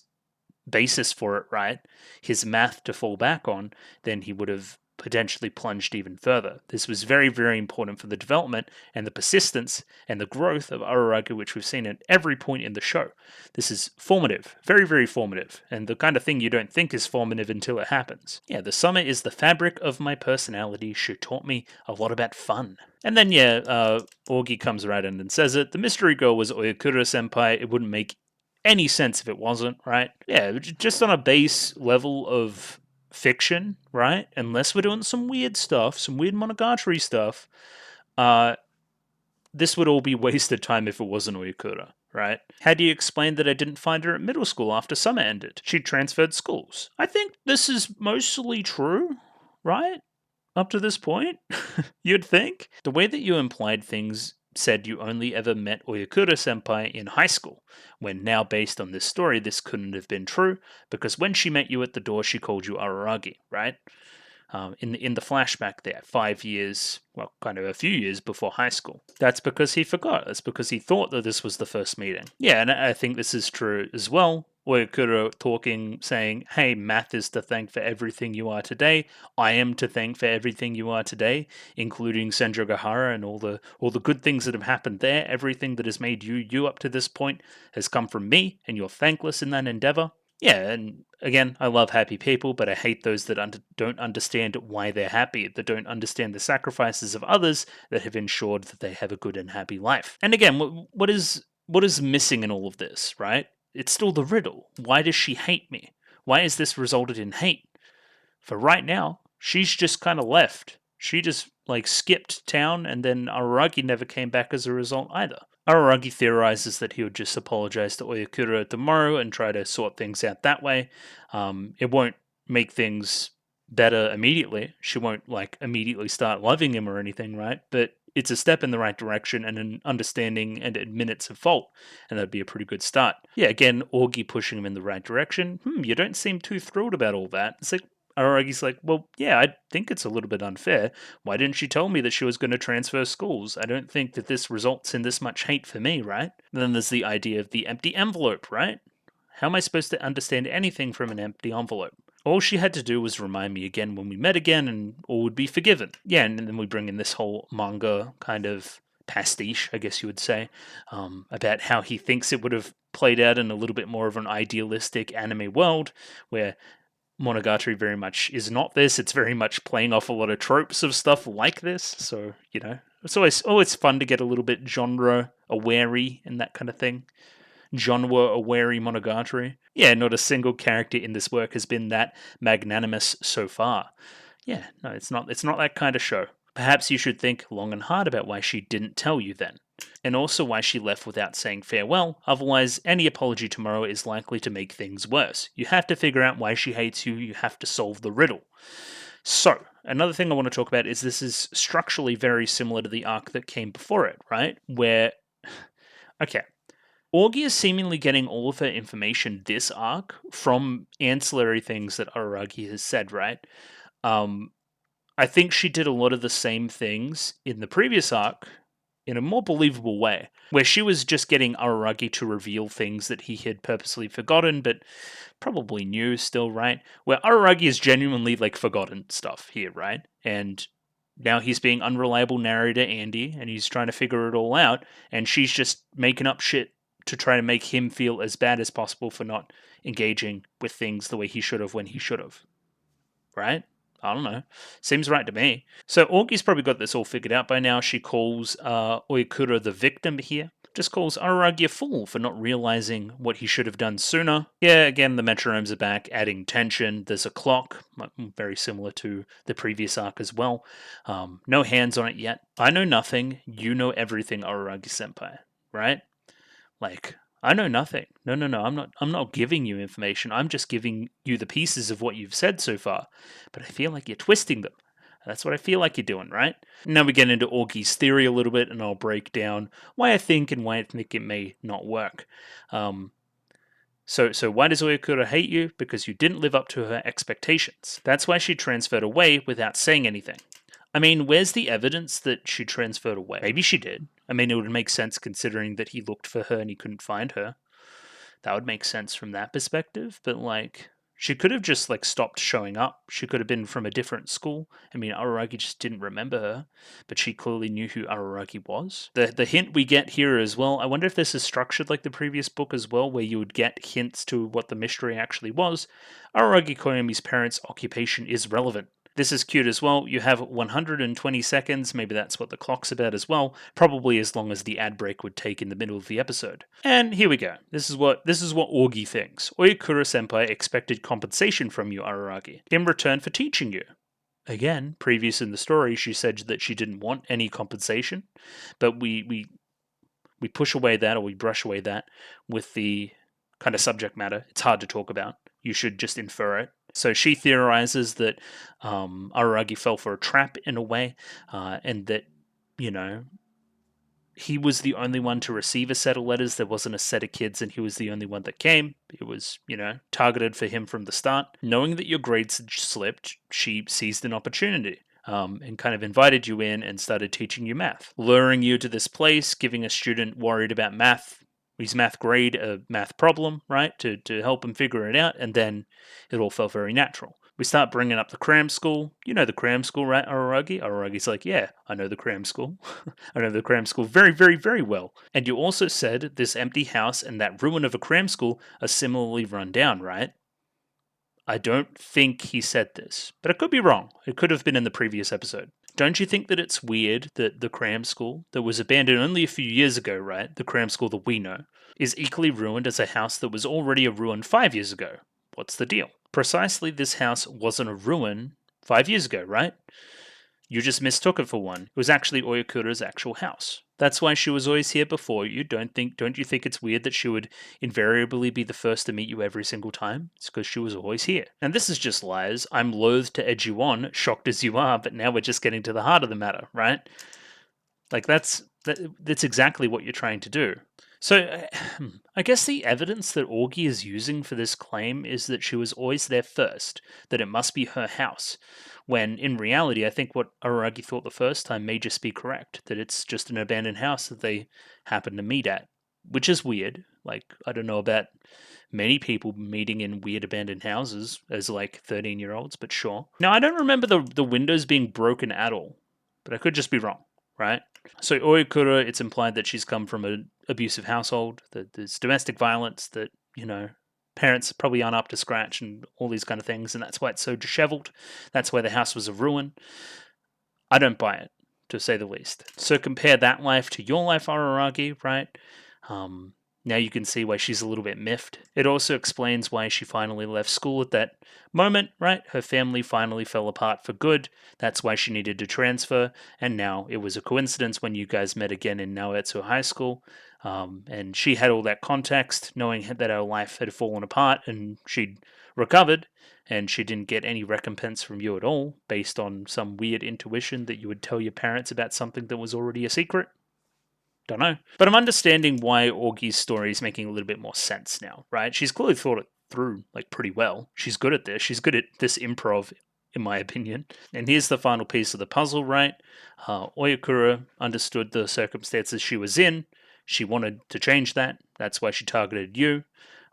basis for it, right, his math to fall back on, then he would have potentially plunged even further. This was very, very important for the development and the persistence and the growth of Araragi, which we've seen at every point in the show. This is formative, very, very formative, and the kind of thing you don't think is formative until it happens. Yeah, the summer is the fabric of my personality. She taught me a lot about fun. And then, Augie comes right in and says it. The mystery girl was Oyakura senpai. It wouldn't make any sense if it wasn't, right? Yeah, just on a base level of fiction, right? Unless we're doing some weird stuff, some weird Monogatari stuff, this would all be wasted time if it wasn't Oyakura, right? How do you explain that I didn't find her at middle school after summer ended? She transferred schools. I think this is mostly true, right? Up to this point, you'd think. The way that you implied things said you only ever met Oyakura senpai in high school, when now based on this story, this couldn't have been true, because when she met you at the door, she called you Araragi, right? In the flashback there, 5 years, well, kind of a few years before high school. That's because he forgot. That's because he thought that this was the first meeting. Yeah, and I think this is true as well. Oyakura talking, saying, hey, math is to thank for everything you are today. I am to thank for everything you are today, including Senjogahara and all the good things that have happened there. Everything that has made you up to this point has come from me, and you're thankless in that endeavor. Yeah, and again, I love happy people, but I hate those that don't understand why they're happy, that don't understand the sacrifices of others that have ensured that they have a good and happy life. And again, what is missing in all of this, right? It's still the riddle. Why does she hate me? Why has this resulted in hate? For right now, she's just kind of left. She just skipped town, and then Araragi never came back as a result either. Araragi theorizes that he would just apologize to Oyakura tomorrow and try to sort things out that way. It won't make things better immediately. She won't immediately start loving him or anything, right? But it's a step in the right direction and an understanding and admittance of fault, and that'd be a pretty good start. Yeah, again, Augie pushing him in the right direction. You don't seem too thrilled about all that. It's like, Aragi's like, well, yeah, I think it's a little bit unfair. Why didn't she tell me that she was going to transfer schools? I don't think that this results in this much hate for me, right? And then there's the idea of the empty envelope, right? How am I supposed to understand anything from an empty envelope? All she had to do was remind me again when we met again, and all would be forgiven. Yeah, and then we bring in this whole manga kind of pastiche, I guess you would say, about how he thinks it would have played out in a little bit more of an idealistic anime world, where Monogatari very much is not this. It's very much playing off a lot of tropes of stuff like this. So, it's always fun to get a little bit genre aware and that kind of thing. Genre aware Monogatari. Yeah, not a single character in this work has been that magnanimous so far. Yeah, no, it's not that kind of show. Perhaps you should think long and hard about why she didn't tell you then, and also why she left without saying farewell. Otherwise, any apology tomorrow is likely to make things worse. You have to figure out why she hates you. You have to solve the riddle. So, another thing I want to talk about is this is structurally very similar to the arc that came before it, right? Where, okay, Augie is seemingly getting all of her information this arc from ancillary things that Araragi has said, right? I think she did a lot of the same things in the previous arc in a more believable way, where she was just getting Araragi to reveal things that he had purposely forgotten, but probably knew still, right? Where Araragi is genuinely forgotten stuff here, right? And now he's being unreliable narrator Andy, and he's trying to figure it all out, and she's just making up shit to try to make him feel as bad as possible for not engaging with things the way he should have when he should have. Right? I don't know. Seems right to me. So Augie's probably got this all figured out by now. She calls Oyakura the victim here. Just calls Araragi a fool for not realizing what he should have done sooner. Yeah, again, the metronomes are back, adding tension. There's a clock, very similar to the previous arc as well. No hands on it yet. I know nothing. You know everything, Araragi-senpai. Right? I know nothing. No. I'm not giving you information. I'm just giving you the pieces of what you've said so far. But I feel like you're twisting them. That's what I feel like you're doing, right? Now we get into Augie's theory a little bit, and I'll break down why I think and why I think it may not work. So why does Oyakura hate you? Because you didn't live up to her expectations. That's why she transferred away without saying anything. I mean, where's the evidence that she transferred away? Maybe she did. I mean, it would make sense considering that he looked for her and he couldn't find her. That would make sense from that perspective, but She could have just like stopped showing up. She could have been from a different school. I mean, Araragi just didn't remember her, but she clearly knew who Araragi was. The hint we get here as well, I wonder if this is structured like the previous book as well, where you would get hints to what the mystery actually was. Araragi Koyomi's parents' occupation is relevant. This is cute as well. You have 120 seconds, maybe that's what the clock's about as well, probably as long as the ad break would take in the middle of the episode. And here we go. This is what Orgi thinks. Oyakura-senpai expected compensation from you, Araragi, in return for teaching you. Again, previous in the story, she said that she didn't want any compensation, but we push away that, or we brush away that with the kind of subject matter. It's hard to talk about. You should just infer it. So she theorizes that Araragi fell for a trap in a way, and that, you know, he was the only one to receive a set of letters. There wasn't a set of kids, and he was the only one that came. It was, you know, targeted for him from the start. Knowing that your grades had slipped, she seized an opportunity. And kind of invited you in and started teaching you math, luring you to this place, giving a student worried about math, his math grade, a math problem, right, to help him figure it out, and then it all felt very natural. We start bringing up the cram school. You know the cram school, right, Araragi? Araragi's like, yeah, I know the cram school. I know the cram school very, very, very well. And you also said this empty house and that ruin of a cram school are similarly run down, right? I don't think he said this, but I could be wrong. It could have been in the previous episode. Don't you think that it's weird that the cram school that was abandoned only a few years ago, right, the cram school that we know, is equally ruined as a house that was already a ruin 5 years ago? What's the deal? Precisely, this house wasn't a ruin 5 years ago, right? You just mistook it for one. It was actually Oyakura's actual house. That's why she was always here before you. Don't you think it's weird that she would invariably be the first to meet you every single time? It's because she was always here. And this is just lies. I'm loath to edge you on, shocked as you are, but now we're just getting to the heart of the matter, right? Like that's exactly what you're trying to do. So, I guess the evidence that Augie is using for this claim is that she was always there first, that it must be her house, when in reality, I think what Araragi thought the first time may just be correct, that it's just an abandoned house that they happen to meet at, which is weird. Like, I don't know about many people meeting in weird abandoned houses as like 13-year-olds, but sure. Now, I don't remember the windows being broken at all, but I could just be wrong, right? So Oyakura, it's implied that she's come from an abusive household, that there's domestic violence, that, you know, parents probably aren't up to scratch and all these kind of things, and that's why it's so disheveled. That's why the house was a ruin. I don't buy it, to say the least. So compare that life to your life, Araragi, right? Now you can see why she's a little bit miffed. It also explains why she finally left school at that moment, right? Her family finally fell apart for good. That's why she needed to transfer. And now it was a coincidence when you guys met again in Naoetsu High School. And she had all that context, knowing that her life had fallen apart and she'd recovered. And she didn't get any recompense from you at all, based on some weird intuition that you would tell your parents about something that was already a secret. Don't know. But I'm understanding why Augie's story is making a little bit more sense now, right? She's clearly thought it through, like, pretty well. She's good at this. She's good at this improv, in my opinion. And here's the final piece of the puzzle, right? Oyakura understood the circumstances she was in. She wanted to change that. That's why she targeted you.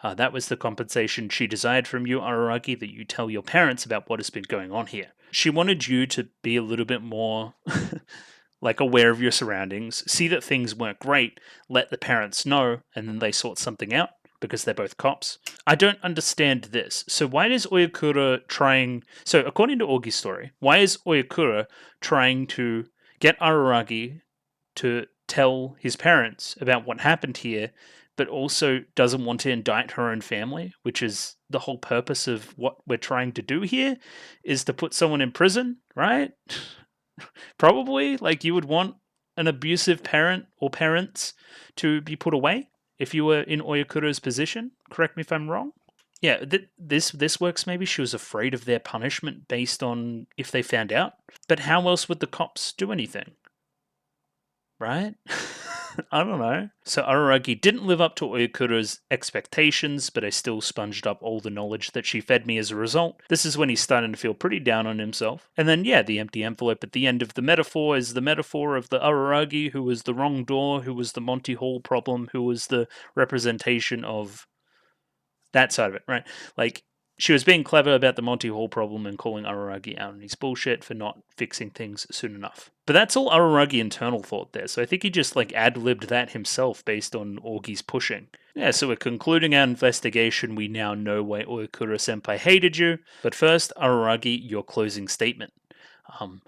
That was the compensation she desired from you, Araragi, that you tell your parents about what has been going on here. She wanted you to be a little bit more like aware of your surroundings, see that things weren't great, let the parents know, and then they sort something out because they're both cops. I don't understand this. So why is Oyakura trying... So according to Augie's story, why is Oyakura trying to get Araragi to tell his parents about what happened here, but also doesn't want to indict her own family, which is the whole purpose of what we're trying to do here, is to put someone in prison, right? Probably, like, you would want an abusive parent or parents to be put away if you were in Oyakura's position. Correct me if I'm wrong. Yeah, this works. Maybe she was afraid of their punishment based on if they found out. But how else would the cops do anything? Right? I don't know. So Araragi didn't live up to Oyakura's expectations, but I still sponged up all the knowledge that she fed me as a result. This is when he's starting to feel pretty down on himself. And then, yeah, the empty envelope at the end of the metaphor is the metaphor of the Araragi who was the wrong door, who was the Monty Hall problem, who was the representation of that side of it, right? Like, She was being clever about the Monty Hall problem and calling Araragi out on his bullshit for not fixing things soon enough. But that's all Araragi internal thought there, so I think he just ad-libbed that himself based on Augi's pushing. Yeah, so we're concluding our investigation. We now know why Oyakura-senpai hated you. But first, Araragi, your closing statement.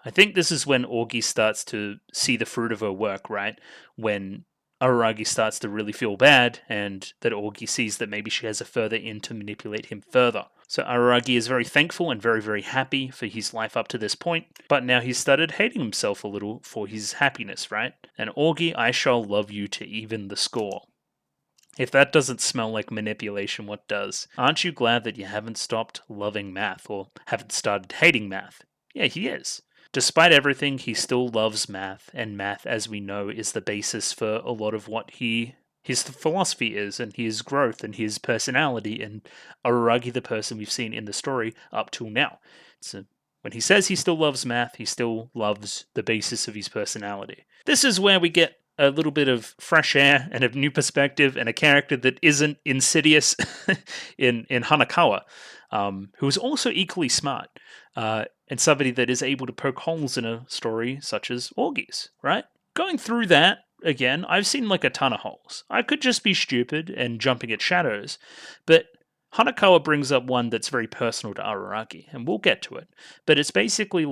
I think this is when Augie starts to see the fruit of her work, right? When Araragi starts to really feel bad, and that Augie sees that maybe she has a further in to manipulate him further. So Araragi is very thankful and very, very happy for his life up to this point, but now he's started hating himself a little for his happiness, right? And Augie, I shall love you to even the score. If that doesn't smell like manipulation, what does? Aren't you glad that you haven't stopped loving math, or haven't started hating math? Yeah, he is. Despite everything, he still loves math, and math, as we know, is the basis for a lot of what his philosophy is, and his growth, and his personality, and Araragi, the person we've seen in the story up till now. So when he says he still loves math, he still loves the basis of his personality. This is where we get a little bit of fresh air and a new perspective, and a character that isn't insidious in Hanakawa, who is also equally smart. And somebody that is able to poke holes in a story such as Augie's, right? Going through that, again, I've seen a ton of holes. I could just be stupid and jumping at shadows, but Hanakawa brings up one that's very personal to Araragi, and we'll get to it. But it's basically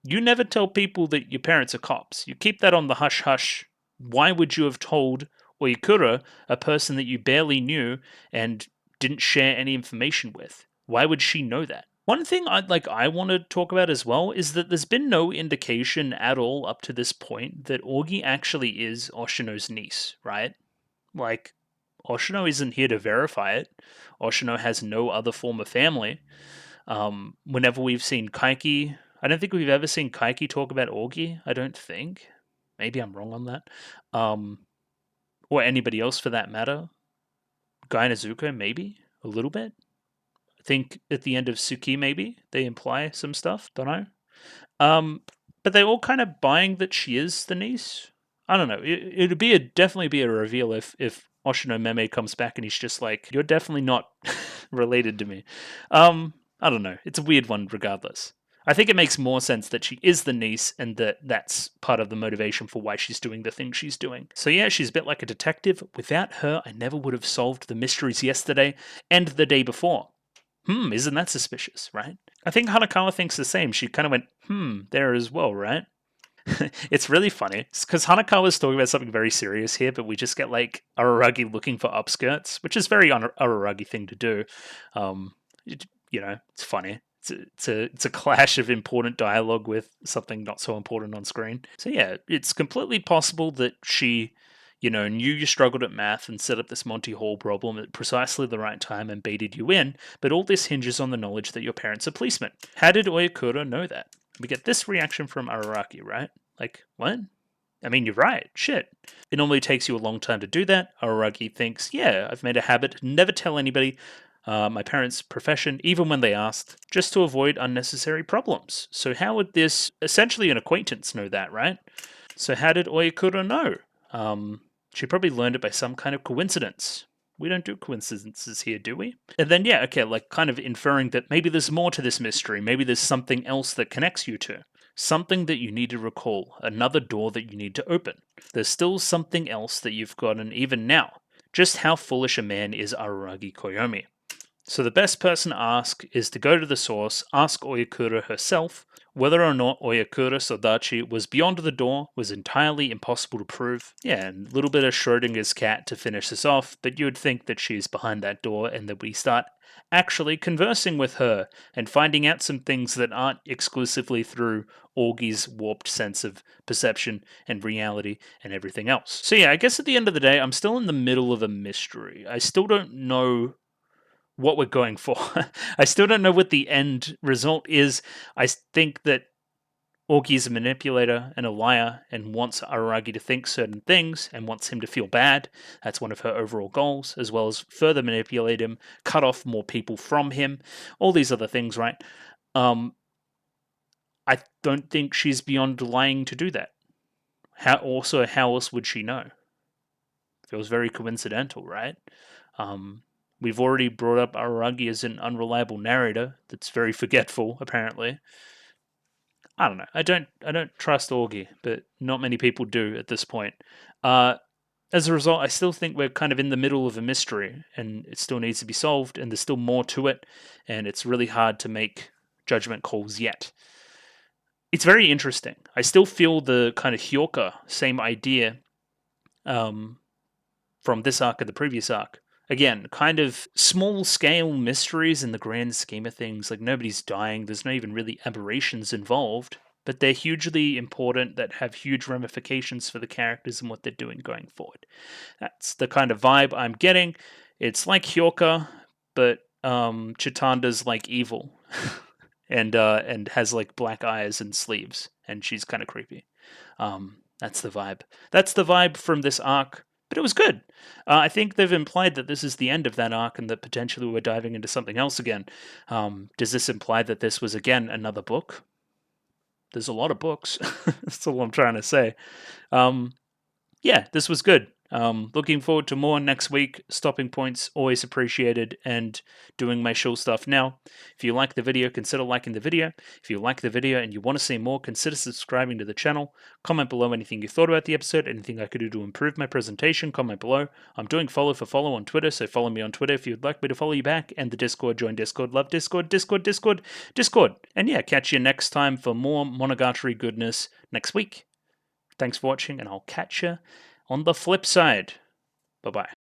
you never tell people that your parents are cops. You keep that on the hush-hush. Why would you have told Oyakura, a person that you barely knew and didn't share any information with? Why would she know that? One thing I want to talk about as well is that there's been no indication at all up to this point that Augie actually is Oshino's niece, right? Oshino isn't here to verify it. Oshino has no other form of family. Whenever we've seen Kaiki, I don't think we've ever seen Kaiki talk about Augie, I don't think. Maybe I'm wrong on that. Or anybody else for that matter. Guy Nezuko, maybe? A little bit? I think at the end of Suki, maybe they imply some stuff. Don't know. But they're all kind of buying that she is the niece. I don't know. It'd be definitely be a reveal if Oshino Meme comes back and he's just like, "You're definitely not related to me." I don't know. It's a weird one, regardless. I think it makes more sense that she is the niece, and that's part of the motivation for why she's doing the things she's doing. So yeah, she's a bit like a detective. Without her, I never would have solved the mysteries yesterday and the day before. Isn't that suspicious, right? I think Hanakawa thinks the same. She kind of went, there as well, right? It's really funny. It's because Hanakawa's talking about something very serious here, but we just get Araragi looking for upskirts, which is very Araragi thing to do. It's funny. It's a clash of important dialogue with something not so important on screen. So yeah, it's completely possible that she knew you struggled at math and set up this Monty Hall problem at precisely the right time and baited you in, but all this hinges on the knowledge that your parents are policemen. How did Oyakura know that? We get this reaction from Araragi, right? What? I mean, you're right. Shit. It normally takes you a long time to do that. Araragi thinks, yeah, I've made a habit to never tell anybody my parents' profession, even when they asked, just to avoid unnecessary problems. So how would this, essentially an acquaintance, know that, right? So how did Oyakura know? She probably learned it by some kind of coincidence. We don't do coincidences here, do we? And then, yeah, okay, kind of inferring that maybe there's more to this mystery. Maybe there's something else that connects you two. Something that you need to recall. Another door that you need to open. There's still something else that you've gotten even now. Just how foolish a man is Araragi Koyomi? So the best person to ask is to go to the source, ask Oyakura herself. Whether or not Oyakura Sodachi was beyond the door was entirely impossible to prove. Yeah, and a little bit of Schrodinger's cat to finish this off, but you would think that she's behind that door and that we start actually conversing with her and finding out some things that aren't exclusively through Augie's warped sense of perception and reality and everything else. So yeah, I guess at the end of the day, I'm still in the middle of a mystery. I still don't know what we're going for. I still don't know what the end result is. I think that Augie is a manipulator and a liar and wants Araragi to think certain things and wants him to feel bad. That's one of her overall goals, as well as further manipulate him, cut off more people from him, all these other things, right? I don't think she's beyond lying to do that. How else would she know? Feels very coincidental, right? We've already brought up Araragi as an unreliable narrator that's very forgetful, apparently. I don't know. I don't trust Augie, but not many people do at this point. As a result, I still think we're kind of in the middle of a mystery, and it still needs to be solved, and there's still more to it, and it's really hard to make judgment calls yet. It's very interesting. I still feel the kind of Hyoka same idea from this arc and the previous arc. Again, kind of small scale mysteries in the grand scheme of things. Like, nobody's dying, there's not even really aberrations involved, but they're hugely important that have huge ramifications for the characters and what they're doing going forward. That's the kind of vibe I'm getting. It's like Hyoka, but Chitanda's like evil and has like black eyes and sleeves, and she's kind of creepy. That's the vibe. That's the vibe from this arc. But it was good. I think they've implied that this is the end of that arc and that potentially we're diving into something else again. Does this imply that this was, again, another book? There's a lot of books. That's all I'm trying to say. Yeah, this was good. Looking forward to more next week. Stopping points, always appreciated, and doing my show stuff now. If you like the video, consider liking the video. If you like the video and you want to see more, consider subscribing to the channel. Comment below anything you thought about the episode, anything I could do to improve my presentation, comment below. I'm doing follow for follow on Twitter, so follow me on Twitter if you'd like me to follow you back, and the Discord, join Discord, love Discord, Discord. And yeah, catch you next time for more Monogatari goodness next week. Thanks for watching, and I'll catch you on the flip side. Bye-bye.